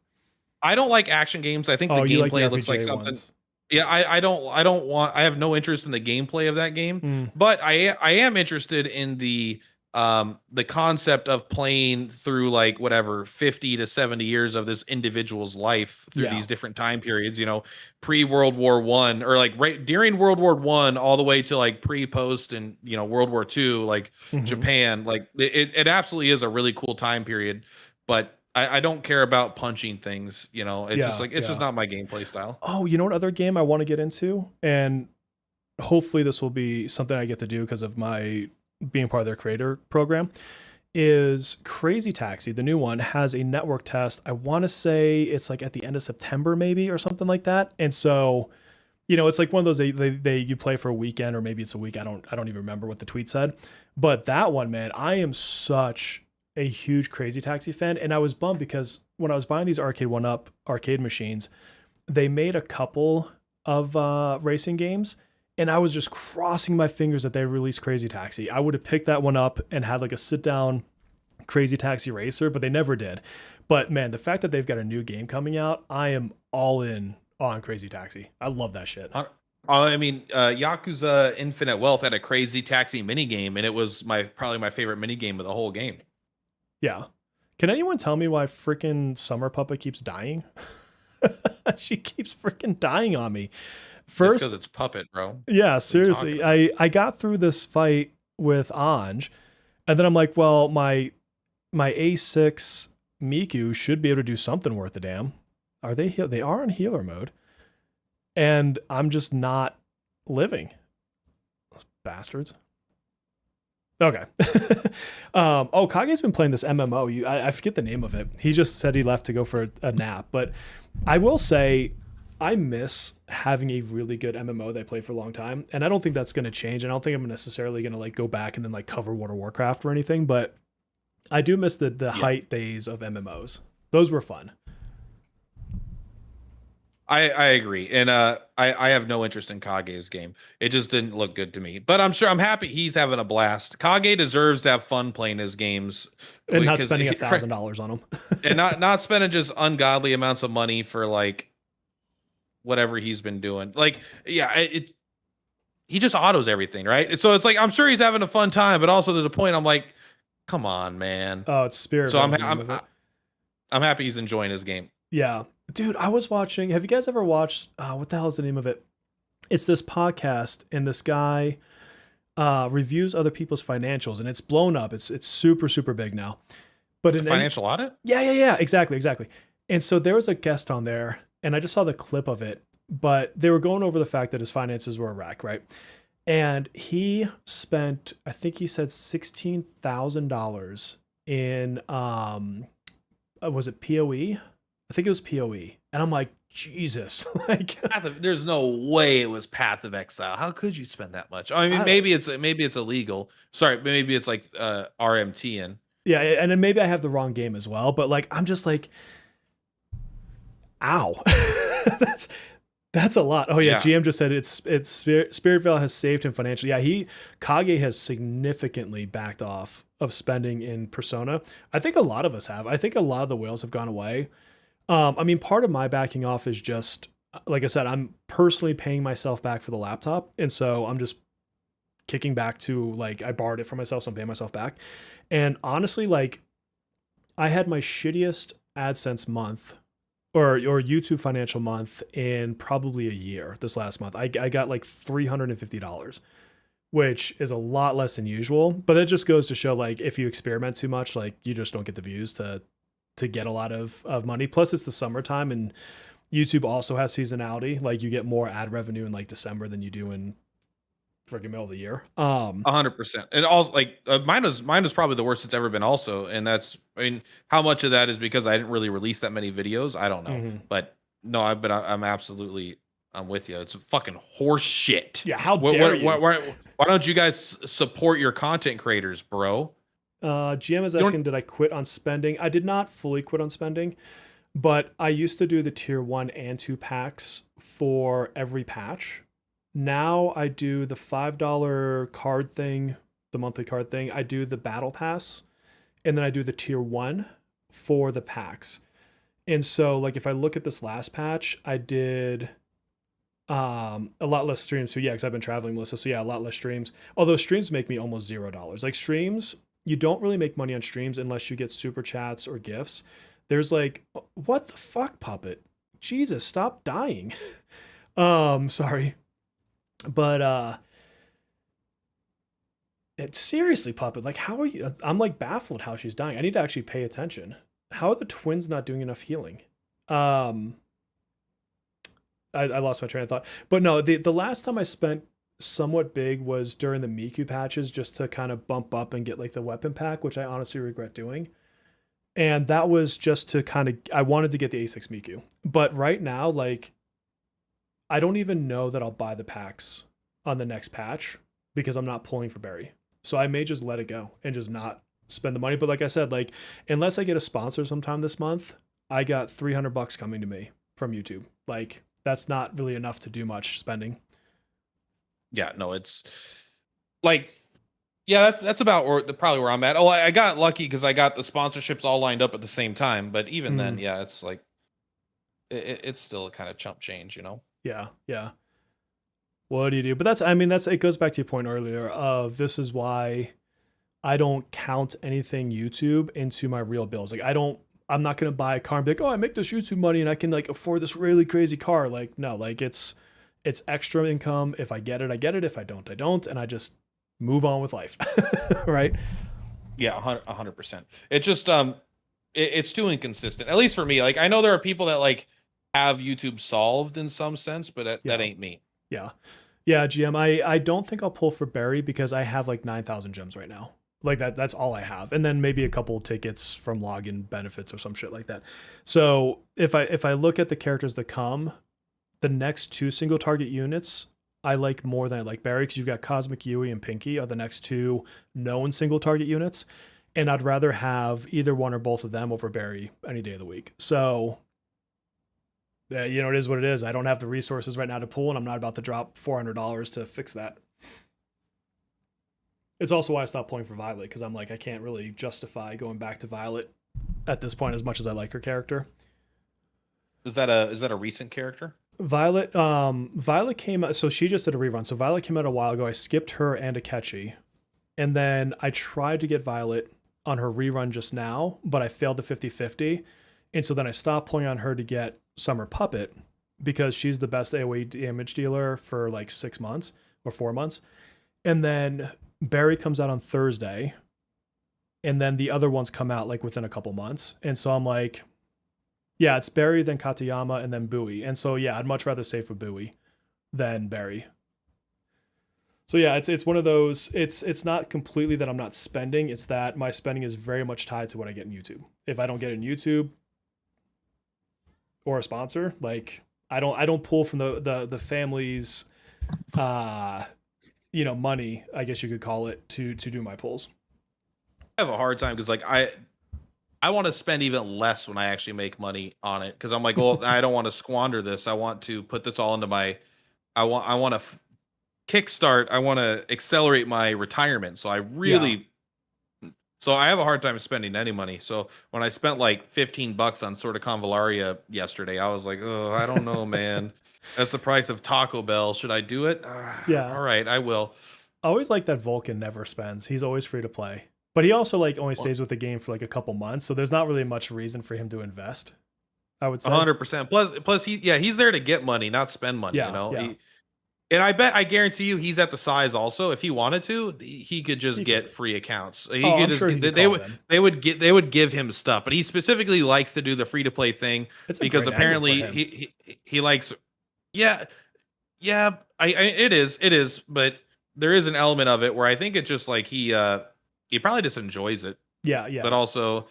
I don't like action games. I think the Oh, you like the gameplay looks like RPG something. ones? Yeah, I have no interest in the gameplay of that game, Mm, but I am interested in the concept of playing through like whatever 50 to 70 years of this individual's life through yeah. these different time periods, you know, pre World War One or like right during World War One all the way to like pre post and you know World War Two, like Hmm. Japan. Like it absolutely is a really cool time period, but I don't care about punching things, you know. It's just Yeah, like it's just yeah. not my gameplay style. Oh, you know what other game I want to get into? And hopefully this will be something I get to do because of my being part of their creator program. Is Crazy Taxi, the new one, has a network test. I want to say it's like at the end of September, maybe, or something like that. And so, you know, it's like one of those they you play for a weekend or maybe it's a week. I don't even remember what the tweet said. But that one, man, I am such a huge Crazy Taxi fan, and I was bummed because when I was buying these Arcade One Up arcade machines, they made a couple of racing games, and I was just crossing my fingers that they released Crazy Taxi. I would have picked that one up and had like a sit down Crazy Taxi Racer, but they never did. But man, the fact that they've got a new game coming out, I am all in on Crazy Taxi. I love that shit. I mean, Yakuza Infinite Wealth had a Crazy Taxi mini game, and it was probably my favorite mini game of the whole game. Yeah. Can anyone tell me why freaking Summer Puppet keeps dying? She keeps freaking dying on me. It's First, because it's Puppet, bro. yeah, What are you talking seriously. about? I got through this fight with Anj, and then I'm like, well, my A6 Miku should be able to do something worth a damn. Are they they are on healer mode. And I'm just not living. Those bastards. Okay. Kage's been playing this MMO. I forget the name of it. He just said he left to go for a nap. But I will say, I miss having a really good MMO that I played for a long time, and I don't think that's going to change. I don't think I'm necessarily going to like go back and then like cover World of Warcraft or anything. But I do miss the Yeah. height days of MMOs. Those were fun. I agree, and I have no interest in Kage's game. It just didn't look good to me. But I'm happy he's having a blast. Kage deserves to have fun playing his games, And not because spending $1,000 on them. and not spending just ungodly amounts of money for like whatever he's been doing. Like, yeah, he just autos everything, right? So it's like I'm sure he's having a fun time, but also there's a point I'm like, come on, man. Oh, it's Spirit So Vale's the name of it. I'm happy he's enjoying his game. Yeah. Dude, I was watching. Have you guys ever watched what the hell is the name of it? It's this podcast, and this guy reviews other people's financials, and it's blown up. It's super, super big now. But in Financial audit? yeah, exactly, exactly. And so there was a guest on there, and I just saw the clip of it, but they were going over the fact that his finances were a wreck, right? And he spent, I think he said $16,000 in was it POE? I think it was POE. And I'm like, Jesus. Like There's no way it was Path of Exile. How could you spend that much? I mean, I, maybe it's illegal. Sorry, maybe it's like RMT and yeah, and then maybe I have the wrong game as well, but like I'm just like, ow. that's that's a lot. Oh yeah, yeah. GM just said it's Spirit Vale has saved him financially. Yeah, Kage has significantly backed off of spending in Persona. I think a lot of us have. I think a lot of the whales have gone away. I mean, part of my backing off is just, like I said, I'm personally paying myself back for the laptop. And so I'm just kicking back to like, I borrowed it for myself, so I'm paying myself back. And honestly, like, I had my shittiest AdSense month or YouTube financial month in probably a year this last month. I got like $350, which is a lot less than usual. But it just goes to show, like, if you experiment too much, like, you just don't get the views to get a lot of money. Plus it's the summertime, and YouTube also has seasonality. Like you get more ad revenue in like December than you do in freaking middle of the year. 100%. And also like mine was probably the worst it's ever been also. And that's, I mean, how much of that is because I didn't really release that many videos? I don't know. Mhm. But no, I'm absolutely, I'm with you. It's fucking horse shit. Yeah, how dare you? Why don't you guys support your content creators, bro? GM is asking, did I quit on spending? I did not fully quit on spending, but I used to do the tier 1 and 2 packs for every patch. Now I do the $5 card thing, the monthly card thing. I do the battle pass, and then I do the tier 1 for the packs. And so like if I look at this last patch, I did a lot less streams. So yeah, because I've been traveling, Melissa. So yeah, a lot less streams. Although streams make me almost $0. Like streams, you don't really make money on streams unless you get super chats or gifts. There's like, what the fuck, Puppet? Jesus, stop dying. Sorry. But it's seriously, Puppet. Like, how are you? I'm like baffled how she's dying. I need to actually pay attention. How are the twins not doing enough healing? Um, I lost my train of thought. But no, the last time I spent somewhat big was during the Miku patches just to kind of bump up and get like the weapon pack, which I honestly regret doing. And that was just to kind of, I wanted to get the A6 Miku. But right now, like, I don't even know that I'll buy the packs on the next patch because I'm not pulling for Barry. So I may just let it go and just not spend the money. But like I said, like, unless I get a sponsor sometime this month, I got $300 coming to me from YouTube. Like, that's not really enough to do much spending. Yeah, no, it's like, yeah, that's about probably where I'm at. Oh, I got lucky because I got the sponsorships all lined up at the same time. But even then, yeah, it's like it's still a kind of chump change, you know? Yeah, yeah. What do you do? But that's, I mean, that's, it goes back to your point earlier of this is why I don't count anything YouTube into my real bills. Like I'm not going to buy a car and be like, oh, I make this YouTube money and I can like afford this really crazy car. Like, no, like it's extra income. If I get it, I get it. If I don't, I don't. And I just move on with life. Right. Yeah, 100%. It just, it's too inconsistent, at least for me. Like, I know there are people that like have YouTube solved in some sense, but that ain't me. Yeah. Yeah, GM. I don't think I'll pull for Barry because I have like 9,000 gems right now. Like that's all I have. And then maybe a couple tickets from login benefits or some shit like that. So if I look at the characters that come, the next two single target units I like more than I like Barry because you've got Cosmic Yui and Pinky are the next two known single target units. And I'd rather have either one or both of them over Barry any day of the week. So you know, it is what it is. I don't have the resources right now to pull, and I'm not about to drop $400 to fix that. It's also why I stopped pulling for Violet because I'm like, I can't really justify going back to Violet at this point as much as I like her character. Is that a recent character? Violet came out, so she just did a rerun. So Violet came out a while ago. I skipped her and Akechi, and then I tried to get Violet on her rerun just now, but I failed the 50-50. And so then I stopped pulling on her to get Summer Puppet because she's the best AoE damage dealer for like 6 months or 4 months. And then Barry comes out on Thursday. And then the other ones come out like within a couple months. And so I'm like, yeah, it's Barry, then Katayama, and then Bowie. And so yeah, I'd much rather save for Bowie than Barry. So yeah, it's one of those, it's not completely that I'm not spending, it's that my spending is very much tied to what I get in YouTube. If I don't get it in YouTube, or a sponsor, like I don't pull from the family's money, I guess you could call it, to do my pulls. I have a hard time because like I want to spend even less when I actually make money on it because I'm like, well, I don't want to squander this. I want to put this all into my I want to kickstart. I want to accelerate my retirement. So I really So I have a hard time spending any money. So when I spent like $15 on Sword of Convallaria yesterday, I was like, oh, I don't know, man. That's the price of Taco Bell. Should I do it? Yeah. All right, I will. I always like that Vulcan never spends. He's always free to play. But he also like only stays with the game for like a couple months. So there's not really much reason for him to invest, I would say. 100%. Plus he's there to get money, not spend money, you know? Yeah. And I guarantee you he's at the size also. If he wanted to, he could just get free accounts. They would give him stuff, but he specifically likes to do the free to play thing because apparently he likes. Yeah, it is, but there is an element of it where I think it's just like he probably just enjoys it. Yeah. But also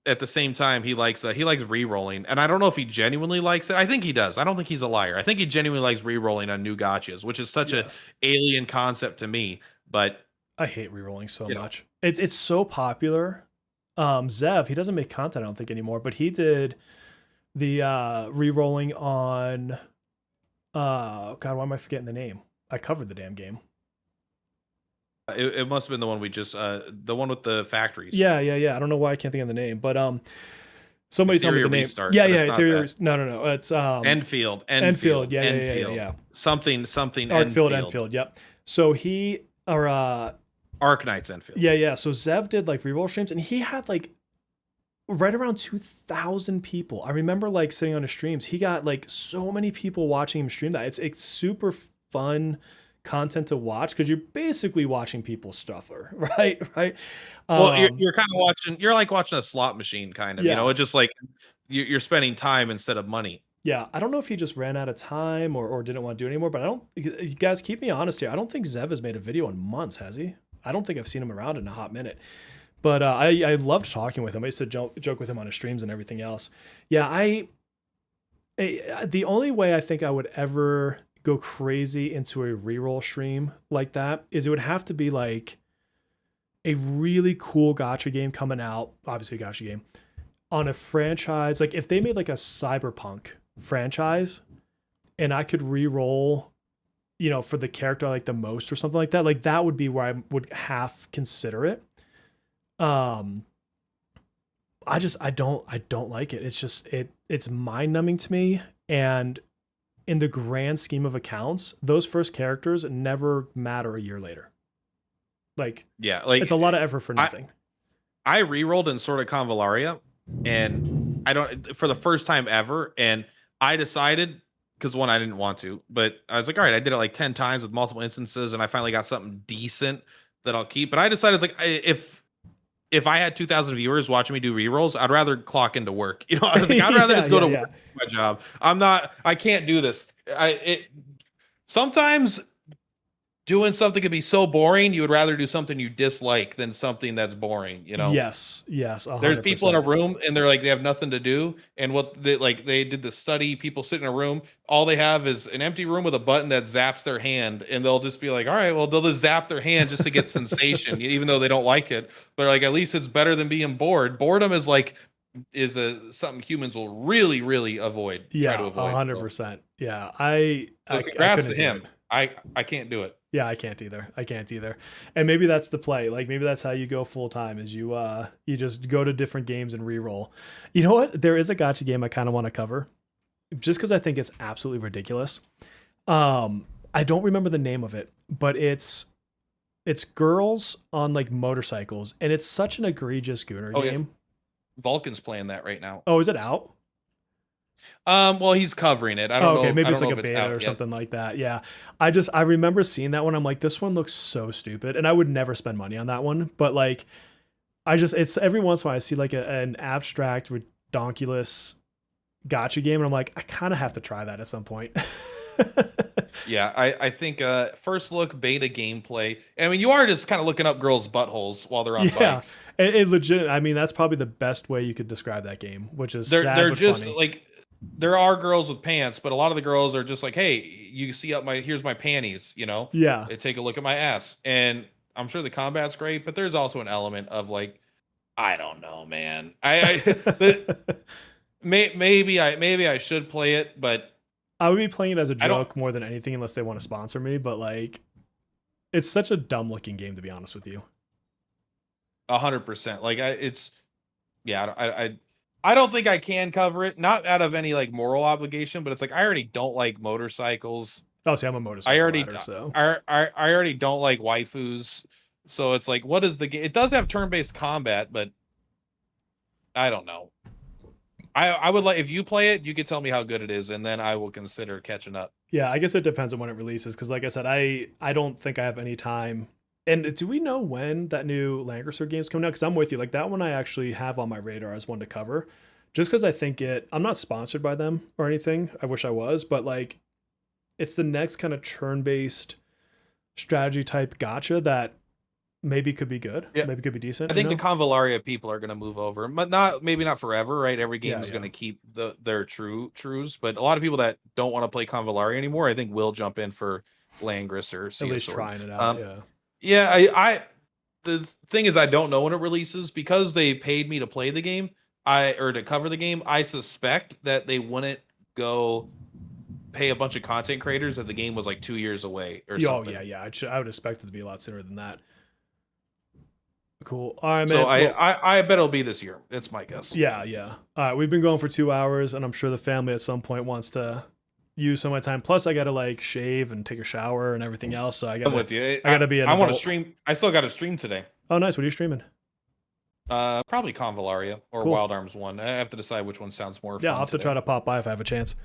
at the same time, he likes re-rolling, and I don't know if he genuinely likes it. I think he does. I don't think he's a liar. I think he genuinely likes re-rolling on new gotchas, which is such a alien concept to me. But I hate re-rolling so much. It's so popular. Zev, he doesn't make content, I don't think, anymore, but he did the re-rolling on God, why am I forgetting the name? I covered the damn game. It must have been the one we just the one with the factories. Yeah. I don't know why I can't think of the name, but Somebody tell me Ethereal the name. Restart, Yeah, but yeah. it's not that. No. It's Enfield, Enfield. Yeah, yeah, yeah, yeah, Enfield, yeah. something Artfield Enfield. Enfield. Yep. So he or Arknights Enfield. yeah, yeah. So Zev did like reroll streams, and he had like right around 2,000 people. I remember like sitting on his streams. He got like so many people watching him stream that. It's super fun content to watch because you're basically watching people stuffer, right? Right. Well, you're kind of watching. You're like watching a slot machine, kind of. You know, Yeah. it's just like you're spending time instead of money. Yeah, I don't know if he just ran out of time or didn't want to do it anymore, but I don't, you guys keep me honest here. I don't think Zev has made a video in months, has he? I don't think I've seen him around in a hot minute. But I loved talking with him. I used to joke with him on his streams and everything else. Yeah, the only way I think I would ever go crazy into a reroll stream like that is it would have to be like a really cool gacha game coming out, obviously a gacha game, on a franchise. Like if they made like a cyberpunk franchise and I could re-roll, you know, for the character I like the most or something like that, like that would be where I would half consider it. I don't like it. It's just it's mind numbing to me. And in the grand scheme of accounts, those first characters never matter a year later. Like, yeah, like it's a lot of effort for nothing. I re-rolled in Sword of Convallaria, and I don't for the first time ever, and I decided because one, I didn't want to, but I was like, all right, I did it like 10 times with multiple instances, and I finally got something decent that I'll keep. But I decided it's like if I had 2,000 viewers watching me do rerolls, I'd rather clock into work. You know, I was like, I'd rather just go to work, my job. I can't do this. Sometimes doing something could be so boring, you would rather do something you dislike than something that's boring, you know? Yes, 100%. There's people in a room and they're like, they have nothing to do. And what they did the study, people sit in a room, all they have is an empty room with a button that zaps their hand. And they'll just be like, all right, well, they'll just zap their hand just to get sensation, even though they don't like it. But like, at least it's better than being bored. Boredom is like, something humans will really, really avoid. Yeah, try to avoid. 100%. Yeah. I congrats to him. I can't do it. Yeah, I can't either. And maybe that's the play. Like maybe that's how you go full time is you just go to different games and re-roll. You know what? There is a gacha game I kind of want to cover just because I think it's absolutely ridiculous. I don't remember the name of it, but it's girls on like motorcycles, and it's such an egregious gooner game. Yeah. Vulcan's playing that right now. Oh, is it out? Well, he's covering it. I don't know. Okay, maybe it's like a beta or something like that. Yeah. I remember seeing that one. I'm like, this one looks so stupid. And I would never spend money on that one. But like, it's every once in a while I see like an abstract, redonkulous gacha game. And I'm like, I kind of have to try that at some point. Yeah, I think first look beta gameplay. I mean, you are just kind of looking up girls' buttholes while they're on bikes. It legit. I mean, that's probably the best way you could describe that game, which is they're just funny. Like, there are girls with pants, but a lot of the girls are just like, hey, you see here's my panties, you know? Yeah. Take a look at my ass. And I'm sure the combat's great, but there's also an element of like, I don't know, man. Maybe I should play it, but I would be playing it as a joke more than anything unless they want to sponsor me, but like it's such a dumb looking game to be honest with you. 100%. Like I don't think I can cover it, not out of any like moral obligation, but it's like I already don't like motorcycles. Oh, see, I'm a motorcycle rider, so I already don't like waifus. So it's like, what is the game? It does have turn-based combat, but I don't know. I would like, if you play it, you could tell me how good it is, and then I will consider catching up. Yeah, I guess it depends on when it releases, because like I said, I don't think I have any time. And do we know when that new Lancaster game's coming out? Because I'm with you. Like that one I actually have on my radar as one to cover. Just because I think I'm not sponsored by them or anything. I wish I was, but like it's the next kind of turn-based strategy type gacha that maybe could be good. Yeah. Maybe could be decent. I think the Convallaria people are going to move over, but maybe not forever, right? Every game is going to keep their trues, but a lot of people that don't want to play Convallaria anymore, I think will jump in for Langris or CS. At least trying it out. The thing is, I don't know when it releases because they paid me to play the game, or to cover the game. I suspect that they wouldn't go pay a bunch of content creators that the game was like 2 years away or something. Yeah. I would expect it to be a lot sooner than that. Cool. All right, man. So Well, I bet it'll be this year. It's my guess. yeah, yeah. All right, we've been going for 2 hours, and I'm sure the family at some point wants to use some of my time. Plus, I gotta like shave and take a shower and everything else. So I'm with you. I gotta be an I want to adult. stream. I still got to stream today. Oh, nice. What are you streaming? Probably Convallaria or Cool. Wild Arms 1. I have to decide which one sounds more Yeah, fun I'll have to today. try to pop by if I have a chance.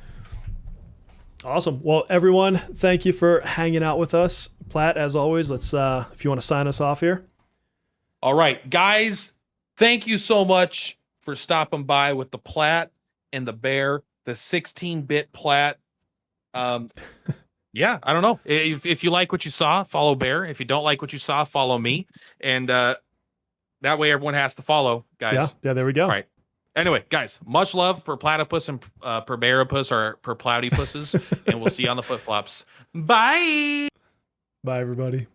Awesome. Well, everyone, thank you for hanging out with us. Platt, as always, let's if you want to sign us off here. All right, guys, thank you so much for stopping by with the Platt and the Bear, the 16-bit Platt. Yeah, I don't know. If you like what you saw, follow Bear. If you don't like what you saw, follow me. And that way everyone has to follow, guys. Yeah, there we go. All right. Anyway, guys, much love per platypus and per bearipus or per platypuses, and we'll see you on the flip flops. Bye. Bye, everybody.